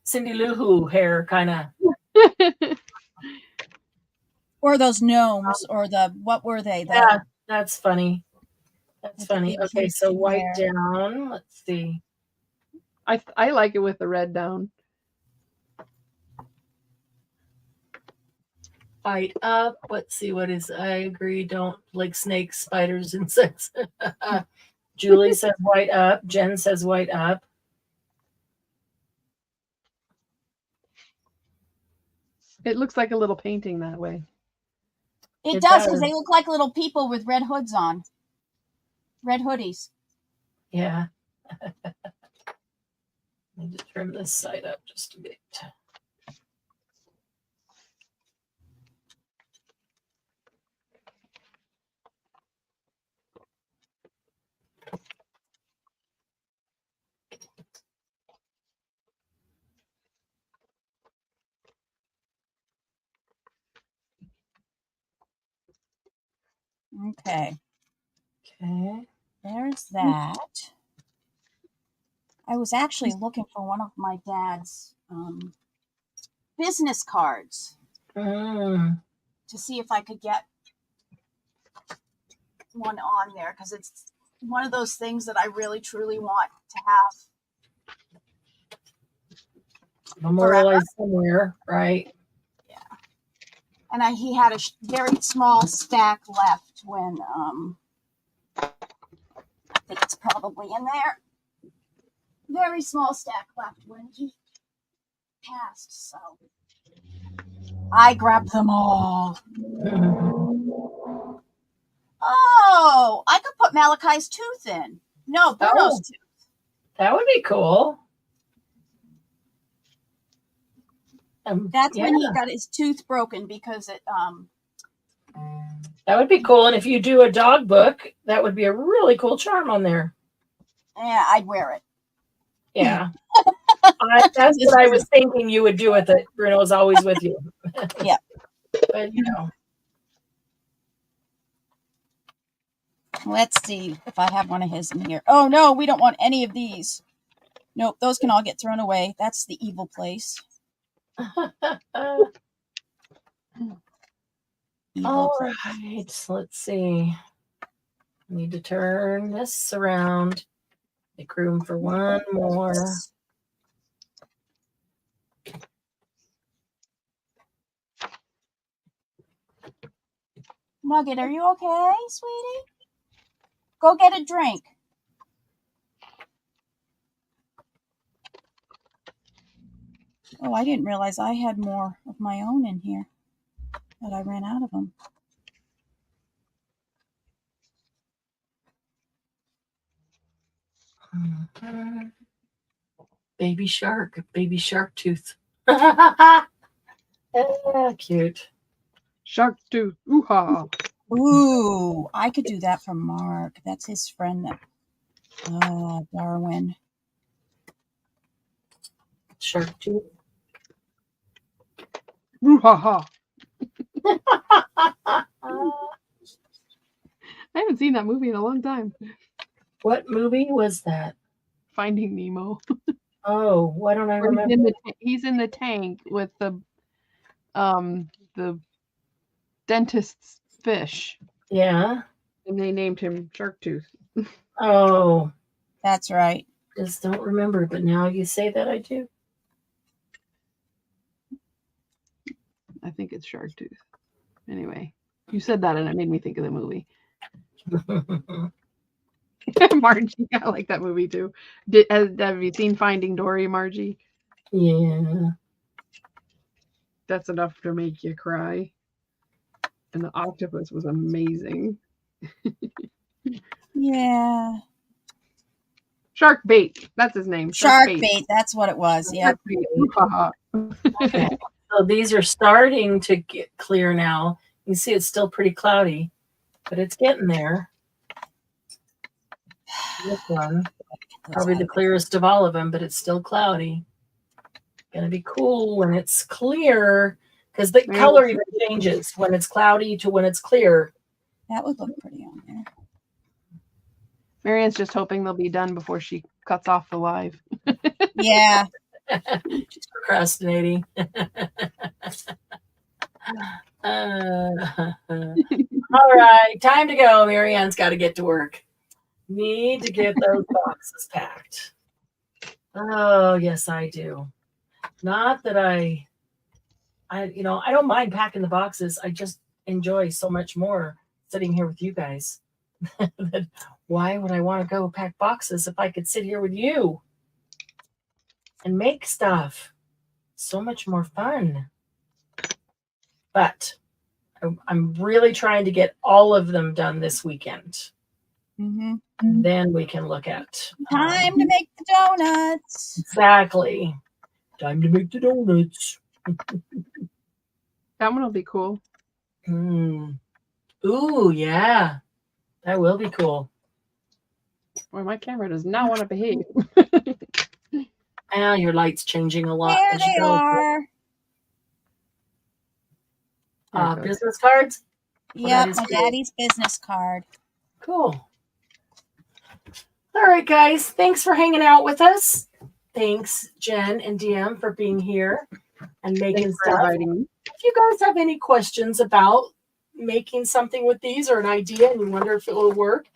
Cindy Lou Who hair kind of. Or those gnomes, or what were they? Yeah, that's funny. That's funny. Okay, so white down. Let's see. I like it with the red down. White up. Let's see what is. I agree. Don't like snakes, spiders, insects. Julie says white up. Jen says white up. It looks like a little painting that way. It does, because they look like little people with red hoods on. Red hoodies. Yeah. Let me just trim this side up just a bit. Okay. Okay. There's that. I was actually looking for one of my dad's business cards to see if I could get one on there, because it's one of those things that I really truly want to have. Memorialize somewhere, right? Yeah. And he had a very small stack left when, I think it's probably in there. Very small stack left when he passed, so I grabbed them all. Oh, I could put Malachi's tooth in. No, Bruno's tooth. That would be cool. That's when he got his tooth broken because it That would be cool. And if you do a dog book, that would be a really cool charm on there. Yeah, I'd wear it. Yeah. That's what I was thinking you would do with it. Bruno's always with you. Yeah. But you know. Let's see if I have one of his in here. Oh no, we don't want any of these. Nope, those can all get thrown away. That's the evil place. All right, let's see. I need to turn this around. Make room for one more. Nugget, are you okay, sweetie? Go get a drink. Oh, I didn't realize I had more of my own in here, but I ran out of them. Baby shark tooth. Cute. Shark tooth. Ooh-ha. Ooh, I could do that for Mark. That's his friend. Darwin. Shark tooth. Ooh-ha-ha. I haven't seen that movie in a long time. What movie was that? Finding Nemo. Oh, why don't I remember? He's in the tank with the dentist's fish. Yeah. And they named him Shark Tooth. Oh. That's right. Just don't remember, but now you say that I do. I think it's Shark Tooth. Anyway, you said that and it made me think of the movie. Margie, I like that movie too. Have you seen Finding Dory, Margie? Yeah. That's enough to make you cry. And the octopus was amazing. Yeah. Shark Bait. That's his name. Shark Bait. That's what it was. Yeah. Okay. So these are starting to get clear now. You see it's still pretty cloudy, but it's getting there. This one, probably the clearest of all of them, but it's still cloudy. Gonna be cool when it's clear because the color even changes when it's cloudy to when it's clear. That would look pretty on there. Marianne's just hoping they'll be done before she cuts off the live. Yeah. She's procrastinating. All right, time to go. Marianne's got to get to work. Need to get those boxes packed. Oh, yes, I do. Not that I don't mind packing the boxes. I just enjoy so much more sitting here with you guys. Why would I want to go pack boxes if I could sit here with you and make stuff? So much more fun. But I'm really trying to get all of them done this weekend. Mm-hmm. Then we can look at time to make the donuts. Exactly. Time to make the donuts. That one will be cool. Ooh, yeah. That will be cool. Well, my camera does not want to behave. Your light's changing a lot. There they are. Business cards? Yep, my daddy's business card. Cool. All right, guys. Thanks for hanging out with us. Thanks, Jen and DM, for being here and making stuff. If you guys have any questions about making something with these or an idea and you wonder if it will work,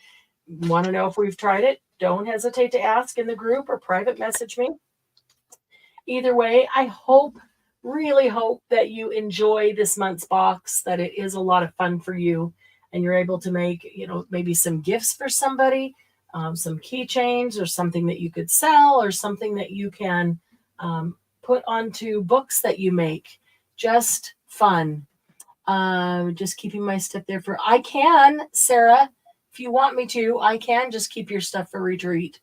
want to know if we've tried it, don't hesitate to ask in the group or private message me. Either way, I hope really hope that you enjoy this month's box, that it is a lot of fun for you, and you're able to make, maybe some gifts for somebody, some keychains or something that you could sell or something that you can put onto books that you make. Just fun. Just keeping my stuff there for, I can, Sarah, if you want me to, I can just keep your stuff for retreat.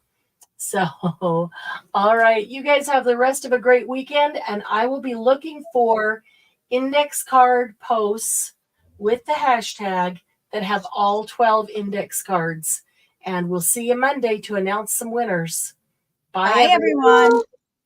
So, all right, you guys have the rest of a great weekend, and I will be looking for index card posts with the hashtag that have all 12 index cards. And we'll see you Monday to announce some winners. Bye Bye, everyone.